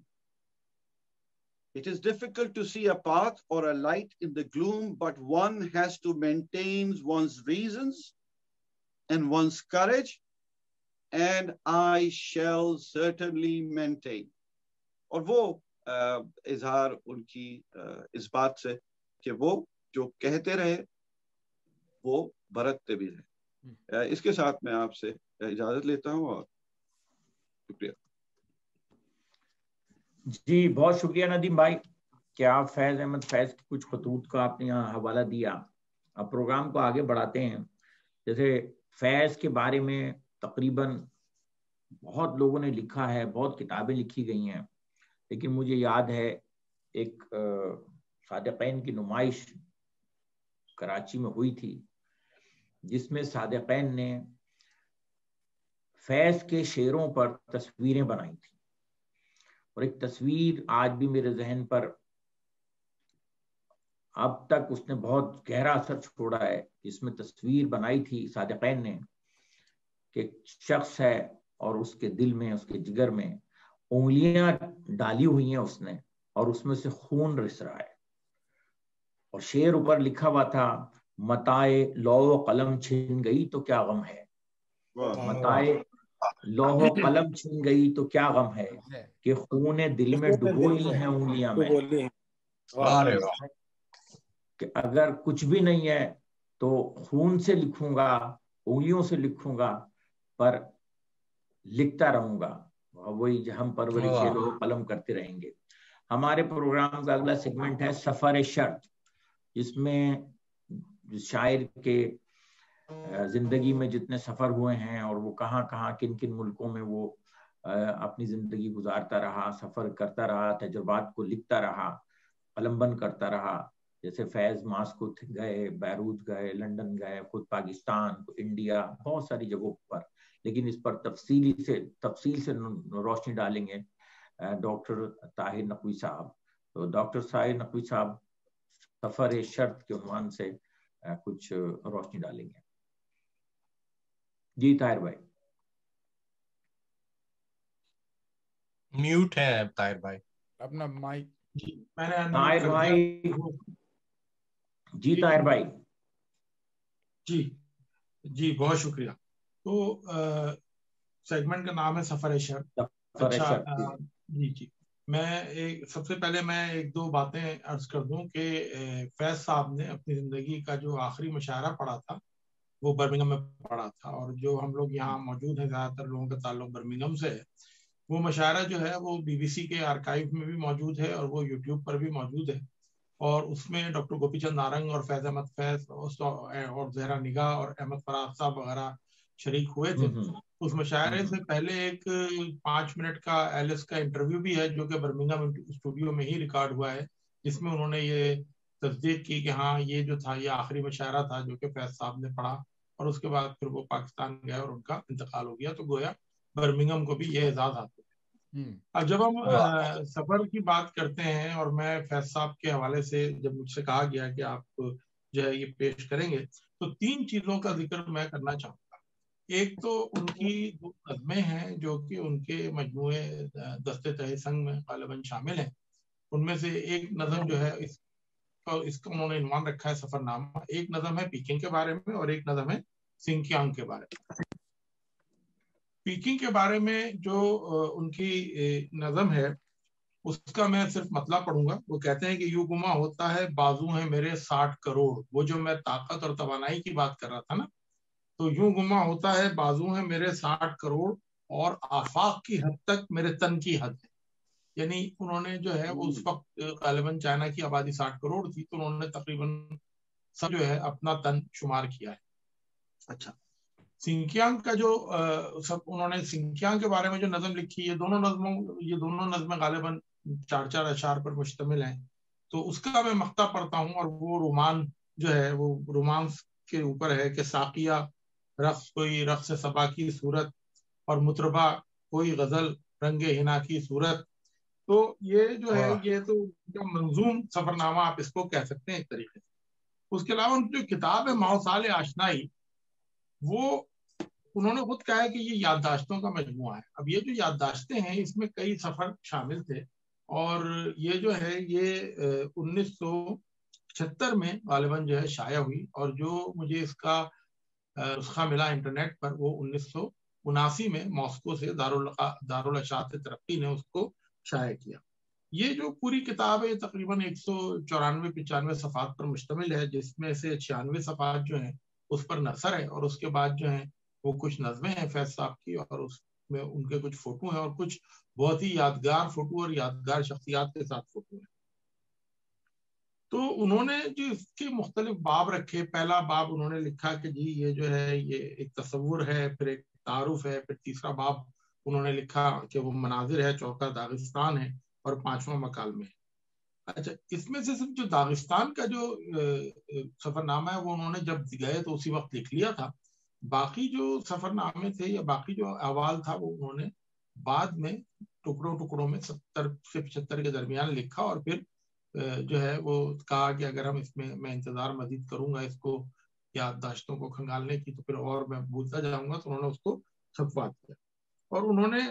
It is difficult to see a path or a light in the gloom, but one has to maintain one's reasons and one's courage, and I shall certainly maintain. اور وہ اظہار ان کی اس بات سے کہ وہ جو کہتے رہے وہ برتتے بھی رہے. اس کے ساتھ میں آپ سے اجازت لیتا ہوں اور شکریہ. جی بہت شکریہ ندیم بھائی کہ آپ فیض احمد فیض کی کچھ خطوط کا آپ نے یہاں حوالہ دیا. اب پروگرام کو آگے بڑھاتے ہیں. جیسے فیض کے بارے میں تقریباً بہت لوگوں نے لکھا ہے، بہت کتابیں لکھی گئی ہیں، لیکن مجھے یاد ہے ایک صادقین کی نمائش کراچی میں ہوئی تھی جس میں صادقین نے فیض کے شعروں پر تصویریں بنائی تھی، اور ایک تصویر آج بھی میرے ذہن پر اب تک اس نے بہت گہرا اثر چھوڑا ہے. جس میں تصویر بنائی تھی صادقین نے کہ ایک شخص ہے اور اس کے دل میں، اس کے جگر میں انگلیاں ڈالی ہوئی ہیں اس نے، اور اس میں سے خون رس رہا ہے، اور شعر اوپر لکھا ہوا تھا متائے لوح و قلم چھن گئی تو کیا غم ہے، متائے لوح و قلم چھن گئی تو کیا غم ہے کہ خون دل میں ڈبو لی ہیں انگلیاں میں. کہ اگر کچھ بھی نہیں ہے تو خون سے لکھوں گا، انگلیوں سے لکھوں گا، پر لکھتا رہوں گا. وہی ہم پرورش لوح قلم کرتے رہیں گے. ہمارے پروگرام کا اگلا سیگمنٹ ہے سفر شرط، جس میں شاعر کے زندگی میں جتنے سفر ہوئے ہیں اور وہ کہاں کہاں کن کن ملکوں میں وہ اپنی زندگی گزارتا رہا، سفر کرتا رہا، تجربات کو لکھتا رہا، قلم بند کرتا رہا. جیسے فیض ماسکو گئے، بیروت گئے، لندن گئے، خود پاکستان، انڈیا، بہت ساری جگہوں پر. لیکن اس پر تفصیل سے روشنی ڈالیں گے ڈاکٹر طاہر نقوی صاحب. تو ڈاکٹر طاہر نقوی صاحب سفر شرط کے عنوان سے کچھ روشنی ڈالیں گے. جی طاہر بھائی. میوٹ ہے طاہر بھائی اپنا مائک. طاہر بھائی. جی طاہر بھائی. جی بہت شکریہ. تو سیگمنٹ کا نام ہے سفر شرط. اچھا جی میں سب سے پہلے میں ایک دو باتیں عرض کر دوں کہ فیض صاحب نے اپنی زندگی کا جو آخری مشاعرہ پڑھا تھا وہ برمنگھم میں پڑھا تھا، اور جو ہم لوگ یہاں موجود ہیں زیادہ تر لوگوں کا تعلق برمنگھم سے ہے. وہ مشاعرہ جو ہے وہ BBC کے آرکائیو میں بھی موجود ہے اور وہ یوٹیوب پر بھی موجود ہے. اور اس میں ڈاکٹر گوپی چند نارنگ اور فیض احمد فیض اور زہرا نگاہ اور احمد فراز صاحب وغیرہ شریک ہوئے تھے. اس مشاعرے سے پہلے ایک 5 منٹ کا ایلس کا انٹرویو بھی ہے جو کہ برمنگھم اسٹوڈیو میں ہی ریکارڈ ہوا ہے، جس میں انہوں نے یہ تصدیق کی کہ ہاں یہ جو تھا یہ آخری مشاعرہ تھا جو کہ فیض صاحب نے پڑھا، اور اس کے بعد پھر وہ پاکستان گئے اور ان کا انتقال ہو گیا. تو گویا برمنگھم کو بھی یہ اعزاز حاصل ہے. اب جب ہم سفر کی بات کرتے ہیں اور میں فیض صاحب کے حوالے سے جب مجھ سے کہا گیا کہ آپ جو ہے یہ پیش کریں گے تو 3 چیزوں کا ذکر میں کرنا چاہوں گا. ایک تو ان کی 2 نظمیں ہیں جو کہ ان کے مجموعے دستے تہ سنگ میں غالباً شامل ہیں. ان میں سے ایک نظم جو ہے اس اس کا انہوں نے عنوان رکھا ہے سفر نامہ. ایک نظم ہے پیکنگ کے بارے میں اور ایک نظم ہے سنکیانگ کے بارے میں. پیکنگ کے بارے میں جو ان کی نظم ہے اس کا میں صرف مطلب پڑھوں گا. وہ کہتے ہیں کہ یوں گما ہوتا ہے بازو ہیں میرے 60 کروڑ. وہ جو میں طاقت اور توانائی کی بات کر رہا تھا نا, تو یوں گما ہوتا ہے بازو ہیں میرے 60 کروڑ اور آفاق کی حد تک میرے تن کی حد ہے. یعنی انہوں نے جو ہے اس وقت غالباً چائنا کی آبادی 60 کروڑ تھی, تو انہوں نے تقریباً سب جو ہے اپنا تن شمار کیا ہے. اچھا, سنکیانگ کا جو سب انہوں نے سنکیانگ کے بارے میں جو نظم لکھی, یہ دونوں نظمیں غالباً 4 اشعار پر مشتمل ہیں. تو اس کا میں مقطع پڑھتا ہوں, اور وہ رومان جو ہے وہ رومانس کے اوپر ہے کہ ساقیہ رقص کوئی رقص صبا کی صورت اور مطربہ کوئی غزل رنگ حنا کی صورت. تو یہ جو ہے یہ تو منظوم سفر نامہ آپ اس کو کہہ سکتے ہیں ایک طریقے سے. اس کے علاوہ جو کتاب ہے ماحصال آشنائی, وہ انہوں نے خود کہا ہے کہ یہ یادداشتوں کا مجموعہ ہے. اب یہ جو یادداشتیں ہیں اس میں کئی سفر شامل تھے, اور یہ جو ہے یہ 1976 میں غالباً جو ہے شائع ہوئی, اور جو مجھے اس کا نسخہ ملا انٹرنیٹ پر وہ 1979 میں ماسکو سے دارالاشاعت ترقی نے اس کو شائع کیا. یہ جو پوری کتاب ہے تقریباً 194-95 صفحات پر مشتمل ہے, جس میں سے 96 صفحات جو ہیں اس پر نثر ہے, اور اس کے بعد جو ہیں وہ کچھ نظمیں ہیں فیض صاحب کی, اور اس میں ان کے کچھ فوٹو ہیں اور کچھ بہت ہی یادگار فوٹو اور یادگار شخصیات کے ساتھ فوٹو ہیں. تو انہوں نے جو اس کے مختلف باب رکھے. پہلا باب انہوں نے لکھا کہ جی یہ جو ہے یہ ایک تصور ہے, پھر ایک تعارف ہے, پھر تیسرا باب انہوں نے لکھا کہ وہ مناظر ہے, چوتھا داغستان ہے, اور 5واں مکالمے ہے. اچھا, اس میں سے صرف جو داغستان کا جو سفر نامہ ہے وہ انہوں نے جب گئے تو اسی وقت لکھ لیا تھا. باقی جو سفر نامے تھے یا باقی جو احوال تھا وہ انہوں نے بعد میں ٹکڑوں میں 70 سے 75 کے درمیان لکھا, اور پھر جو ہے وہ کہا کہ اگر ہم اس میں انتظار مزید کروں گا اس کو یادداشتوں کو کھنگالنے کی, تو پھر اور میں بھولتا جاؤں گا. تو انہوں نے اس کو چھپوا دیا, اور انہوں نے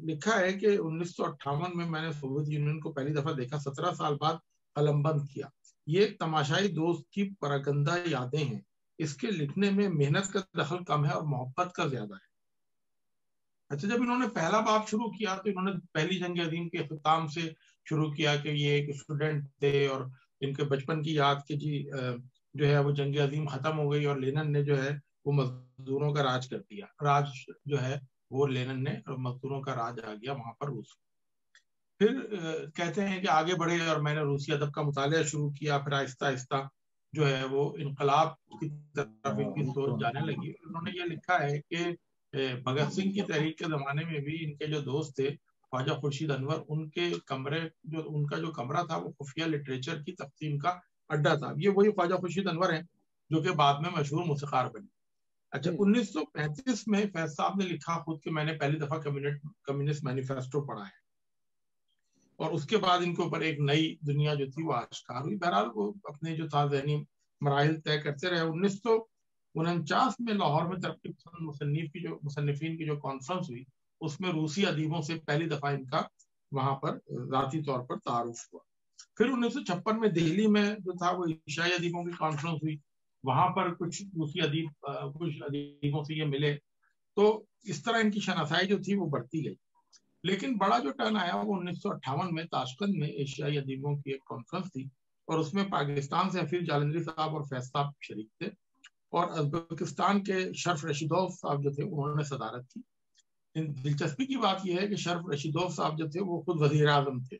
لکھا ہے کہ 1958 میں میں نے سوویت یونین کو پہلی دفعہ دیکھا, 17 سال بعد قلم بند کیا. یہ ایک تماشائی دوست کی پراگندہ یادیں ہیں, اس کے لکھنے میں محنت کا دخل کم ہے اور محبت کا زیادہ ہے. اچھا, جب انہوں نے پہلا باب شروع کیا تو انہوں نے پہلی جنگ عظیم کے اختتام سے شروع کیا کہ یہ ایک اسٹوڈنٹ تھے اور ان کے بچپن کی یاد کہ جی جو ہے وہ جنگ عظیم ختم ہو گئی اور لینن نے جو ہے وہ مزدوروں کا راج کر دیا. راج جو ہے وہ لینن نے, اور مزدوروں کا راج آ گیا وہاں پر روس. پھر کہتے ہیں کہ آگے بڑھے اور میں نے روسی ادب کا مطالعہ شروع کیا. پھر آہستہ آہستہ جو ہے وہ انقلاب کی طرف ان کی سوچ جانے لگی. انہوں نے یہ لکھا ہے کہ بھگت سنگھ کی تحریک کے زمانے میں بھی ان کے جو دوست تھے خواجہ خورشید انور, ان کے کمرے ان کا جو کمرہ تھا وہ خفیہ لٹریچر کی تقسیم کا اڈا تھا. یہ وہی خواجہ خورشید انور ہیں جو کہ بعد میں مشہور موسیقار بنے. اچھا, 1935 میں فیض صاحب نے لکھا خود کہ میں نے پہلی دفعہ کمیونسٹ مینیفیسٹو پڑھا ہے, اور اس کے بعد ان کے اوپر ایک نئی دنیا جو تھی وہ آشکار ہوئی. بہرحال وہ اپنے جو تھا ذہنی مراحل طے کرتے رہے. 1949 میں لاہور میں ترقی پسند مصنفین کی جو کانفرنس ہوئی اس میں روسی ادیبوں سے پہلی دفعہ ان کا وہاں پر ذاتی طور پر تعارف ہوا. پھر 1956 میں دہلی میں جو تھا وہ عیسائی ادیبوں کی کانفرنس ہوئی, وہاں پر کچھ روسی کچھ ادیبوں سے یہ ملے, تو اس طرح ان کی شناسائی جو تھی وہ بڑھتی گئی. لیکن بڑا جو ٹرن آیا وہ 1958 میں تاشقند میں ایشیائی ادیبوں کی ایک کانفرنس تھی, اور اس میں پاکستان سے حفیظ جالندری صاحب اور فیض صاحب شریک تھے, اور ازبکستان کے شرف رشیدوف صاحب جو تھے انہوں نے صدارت کی. دلچسپی کی بات یہ ہے کہ شرف رشیدوف صاحب جو تھے وہ خود وزیر اعظم تھے.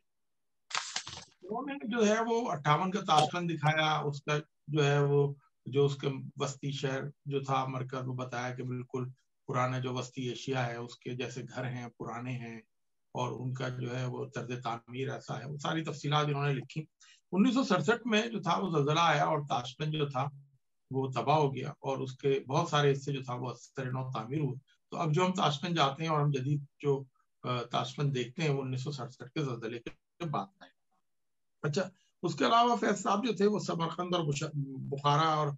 انہوں نے جو ہے وہ 58 کا تاشقند دکھایا, اس کا جو ہے وہ جو اس کے وسطی شہر جو تھا مرکز وہ بتایا کہ بالکل پرانا جو وسطی ایشیا ہے اس کے جیسے گھر ہیں پرانے ہیں, اور ان کا جو ہے وہ طرز تعمیر ایسا ہے. وہ ساری تفصیلات انہوں نے لکھی. 1967 میں جو تھا وہ زلزلہ آیا اور تاشقند جو تھا وہ تباہ ہو گیا, اور اس کے بہت سارے حصے جو تھا وہ اثر نو تعمیر ہوئے. تو اب جو ہم تاشقند جاتے ہیں اور ہم جدید جو تاشقند دیکھتے ہیں وہ 1967 کے زلزلے کے بعد آئے. اچھا, اس کے علاوہ فیض صاحب جو تھے وہ سمرقند اور بخارا اور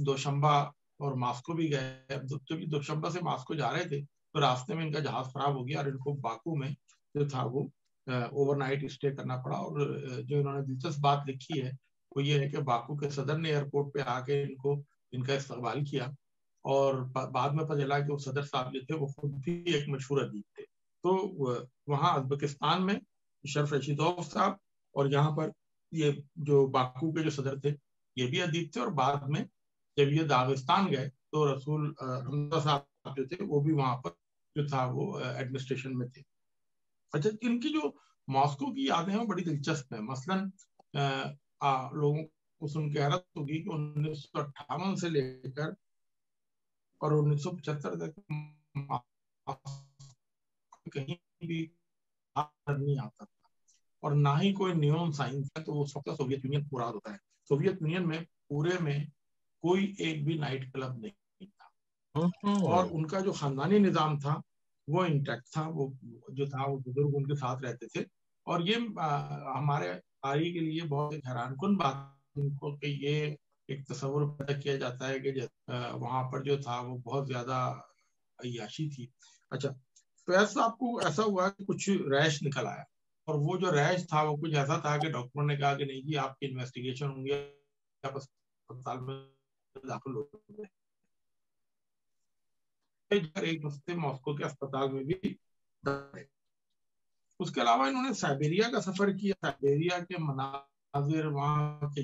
دوشنبہ اور ماسکو بھی گئے. جب دوشنبہ سے ماسکو جا رہے تھے تو راستے میں ان کا جہاز خراب ہو گیا اور ان کو باکو میں جو تھا وہ اوور نائٹ اسٹے کرنا پڑا. اور جو انہوں نے دلچسپ بات لکھی ہے وہ یہ ہے کہ باکو کے صدر نے ایئرپورٹ پہ آ کے ان کا استقبال کیا، اور بعد میں پتہ چلا کہ وہ صدر صاحب جو تھے وہ خود بھی ایک مشہور ادیب تھے. تو وہاں ازبکستان میں شرف رشیدوف صاحب، اور یہاں پر یہ جو باکو کے جو صدر تھے یہ بھی ادیب تھے، اور بعد میں جب یہ داغستان گئے تو رسول حمزہ صاحب جو تھے وہ بھی وہاں پر جو تھا وہ ایڈمنسٹریشن میں تھے. اچھا، ان کی جو ماسکو کی یادیں ہیں وہ بڑی دلچسپ ہیں. مثلاً لوگوں کو سن کے حیرت ہوگی کہ 1958 سے لے کر اور 1975 تک کہیں بھی نہیں آتا تھا، اور نہ ہی کوئی نیون سائنس ہے. تو اس وقت سوویت یونین مراد ہوتا ہے. سوویت یونین میں پورے میں کوئی ایک بھی نائٹ کلب نہیں تھا، اور ان کا جو خاندانی نظام تھا وہ انٹیکٹ تھا. وہ جو تھا وہ بزرگ ان کے ساتھ رہتے تھے. اور یہ ہمارے قاری کے لیے بہت ایک حیران کن بات ان کو کہ یہ ایک تصور پیدا کیا جاتا ہے کہ وہاں پر جو تھا وہ بہت زیادہ عیاشی تھی. اچھا، فیض صاحب کو ایسا ہوا کہ کچھ ریش نکل آیا، اور وہ جو ریش تھا وہ کچھ ایسا تھا کہ ڈاکٹروں نے کہا کہ نہیں جی آپ کی انویسٹیگیشن ہوں گی، آپ اسپتال میں داخل ہو گئے. ایک ہفتے ماسکو کے اسپتال میں بھی. اس کے علاوہ انہوں نے سائبیریا کا سفر کیا. سائبیریا کے مناظر وہاں کے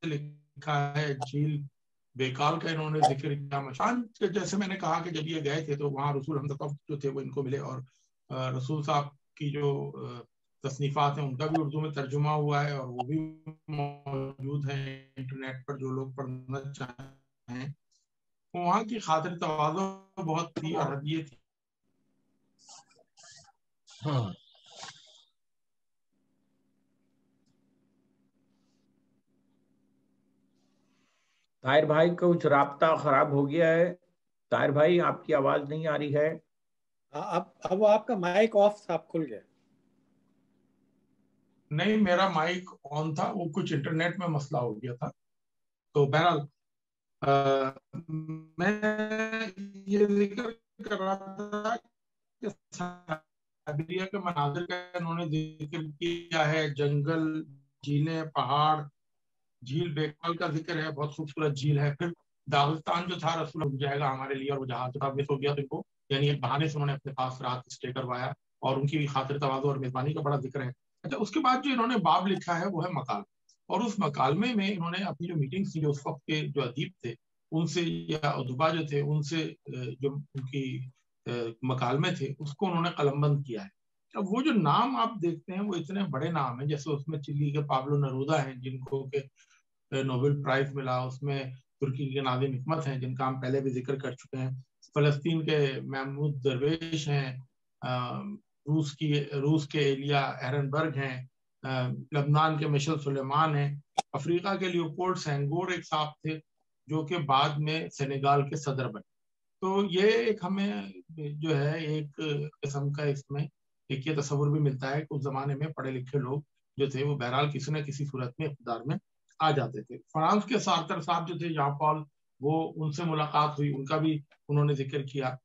لکھا ہے. جھیل بیکال کا انہوں نے ذکر کیا. جیسے میں نے کہا کہ جب یہ گئے تھے تو وہاں رسول حمزہ جو تھے وہ ان کو ملے، اور رسول صاحب کی جو تصنیفات ہیں ان کا بھی اردو میں ترجمہ ہوا ہے، اور وہ بھی موجود ہیں انٹرنیٹ پر جو لوگ پڑھنا چاہیں. وہاں کی خاطر تواضع بہت تھی اور ہدیے تھی. طاہر بھائی کا کچھ رابطہ خراب ہو گیا ہے. طاہر بھائی آپ کی آواز نہیں آ رہی ہے. اب آپ کا مائک آف تھا، کھل گیا. نہیں، میرا مائک آن تھا، وہ کچھ انٹرنیٹ میں مسئلہ ہو گیا تھا. تو بہرحال میں یہ ذکر کر رہا تھا کہ سائبیریا کے مناظر کا انہوں نے ذکر کیا ہے. جنگل، جھیلیں، پہاڑ. جھیل بیکال کا ذکر ہے، بہت خوبصورت جھیل ہے. پھر داغستان جو تھا رسول ہو جائے گا ہمارے لیے، اور وہ جہاز جو تھا مس ہو گیا تو ان کو یعنی ایک بہانے سے انہوں نے اپنے پاس رات اسٹے کروایا، اور ان کی بھی خاطر تواضع اور میزبانی کا بڑا ذکر ہے. اچھا، اس کے بعد جو انہوں نے باب لکھا ہے وہ ہے مکالمہ، اور اس مکالمے میں انہوں نے اپنی جو میٹنگز تھی جو اس وقت کے جو ادیب تھے ان سے یا ادبا جو تھے ان سے جو ان کی مکالمے تھے اس کو انہوں نے قلم بند کیا ہے. اب وہ جو نام آپ دیکھتے ہیں وہ اتنے بڑے نام ہیں، جیسے اس میں چلی کے پابلو نرودا ہیں جن کو کہ نوبل پرائز ملا، اس میں ترکی کے ناظم حکمت ہیں جن کا ہم پہلے بھی ذکر کر چکے ہیں، فلسطین کے محمود درویش ہیں، روس کے ایلیا ایرنبرگ ہیں، لبنان کے مشل سلیمان ہیں، افریقہ کے لیوپولڈ سینگور ایک صاحب تھے جو کہ بعد میں سینیگال کے صدر بنے. تو یہ ایک ہمیں جو ہے ایک قسم کا اس میں ایک یہ تصور بھی ملتا ہے کہ اس زمانے میں پڑھے لکھے لوگ جو تھے وہ بہرحال کسی نہ کسی صورت میں اقتدار میں آ جاتے تھے. فرانس کے سارتر صاحب جو تھے جان پال، وہ ان سے ملاقات ہوئی، ان کا بھی انہوں نے ذکر کیا.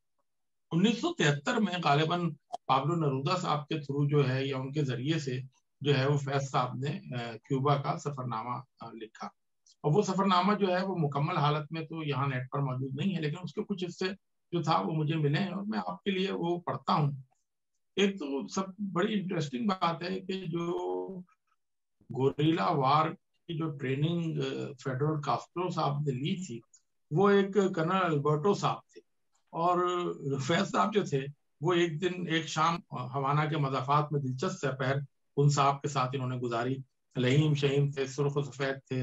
1973 میں غالباً پابلو نرودا صاحب کے تھرو جو ہے یا ان کے ذریعے سے جو ہے وہ فیض صاحب نے کیوبا کا سفر نامہ لکھا. اور وہ سفر نامہ جو ہے وہ مکمل حالت میں تو یہاں نیٹ پر موجود نہیں ہے، لیکن اس کے کچھ حصے جو تھا وہ مجھے ملے ہیں اور میں آپ کے لیے وہ پڑھتا ہوں. ایک تو سب بڑی انٹرسٹنگ بات ہے کہ جو گوریلا وار کی جو ٹریننگ فیڈرل کاسٹرو صاحب نے لی تھی وہ ایک کرنل البرٹو صاحب تھے، اور فیض صاحب جو تھے وہ ایک شام ہوانا کے مضافات میں دلچسپ سپہر ان صاحب کے ساتھ انہوں نے گزاری. لہیم شہیم تھے، سرخ و سفید تھے،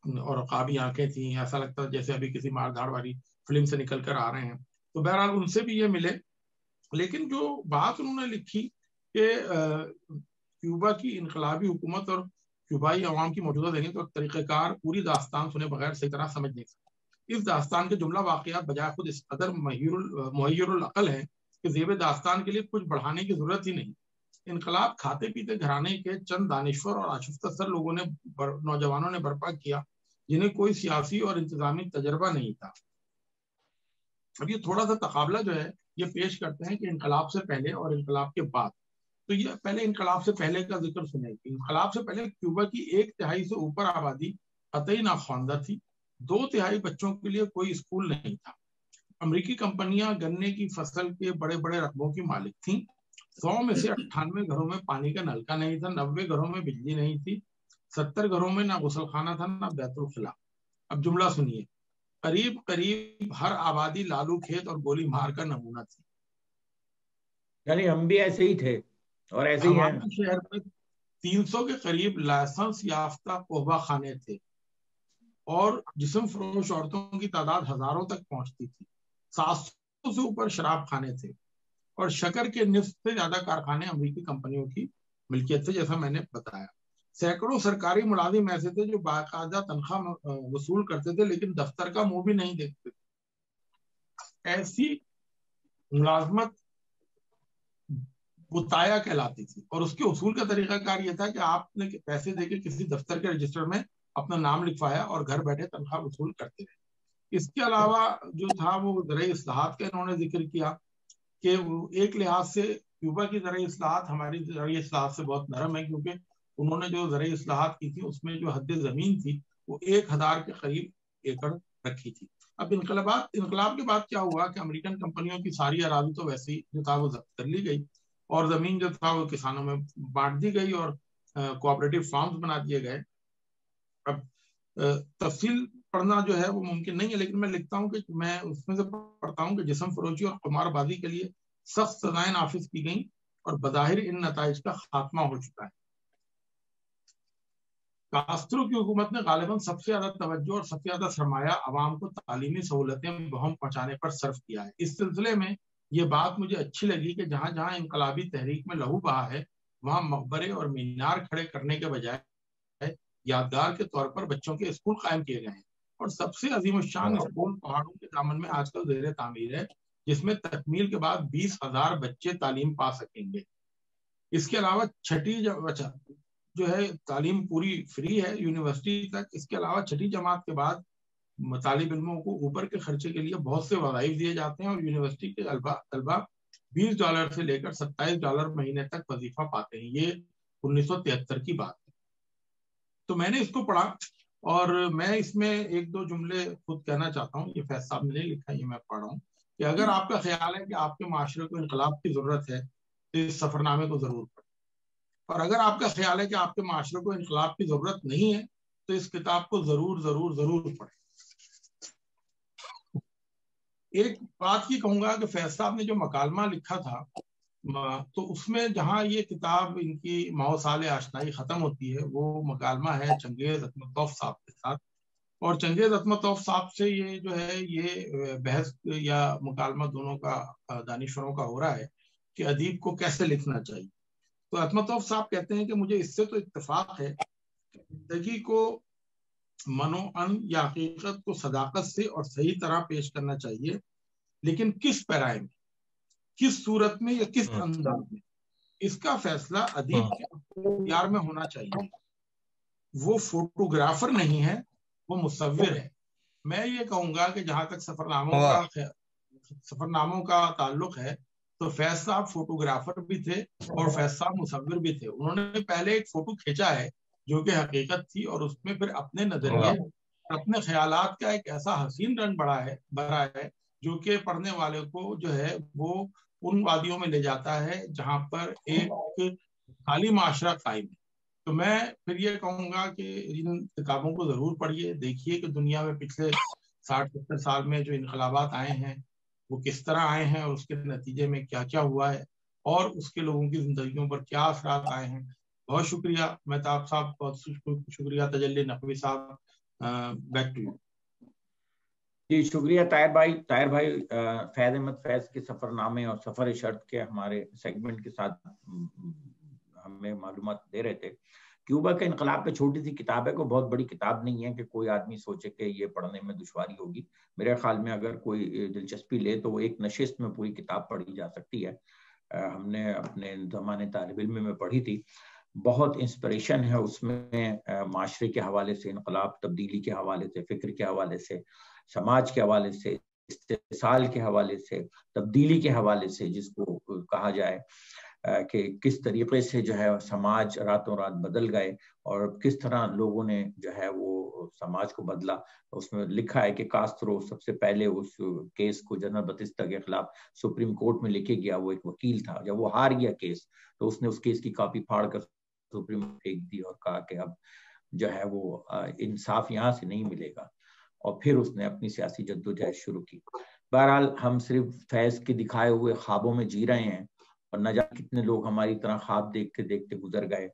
اور عقابی آنکھیں تھیں، ایسا لگتا جیسے ابھی کسی مار دھاڑ والی فلم سے نکل کر آ رہے ہیں. تو بہرحال ان سے بھی یہ ملے. لیکن جو بات انہوں نے لکھی کہ کیوبا کی انقلابی حکومت اور کیوبائی عوام کی موجودہ ذہنیت اور طریقہ کار پوری داستان سنے بغیر صحیح طرح سمجھ نہیں سکتے. اس داستان کے جملہ واقعات بجائے خود اس قدر محیر العقل ہیں کہ زیب داستان کے لیے کچھ بڑھانے کی ضرورت ہی نہیں. انقلاب کھاتے پیتے گھرانے کے چند دانشور اور آشفتہ سر لوگوں نے نوجوانوں نے برپا کیا جنہیں کوئی سیاسی اور انتظامی تجربہ نہیں تھا. اب یہ تھوڑا سا تقابلہ جو ہے یہ پیش کرتے ہیں کہ انقلاب سے پہلے اور انقلاب کے بعد تو یہ پہلے انقلاب سے پہلے کا ذکر سنے. انقلاب سے پہلے کیوبا کی 1/3 سے اوپر آبادی قطعی ناخواندہ تھی. 2/3 بچوں کے لیے کوئی اسکول نہیں تھا. امریکی کمپنیاں گنے کی فصل کے بڑے بڑے رقبوں کی مالک تھیں. 100 میں سے 98 گھروں میں پانی کا نلکا نہیں تھا. 90 گھروں میں بجلی نہیں تھی. 70 گھروں میں نہ غسل خانہ تھا نہ بیت الخلا. اب جملہ سنیے. قریب قریب ہر آبادی لالو کھیت اور گولی مار کا نمونہ تھی. یعنی ہم بھی ایسے ہی تھے اور ایسے ہی ہیں. ہمارے شہر میں 300 کے قریب لائسنس یافتہ قہوہ خانے تھے اور جسم فروش عورتوں کی تعداد ہزاروں تک پہنچتی تھی. 700 سے اوپر شراب خانے تھے اور شکر کے نصف سے زیادہ کارخانے امریکی کمپنیوں کی ملکیت تھے جیسا میں نے بتایا. سینکڑوں سرکاری ملازم ایسے تھے جو باقاعدہ تنخواہ وصول کرتے تھے لیکن دفتر کا منہ بھی نہیں دیکھتے تھے. ایسی ملازمت بتایا کہلاتی تھی اور اس کے اصول کا طریقہ کار یہ تھا کہ آپ نے پیسے دے کے کسی دفتر کے رجسٹر میں اپنا نام لکھوایا اور گھر بیٹھے تنخواہ وصول کرتے رہے. اس کے علاوہ جو تھا وہ زرعی اصلاحات کا انہوں نے ذکر کیا کہ ایک لحاظ سے کیوبا کی زرعی اصلاحات ہماری زرعی اصلاحات سے بہت نرم ہے کیونکہ انہوں نے جو زرعی اصلاحات کی تھی اس میں جو حد زمین تھی وہ 1000 کے قریب ایکڑ رکھی تھی. اب انقلاب کے بعد کیا ہوا کہ امریکن کمپنیوں کی ساری اراضی تو ویسے ہی جو تھا وہ ضبط کر لی گئی اور زمین جو تھا وہ کسانوں میں بانٹ دی گئی اور کوآپریٹو فارمز بنا دیے گئے. اب تفصیل پڑھنا جو ہے وہ ممکن نہیں ہے لیکن میں لکھتا ہوں کہ میں اس میں سے پڑھتا ہوں کہ جسم فروشی اور قمار بازی کے لیے سخت سزائیں نافذ کی گئیں اور بظاہر ان نتائج کا خاتمہ ہو چکا ہے. کاسترو کی حکومت نے غالباً سب سے زیادہ توجہ اور سب سے زیادہ سرمایہ عوام کو تعلیمی سہولتیں بہم پہنچانے پر صرف کیا ہے. اس سلسلے میں یہ بات مجھے اچھی لگی کہ جہاں جہاں انقلابی تحریک میں لہو بہا ہے وہاں مقبرے اور مینار کھڑے کرنے کے بجائے یادگار کے طور پر بچوں کے اسکول قائم کیے گئے ہیں اور سب سے عظیم الشان اسکول پہاڑوں کے دامن میں آج کل زیر تعمیر ہے جس میں تکمیل کے بعد 20,000 بچے تعلیم پا سکیں گے. اس کے علاوہ چھٹی جو ہے تعلیم پوری فری ہے یونیورسٹی تک. اس کے علاوہ 6ٹھی جماعت کے بعد طالب علموں کو اوپر کے خرچے کے لیے بہت سے وظائف دیے جاتے ہیں اور یونیورسٹی کے طلبہ $20 سے لے کر $27 مہینے تک وظیفہ پاتے ہیں. یہ 1973 کی بات ہے. تو میں نے اس کو پڑھا اور میں اس میں 1-2 جملے خود کہنا چاہتا ہوں. یہ فیض صاحب نے نہیں لکھا, یہ میں پڑھ رہا ہوں کہ اگر آپ کا خیال ہے کہ آپ کے معاشرے کو انقلاب کی ضرورت ہے تو اس سفر نامے کو ضرور پڑھیں, اور اگر آپ کا خیال ہے کہ آپ کے معاشرے کو انقلاب کی ضرورت نہیں ہے تو اس کتاب کو ضرور ضرور ضرور پڑھیں. ایک بات یہ کہوں گا کہ فیض صاحب نے جو مکالمہ لکھا تھا تو اس میں جہاں یہ کتاب ان کی ماؤ سال آشنائی ختم ہوتی ہے وہ مکالمہ ہے چنگیز عظمتوف صاحب کے ساتھ, اور چنگیز عظمتوف صاحب سے یہ جو ہے یہ بحث یا مکالمہ دونوں کا دانشوروں کا ہو رہا ہے کہ ادیب کو کیسے لکھنا چاہیے. تو عظمتوف صاحب کہتے ہیں کہ مجھے اس سے تو اتفاق ہے کہ زندگی کو منوعن یا حقیقت کو صداقت سے اور صحیح طرح پیش کرنا چاہیے, لیکن کس پیرائے میں, کس صورت میں یا کس انداز میں, اس کا فیصلہ ادیب کے اختیار میں ہونا چاہیے. وہ فوٹوگرافر نہیں ہے, وہ مصور ہے. میں یہ کہوں گا کہ جہاں تک سفرناموں کا تعلق ہے تو فیض صاحب فوٹوگرافر بھی تھے اور فیض صاحب مصور بھی تھے. انہوں نے پہلے ایک فوٹو کھینچا ہے جو کہ حقیقت تھی اور اس میں پھر اپنے نظریے اپنے خیالات کا ایک ایسا حسین رنگ بھرا ہے جو کہ پڑھنے والے کو جو ہے وہ ان وادیوں میں لے جاتا ہے جہاں پر ایک خالی معاشرہ قائم ہے. تو میں پھر یہ کہوں گا کہ ان کتابوں کو ضرور پڑھیے, دیکھیے کہ دنیا میں پچھلے 60-70 سال میں جو انقلابات آئے ہیں وہ کس طرح آئے ہیں اور اس کے نتیجے میں کیا کیا ہوا ہے اور اس کے لوگوں کی زندگیوں پر کیا اثرات آئے ہیں. بہت شکریہ مہتاب صاحب, بہت شکریہ تجلی نقوی صاحب. Back to you. جی شکریہ طاہر بھائی. فیض احمد فیض کے سفر نامے اور سفر شرط کے ہمارے سیگمنٹ کے ساتھ ہمیں معلومات دے رہے تھے. کیوبا کا انقلاب پہ چھوٹی سی کتاب ہے, کوئی بہت بڑی کتاب نہیں ہے کہ کوئی آدمی سوچے کہ یہ پڑھنے میں دشواری ہوگی. میرے خیال میں اگر کوئی دلچسپی لے تو وہ ایک نشست میں پوری کتاب پڑھی جا سکتی ہے. ہم نے اپنے زمانے طالب علم میں پڑھی تھی. بہت انسپریشن ہے اس میں, معاشرے کے حوالے سے, انقلاب تبدیلی کے حوالے سے, فکر کے حوالے سے, سماج کے حوالے سے, استحصال کے حوالے سے, تبدیلی کے حوالے سے جس کو کہا جائے. کہ کس طریقے سے جو ہے سماج راتوں رات بدل گئے اور کس طرح لوگوں نے جو ہے وہ سماج کو بدلا. اس میں لکھا ہے کہ کاسترو سب سے پہلے اس کیس کو جنرل بتیستا کے خلاف سپریم کورٹ میں لے کے گیا. وہ ایک وکیل تھا. جب وہ ہار گیا کیس تو اس نے اس کیس کی کاپی پھاڑ کر سپریم کورٹ پھینک دی اور کہا کہ اب جو ہے وہ انصاف یہاں سے نہیں ملے گا, اور پھر اس نے اپنی سیاسی جدوجہد شروع کی. بہرحال ہم صرف فیض کے دکھائے ہوئے خوابوں میں جی رہے ہیں, اور نہ جانے کتنے لوگ ہماری طرح خواب دیکھتے دیکھتے گزر گئے.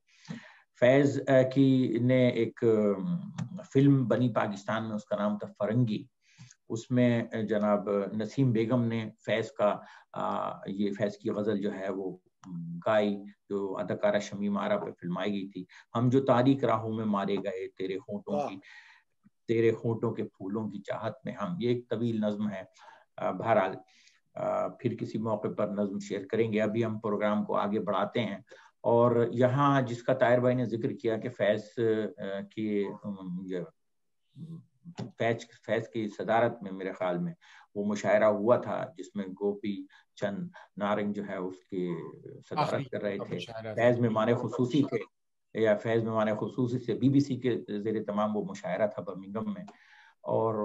فیض کی نے ایک فلم بنی پاکستان میں, اس کا نام تھا فرنگی. اس میں جناب نسیم بیگم نے فیض کا یہ فیض کی غزل جو ہے وہ گائی, جو اداکارہ شمیم آرا پہ فلمائی گئی تھی. ہم جو تاریک راہوں میں مارے گئے تیرے ہونٹوں کے پھولوں کی چاہت میں ہم. یہ ایک طویل نظم ہے. بہرحال پھر کسی موقع پر نظم شیئر کریں گے. ابھی ہم پروگرام کو آگے بڑھاتے ہیں. اور یہاں جس کا طاہر بھائی نے ذکر کیا کہ فیض کی صدارت میں میرے خیال میں وہ مشاعرہ ہوا تھا جس میں گوپی چند نارنگ جو ہے اس کی صدارت کر رہے تھے. فیض مہمان خصوصی تھے, یا فیض مہمان خصوصی سے بی بی سی کے زیر تمام وہ مشاعرہ تھا برمنگھم میں. اور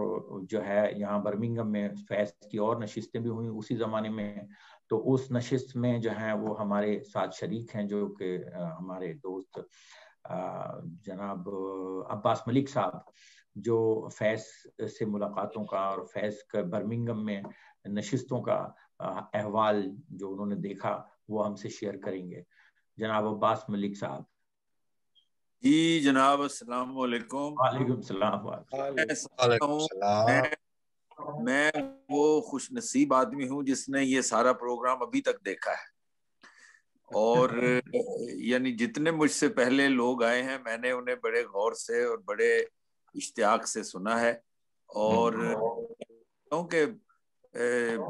جو ہے یہاں برمنگھم میں فیض کی اور نشستیں بھی ہوئیں اسی زمانے میں. تو اس نشست میں جو ہیں وہ ہمارے ساتھ شریک ہیں جو کہ ہمارے دوست جناب عباس ملک صاحب, جو فیض سے ملاقاتوں کا اور فیض کا برمنگھم میں نشستوں کا احوال جو انہوں نے دیکھا وہ ہم سے شیئر کریں گے. جناب عباس ملک صاحب. جی جناب, السلام علیکم. وعلیکم السلام. میں وہ خوش نصیب آدمی ہوں جس نے یہ سارا پروگرام ابھی تک دیکھا ہے, اور یعنی جتنے مجھ سے پہلے لوگ آئے ہیں میں نے انہیں بڑے غور سے اور بڑے اشتیاق سے سنا ہے. اور کیونکہ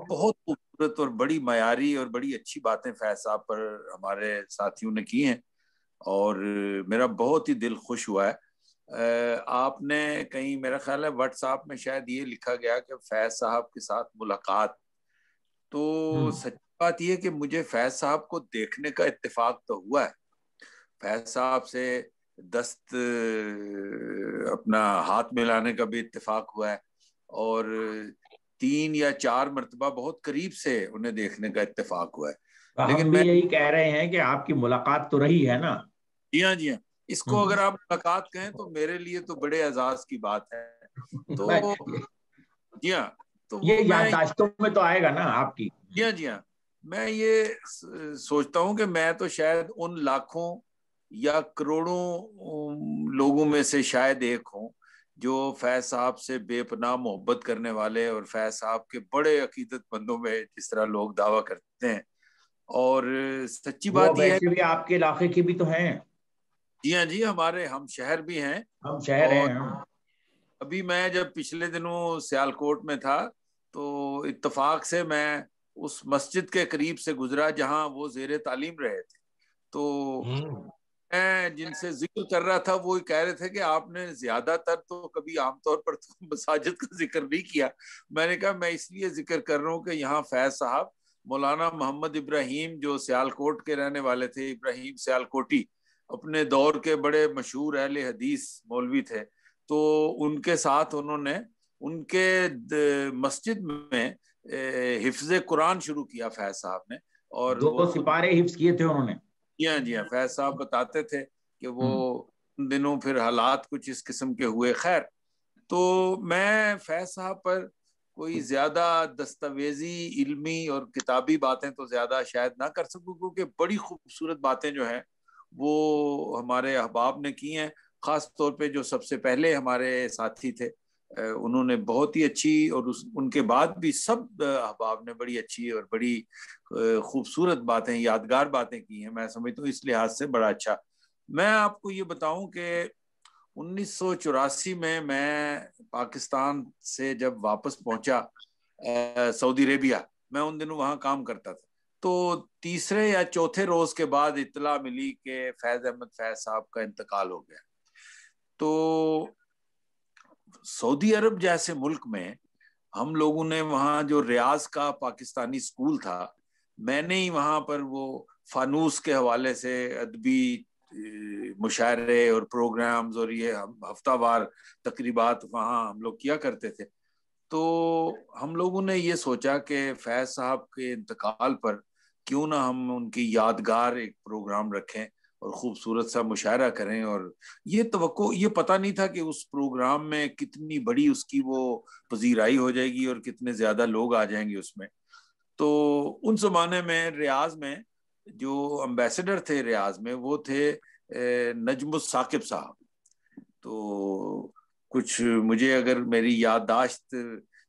بہت خوبصورت اور بڑی معیاری اور بڑی اچھی باتیں فیض صاحب پر ہمارے ساتھیوں نے کی ہیں, اور میرا بہت ہی دل خوش ہوا ہے. آپ نے کہیں میرا خیال ہے واٹس ایپ میں شاید یہ لکھا گیا کہ فیض صاحب کے ساتھ ملاقات, تو سچ بات یہ کہ مجھے فیض صاحب کو دیکھنے کا اتفاق تو ہوا ہے. فیض صاحب سے دست اپنا ہاتھ ملانے کا بھی اتفاق ہوا ہے, اور 3 یا 4 مرتبہ بہت قریب سے انہیں دیکھنے کا اتفاق ہوا ہے. لیکن میں یہی کہہ رہے ہیں کہ آپ کی ملاقات تو رہی ہے نا. جی ہاں, جی ہاں, اس کو اگر آپ ملاقات کہیں تو میرے لیے تو بڑے اعزاز کی بات ہے. تو جی ہاں, تو یہ یادداشتوں میں تو آئے گا نا آپ کی. جی ہاں, جی ہاں, میں یہ سوچتا ہوں کہ میں تو شاید ان لاکھوں یا کروڑوں لوگوں میں سے شاید ایک ہوں جو فیض صاحب سے بے پناہ محبت کرنے والے اور فیض صاحب کے بڑے عقیدت مندوں میں جس طرح لوگ دعویٰ کرتے ہیں. اور سچی بات یہ ہے کہ آپ کے علاقے کے بھی تو ہیں. جی ہاں, جی, ہمارے ہم شہر بھی ہیں. ہم شہر ہیں. ابھی میں جب پچھلے دنوں سیالکوٹ میں تھا تو اتفاق سے میں اس مسجد کے قریب سے گزرا جہاں وہ زیر تعلیم رہے تھے. تو میں جن سے ذکر کر رہا تھا وہ کہہ رہے تھے کہ آپ نے زیادہ تر تو کبھی عام طور پر تو مساجد کا ذکر نہیں کیا. میں نے کہا میں اس لیے ذکر کر رہا ہوں کہ یہاں فیض صاحب مولانا محمد ابراہیم جو سیالکوٹ کے رہنے والے تھے, ابراہیم سیالکوٹی, اپنے دور کے بڑے مشہور اہل حدیث مولوی تھے. تو ان کے ساتھ انہوں نے ان کے مسجد میں حفظ قرآن شروع کیا فیض صاحب نے, اور 2 سپارے حفظ کیے تھے انہوں نے. جی ہاں, جی ہاں, فیض صاحب بتاتے تھے کہ وہ ان دنوں پھر حالات کچھ اس قسم کے ہوئے. خیر, تو میں فیض صاحب پر کوئی زیادہ دستاویزی علمی اور کتابی باتیں تو زیادہ شاید نہ کر سکوں, کیونکہ بڑی خوبصورت باتیں جو ہیں وہ ہمارے احباب نے کی ہیں. خاص طور پہ جو سب سے پہلے ہمارے ساتھی تھے انہوں نے بہت ہی اچھی, اور ان کے بعد بھی سب احباب نے بڑی اچھی اور بڑی خوبصورت باتیں, یادگار باتیں کی ہیں. میں سمجھتا ہوں اس لحاظ سے بڑا اچھا. میں آپ کو یہ بتاؤں کہ 1984 میں پاکستان سے جب واپس پہنچا سعودی عربیہ, میں ان دنوں وہاں کام کرتا تھا. تو تیسرے یا چوتھے روز کے بعد اطلاع ملی کہ فیض احمد فیض صاحب کا انتقال ہو گیا. تو سعودی عرب جیسے ملک میں ہم لوگوں نے وہاں جو ریاض کا پاکستانی اسکول تھا, میں نے ہی وہاں پر وہ فانوس کے حوالے سے ادبی مشاعرے اور پروگرامز اور یہ ہفتہ وار تقریبات وہاں ہم لوگ کیا کرتے تھے. تو ہم لوگوں نے یہ سوچا کہ فیض صاحب کے انتقال پر کیوں نہ ہم ان کی یادگار ایک پروگرام رکھیں اور خوبصورت سا مشاعرہ کریں. اور یہ پتہ نہیں تھا کہ اس پروگرام میں کتنی بڑی اس کی وہ پذیرائی ہو جائے گی اور کتنے زیادہ لوگ آ جائیں گے اس میں. تو ان زمانے میں ریاض میں جو امبیسڈر تھے ریاض میں وہ تھے نجم الثاقب صاحب. تو کچھ مجھے اگر میری یادداشت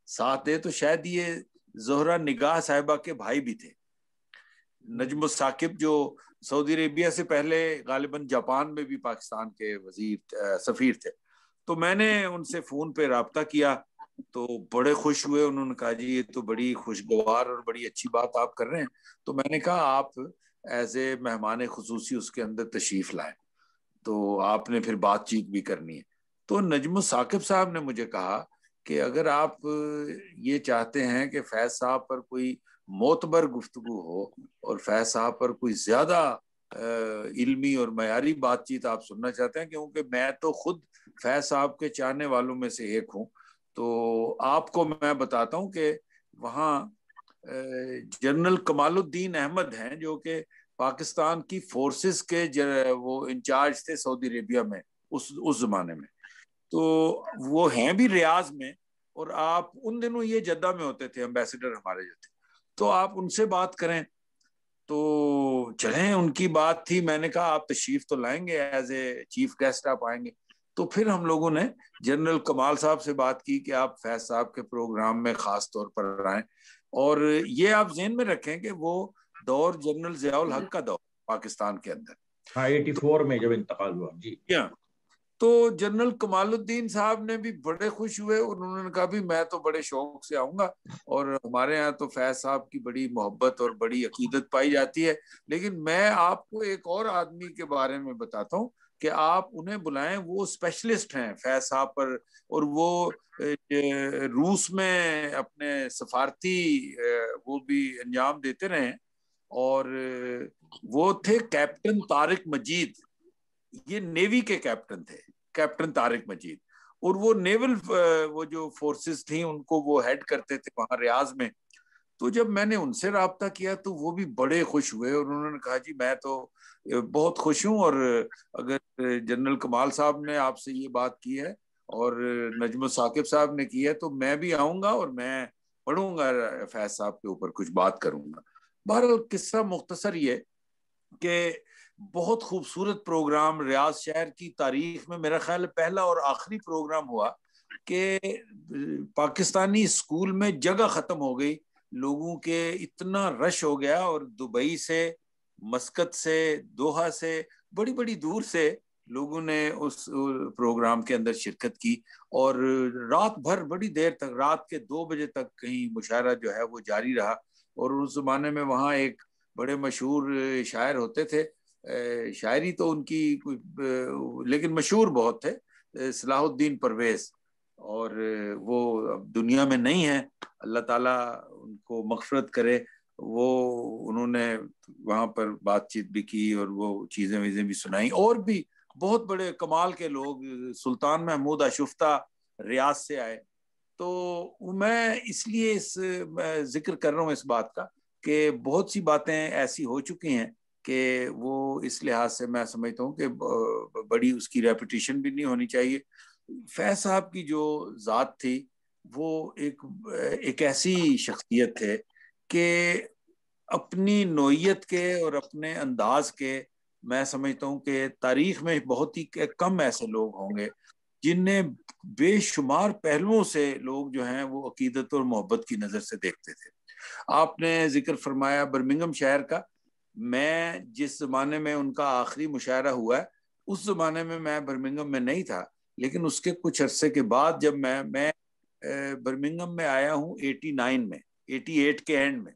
ساتھ دے تو شاید یہ زہرہ نگاہ صاحبہ کے بھائی بھی تھے. نجم الثاقب جو سعودی عربیہ سے پہلے غالباً جاپان میں بھی پاکستان کے سفیر تھے. تو میں نے ان سے فون پہ رابطہ کیا تو بڑے خوش ہوئے. انہوں نے کہا جی یہ تو بڑی خوشگوار اور بڑی اچھی بات آپ کر رہے ہیں. تو میں نے کہا آپ ایز اے مہمان خصوصی اس کے اندر تشریف لائیں تو آپ نے پھر بات چیت بھی کرنی ہے. تو نجم الثاقب صاحب نے مجھے کہا کہ اگر آپ یہ چاہتے ہیں کہ فیض صاحب پر کوئی معتبر گفتگو ہو اور فیض صاحب پر کوئی زیادہ علمی اور معیاری بات چیت آپ سننا چاہتے ہیں, کیونکہ میں تو خود فیض صاحب کے چاہنے والوں میں سے ایک ہوں, تو آپ کو میں بتاتا ہوں کہ وہاں جنرل کمال الدین احمد ہیں جو کہ پاکستان کی فورسز کے وہ انچارج تھے سعودی عربیہ میں اس زمانے میں. تو وہ ہیں بھی ریاض میں, اور آپ ان دنوں یہ جدہ میں ہوتے تھے امبیسڈر ہمارے جو تھے, تو آپ ان سے بات کریں. تو چلیں ان کی بات تھی. میں نے کہا آپ تشریف تو لائیں گے, ایز اے چیف گیسٹ آپ آئیں گے. تو پھر ہم لوگوں نے جنرل کمال صاحب سے بات کی کہ آپ فیض صاحب کے پروگرام میں خاص طور پر آئیں. اور یہ آپ ذہن میں رکھیں کہ وہ دور جنرل ضیاء الحق کا دور پاکستان کے اندر 84 میں جب انتقال ہوا. جی تو جنرل کمال الدین صاحب نے بھی بڑے خوش ہوئے اور انہوں نے کہا بھی میں تو بڑے شوق سے آؤں گا, اور ہمارے ہاں تو فیض صاحب کی بڑی محبت اور بڑی عقیدت پائی جاتی ہے. لیکن میں آپ کو ایک اور آدمی کے بارے میں بتاتا ہوں کہ آپ انہیں بلائیں, وہ اسپیشلسٹ ہیں فیض صاحب پر, اور وہ روس میں اپنے سفارتی وہ بھی انجام دیتے رہے. اور وہ تھے کیپٹن طارق مجید, یہ نیوی کے کیپٹن تھے, کیپٹن طارق مجید. اور وہ نیول وہ جو فورسز تھیں ان کو وہ ہیڈ کرتے تھے وہاں ریاض میں. تو جب میں نے ان سے رابطہ کیا تو وہ بھی بڑے خوش ہوئے, اور انہوں نے کہا جی میں تو بہت خوش ہوں, اور اگر جنرل کمال صاحب نے آپ سے یہ بات کی ہے اور نجم الثاقب صاحب نے کی ہے تو میں بھی آؤں گا اور میں پڑھوں گا فیض صاحب کے اوپر کچھ بات کروں گا. بہرحال قصہ مختصر یہ کہ بہت خوبصورت پروگرام ریاض شہر کی تاریخ میں میرا خیال پہلا اور آخری پروگرام ہوا کہ پاکستانی اسکول میں جگہ ختم ہو گئی, لوگوں کے اتنا رش ہو گیا, اور دبئی سے, مسقط سے, دوحہ سے, بڑی بڑی دور سے لوگوں نے اس پروگرام کے اندر شرکت کی. اور رات بھر بڑی دیر تک, رات کے 2 بجے تک کہیں مشاعرہ جو ہے وہ جاری رہا. اور اس زمانے میں وہاں ایک بڑے مشہور شاعر ہوتے تھے, شاعری تو ان کی لیکن مشہور بہت تھے, صلاح الدین پرویز, اور وہ اب دنیا میں نہیں ہیں, اللہ تعالیٰ ان کو مغفرت کرے. وہ انہوں نے وہاں پر بات چیت بھی کی اور وہ چیزیں بھی سنائیں, اور بھی بہت بڑے کمال کے لوگ, سلطان محمود آشفتہ ریاض سے آئے. تو میں اس لیے ذکر کر رہا ہوں اس بات کا کہ بہت سی باتیں ایسی ہو چکی ہیں کہ وہ اس لحاظ سے میں سمجھتا ہوں کہ بڑی اس کی ریپوٹیشن بھی نہیں ہونی چاہیے. فیض صاحب کی جو ذات تھی وہ ایک ایسی شخصیت تھے کہ اپنی نوعیت کے اور اپنے انداز کے, میں سمجھتا ہوں کہ تاریخ میں بہت ہی کم ایسے لوگ ہوں گے جن نے بے شمار پہلوؤں سے لوگ جو ہیں وہ عقیدت اور محبت کی نظر سے دیکھتے تھے. آپ نے ذکر فرمایا برمنگھم شہر کا. میں جس زمانے میں ان کا آخری مشاعرہ ہوا ہے اس زمانے میں برمنگھم میں نہیں تھا, لیکن اس کے کچھ عرصے کے بعد جب میں برمنگھم میں آیا ہوں 89 میں, 88 کے اینڈ میں,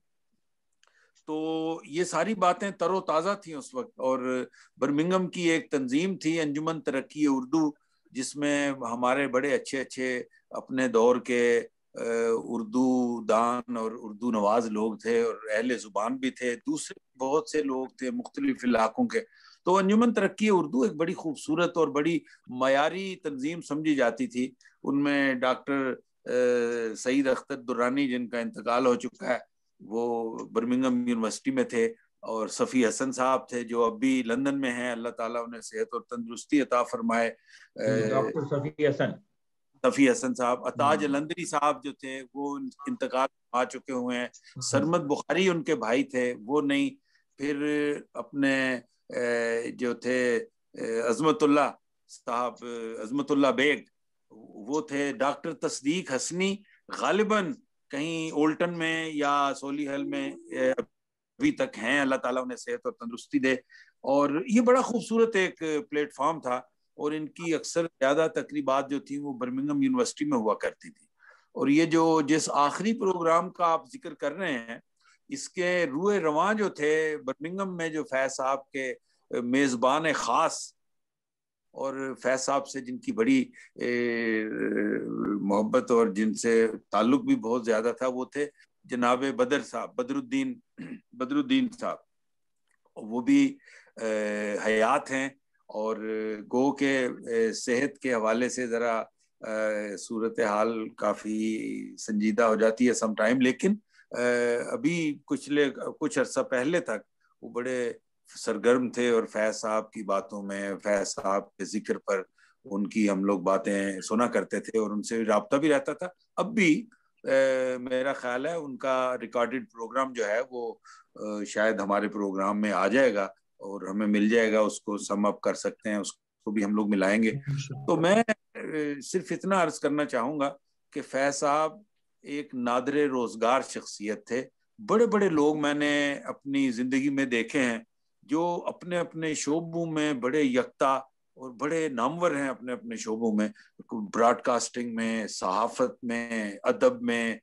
تو یہ ساری باتیں تر و تازہ تھیں اس وقت. اور برمنگھم کی ایک تنظیم تھی انجمن ترقی اردو, جس میں ہمارے بڑے اچھے اپنے دور کے اردو دان اور اردو نواز لوگ تھے اور اہل زبان بھی تھے، دوسرے بہت سے لوگ تھے مختلف علاقوں کے. تو انجمن ترقی اردو ایک بڑی خوبصورت اور بڑی معیاری تنظیم سمجھی جاتی تھی. ان میں ڈاکٹر سعید اختر درانی جن کا انتقال ہو چکا ہے وہ برمنگھم یونیورسٹی میں تھے، اور صفی حسن صاحب تھے جو اب بھی لندن میں ہیں، اللہ تعالیٰ انہیں صحت اور تندرستی عطا فرمائے. ڈاکٹر صفی حسن صاحب. عطا جلندری صاحب جو تھے وہ انتقال آ چکے ہوئے ہیں. سرمد بخاری ان کے بھائی تھے، وہ نہیں. پھر اپنے جو تھے عظمت اللہ صاحب، عظمت اللہ بیگ وہ تھے. ڈاکٹر تصدیق حسنی غالباً کہیں اولٹن میں یا سولی ہل میں ابھی تک ہیں، اللہ تعالیٰ انہیں صحت اور تندرستی دے. اور یہ بڑا خوبصورت ایک پلیٹ فارم تھا، اور ان کی اکثر زیادہ تقریبات جو تھیں وہ برمنگھم یونیورسٹی میں ہوا کرتی تھی. اور یہ جو جس آخری پروگرام کا آپ ذکر کر رہے ہیں، اس کے روح رواں جو تھے برمنگھم میں، جو فیض صاحب کے میزبان خاص اور فیض صاحب سے جن کی بڑی محبت اور جن سے تعلق بھی بہت زیادہ تھا، وہ تھے جناب بدر صاحب، بدر الدین صاحب. وہ بھی حیات ہیں، اور گو کے صحت کے حوالے سے ذرا صورتحال کافی سنجیدہ ہو جاتی ہے سم ٹائم، لیکن ابھی کچھ عرصہ پہلے تک وہ بڑے سرگرم تھے، اور فیض صاحب کی باتوں میں، فیض صاحب کے ذکر پر ان کی ہم لوگ باتیں سنا کرتے تھے، اور ان سے رابطہ بھی رہتا تھا. اب بھی میرا خیال ہے ان کا ریکارڈڈ پروگرام جو ہے وہ شاید ہمارے پروگرام میں آ جائے گا، اور ہمیں مل جائے گا، اس کو سم اپ کر سکتے ہیں، اس کو بھی ہم لوگ ملائیں گے. تو میں صرف اتنا عرض کرنا چاہوں گا کہ فیض صاحب ایک نادر روزگار شخصیت تھے. بڑے بڑے لوگ میں نے اپنی زندگی میں دیکھے ہیں جو اپنے اپنے شعبوں میں بڑے یکتا اور بڑے نامور ہیں، اپنے اپنے شعبوں میں، براڈ کاسٹنگ میں، صحافت میں، ادب میں،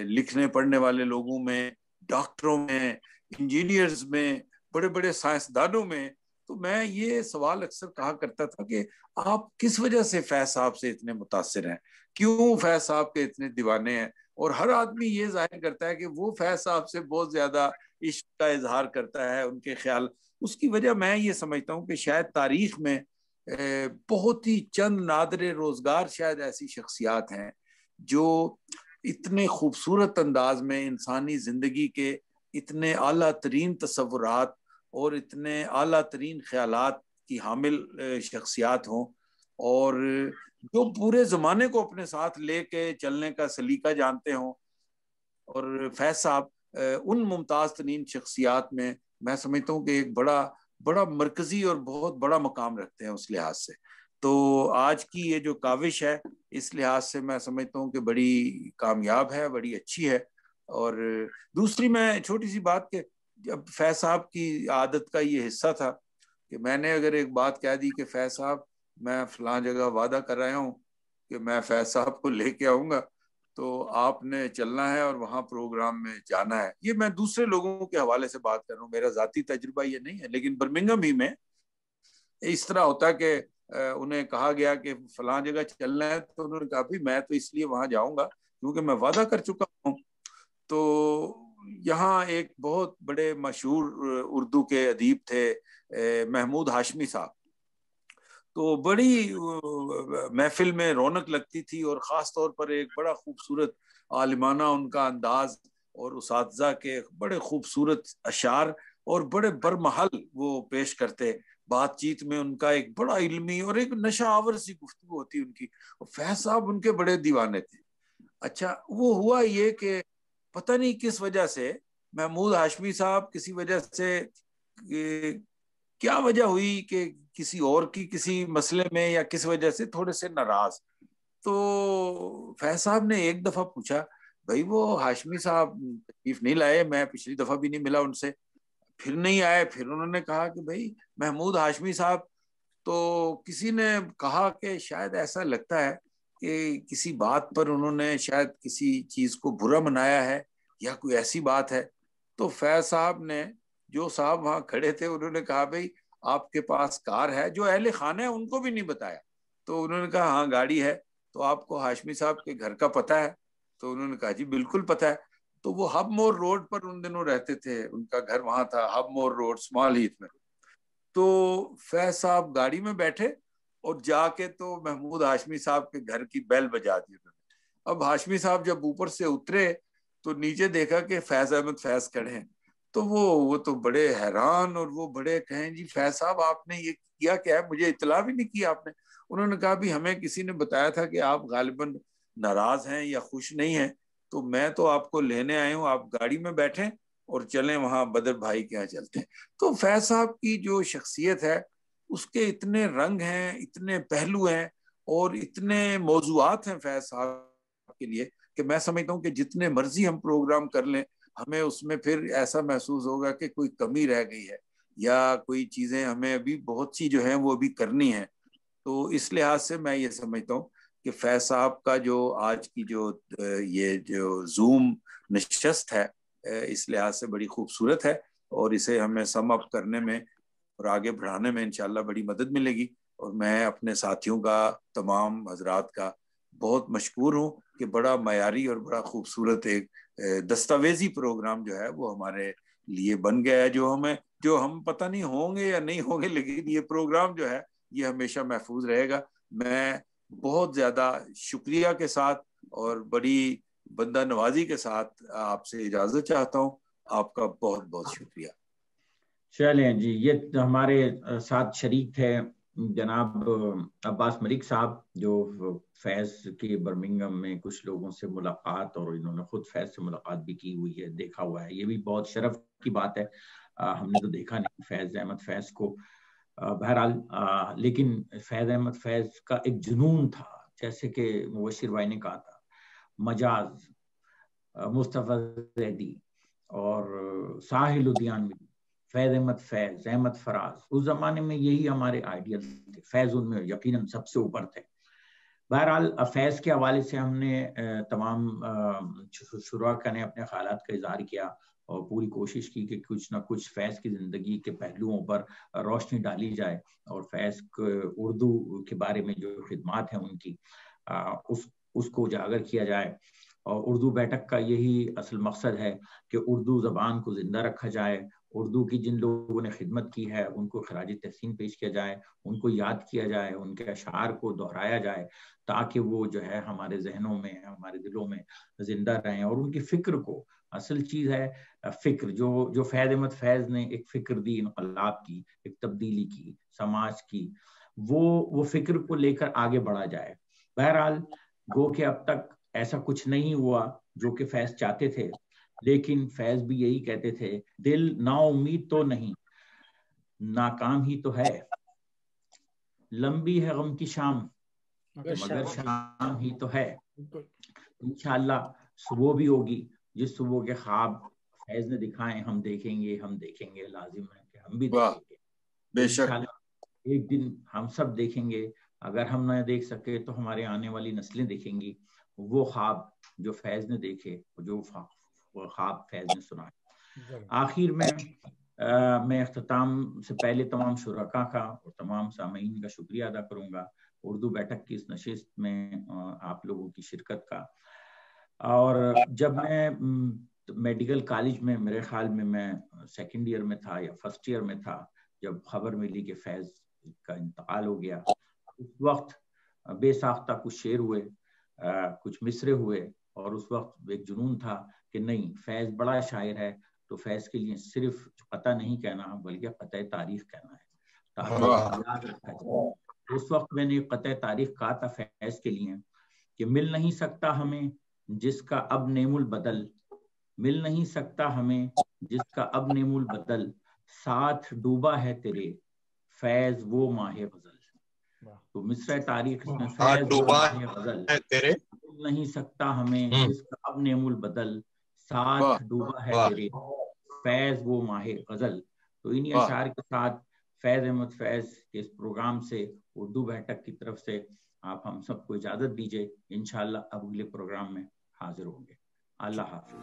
لکھنے پڑھنے والے لوگوں میں، ڈاکٹروں میں، انجینئرز میں، بڑے بڑے سائنسدانوں میں. تو میں یہ سوال اکثر کہا کرتا تھا کہ آپ کس وجہ سے فیض صاحب سے اتنے متاثر ہیں، کیوں فیض صاحب کے اتنے دیوانے ہیں؟ اور ہر آدمی یہ ظاہر کرتا ہے کہ وہ فیض صاحب سے بہت زیادہ عشق کا اظہار کرتا ہے، ان کے خیال. اس کی وجہ میں یہ سمجھتا ہوں کہ شاید تاریخ میں بہت ہی چند نادر روزگار شاید ایسی شخصیات ہیں جو اتنے خوبصورت انداز میں انسانی زندگی کے اتنے اعلیٰ ترین تصورات اور اتنے اعلیٰ ترین خیالات کی حامل شخصیات ہوں، اور جو پورے زمانے کو اپنے ساتھ لے کے چلنے کا سلیقہ جانتے ہوں. اور فیض صاحب ان ممتاز ترین شخصیات میں میں سمجھتا ہوں کہ ایک بڑا مرکزی اور بہت بڑا مقام رکھتے ہیں اس لحاظ سے. تو آج کی یہ جو کاوش ہے اس لحاظ سے میں سمجھتا ہوں کہ بڑی کامیاب ہے، بڑی اچھی ہے. اور دوسری میں چھوٹی سی بات کہ جب فیض صاحب کی عادت کا یہ حصہ تھا کہ میں نے اگر ایک بات کہہ دی کہ فیض صاحب میں فلاں جگہ وعدہ کر رہا ہوں کہ میں فیض صاحب کو لے کے آؤں گا، تو آپ نے چلنا ہے اور وہاں پروگرام میں جانا ہے. یہ میں دوسرے لوگوں کے حوالے سے بات کر رہا ہوں، میرا ذاتی تجربہ یہ نہیں ہے، لیکن برمنگھم ہی میں اس طرح ہوتا ہے کہ انہیں کہا گیا کہ فلاں جگہ چلنا ہے، تو انہوں نے کہا بھی میں تو اس لیے وہاں جاؤں گا کیونکہ میں وعدہ کر چکا ہوں. تو یہاں ایک بہت بڑے مشہور اردو کے ادیب تھے محمود ہاشمی صاحب. تو بڑی محفل میں رونق لگتی تھی، اور خاص طور پر ایک بڑا خوبصورت عالمانہ ان کا انداز، اور اساتذہ کے بڑے خوبصورت اشعار اور بڑے برمحل وہ پیش کرتے. بات چیت میں ان کا ایک بڑا علمی اور ایک نشہ آور سی گفتگو ہوتی ان کی. فیض صاحب ان کے بڑے دیوانے تھے. اچھا وہ ہوا یہ کہ پتہ نہیں کس وجہ سے محمود ہاشمی صاحب کسی وجہ سے کیا وجہ ہوئی کہ کسی اور کی کسی مسئلے میں یا کس وجہ سے تھوڑے سے ناراض. تو فیض صاحب نے ایک دفعہ پوچھا بھائی وہ ہاشمی صاحب تشریف نہیں لائے، میں پچھلی دفعہ بھی نہیں ملا ان سے، پھر نہیں آئے. پھر انہوں نے کہا کہ بھائی محمود ہاشمی صاحب، تو کسی نے کہا کہ شاید ایسا لگتا ہے کہ کسی بات پر انہوں نے شاید کسی چیز کو برا منایا ہے یا کوئی ایسی بات ہے. تو فیض صاحب نے، جو صاحب وہاں کھڑے تھے، انہوں نے کہا بھائی آپ کے پاس کار ہے؟ جو اہل خانہ ہے ان کو بھی نہیں بتایا. تو انہوں نے کہا ہاں گاڑی ہے. تو آپ کو ہاشمی صاحب کے گھر کا پتہ ہے؟ تو انہوں نے کہا جی بالکل پتہ ہے. تو وہ ہب مور روڈ پر ان دنوں رہتے تھے, ان کا گھر وہاں تھا ہب مور روڈ اسمال ہیتھ میں. تو فیض صاحب گاڑی میں بیٹھے اور جا کے تو محمود ہاشمی صاحب کے گھر کی بیل بجا دی. اب ہاشمی صاحب جب اوپر سے اترے تو نیچے دیکھا کہ فیض احمد فیض کھڑے ہیں. تو وہ تو بڑے حیران, اور وہ بڑے کہیں جی فیض صاحب آپ نے یہ کیا کیا ہے, مجھے اطلاع بھی نہیں کی آپ نے. انہوں نے کہا بھی ہمیں کسی نے بتایا تھا کہ آپ غالباً ناراض ہیں یا خوش نہیں ہیں, تو میں تو آپ کو لینے آئے ہوں, آپ گاڑی میں بیٹھیں اور چلیں وہاں بدر بھائی کے یہاں چلتے ہیں. تو فیض صاحب کی جو شخصیت ہے اس کے اتنے رنگ ہیں, اتنے پہلو ہیں اور اتنے موضوعات ہیں فیض صاحب کے لیے کہ میں سمجھتا ہوں کہ جتنے مرضی ہم پروگرام کر لیں ہمیں اس میں پھر ایسا محسوس ہوگا کہ کوئی کمی رہ گئی ہے یا کوئی چیزیں ہمیں ابھی بہت سی جو ہیں وہ ابھی کرنی ہیں. تو اس لحاظ سے میں یہ سمجھتا ہوں کہ فیض صاحب کا جو آج کی جو یہ جو زوم نشست ہے اس لحاظ سے بڑی خوبصورت ہے, اور اسے ہمیں سم اپ کرنے میں اور آگے بڑھانے میں انشاءاللہ بڑی مدد ملے گی. اور میں اپنے ساتھیوں کا, تمام حضرات کا بہت مشکور ہوں کہ بڑا معیاری اور بڑا خوبصورت ایک دستاویزی پروگرام جو ہے وہ ہمارے لیے بن گیا ہے, جو ہم پتہ نہیں ہوں گے یا نہیں ہوں گے, لیکن یہ پروگرام جو ہے یہ ہمیشہ محفوظ رہے گا. میں بہت زیادہ شکریہ کے ساتھ اور بڑی بندہ نوازی کے ساتھ آپ سے اجازت چاہتا ہوں. آپ کا بہت بہت شکریہ. چلیں جی, یہ ہمارے ساتھ شریک تھے جناب عباس ملک صاحب, جو فیض کی برمنگم میں کچھ لوگوں سے ملاقات, اور انہوں نے خود فیض سے ملاقات بھی کی ہوئی ہے, دیکھا ہوا ہے. یہ بھی بہت شرف کی بات ہے, ہم نے تو دیکھا نہیں فیض احمد فیض کو بہرحال, لیکن فیض احمد فیض کا ایک جنون تھا, جیسے کہ مبشر بھائی نے کہا تھا, مجاز, مصطفیٰ زیدی اور ساحل الدیانوی, فیض احمد فیض, احمد فراز, اس زمانے میں یہی ہمارے آئیڈیل تھے. فیض ان میں یقیناً سب سے اوپر تھے. بہرحال فیض کے حوالے سے ہم نے تمام شرکا نے اپنے خیالات کا اظہار کیا اور پوری کوشش کی کہ کچھ نہ کچھ فیض کی زندگی کے پہلوؤں پر روشنی ڈالی جائے, اور فیض اردو کے بارے میں جو خدمات ہیں ان کی اس کو اجاگر کیا جائے. اور اردو بیٹھک کا یہی اصل مقصد ہے کہ اردو زبان کو زندہ رکھا جائے, اردو کی جن لوگوں نے خدمت کی ہے ان کو خراج تحسین پیش کیا جائے, ان کو یاد کیا جائے, ان کے اشعار کو دہرایا جائے, تاکہ وہ جو ہے ہمارے ذہنوں میں, ہمارے دلوں میں زندہ رہیں. اور ان کی فکر کو, اصل چیز ہے فکر, جو فیض احمد فیض نے ایک فکر دی انقلاب کی, ایک تبدیلی کی سماج کی, وہ فکر کو لے کر آگے بڑھا جائے. بہرحال گو کہ اب تک ایسا کچھ نہیں ہوا جو کہ فیض چاہتے تھے, لیکن فیض بھی یہی کہتے تھے, دل نا امید تو نہیں, ناکام ہی تو ہے, لمبی ہے غم کی شام مگر شام ہی تو ہے. انشاءاللہ صبح بھی ہوگی, جس صبح کے خواب فیض نے دکھائے ہم دیکھیں گے, لازم ہے کہ ہم بھی دیکھیں گے. بے شک ایک دن ہم سب دیکھیں گے, اگر ہم نہ دیکھ سکے تو ہمارے آنے والی نسلیں دیکھیں گی وہ خواب جو فیض نے دیکھے, جو خواب فیض نے سنا. آخر میں اختتام سے پہلے تمام شرکا کا اور تمام سامعین کا شکریہ ادا کروں گا اردو بیٹھک کی اس نشست میں آپ لوگوں کی شرکت کا. اور جب میں میڈیکل کالج میں, میرے خیال میں سیکنڈ ایئر میں تھا یا فرسٹ ایئر میں تھا, جب خبر ملی کہ فیض کا انتقال ہو گیا, اس وقت بے ساختہ کچھ شعر ہوئے, کچھ مصرے ہوئے, اور اس وقت ایک جنون تھا کہ نہیں, فیض بڑا شاعر ہے تو فیض کے لیے صرف قطع نہیں کہنا بلکہ قطع تاریخ کہنا ہے تاکہ یاد رکھا جائے. اس وقت میں نے قطع تاریخ کہا تھا فیض کے لیے کہ مل نہیں سکتا ہمیں جس کا اب نیم البدل, مل نہیں سکتا ہمیں جس کا اب نیم البدل, ساتھ ڈوبا ہے تیرے فیض وہ ماہ غزل. تو مصرع تاریخ اس میں فیض وہ ماہ غزل, مل نہیں سکتا ہمیں جس کا اب نیم البدل, ساتھ ڈوبا ہے تیرے فیض وہ ماہ غزل. تو انہی اشعار کے ساتھ فیض احمد فیض کے اس پروگرام سے اردو بیٹھک کی طرف سے آپ ہم سب کو اجازت دیجیے. انشاءاللہ اب اگلے پروگرام میں حاضر ہوں گے. اللہ حافظ.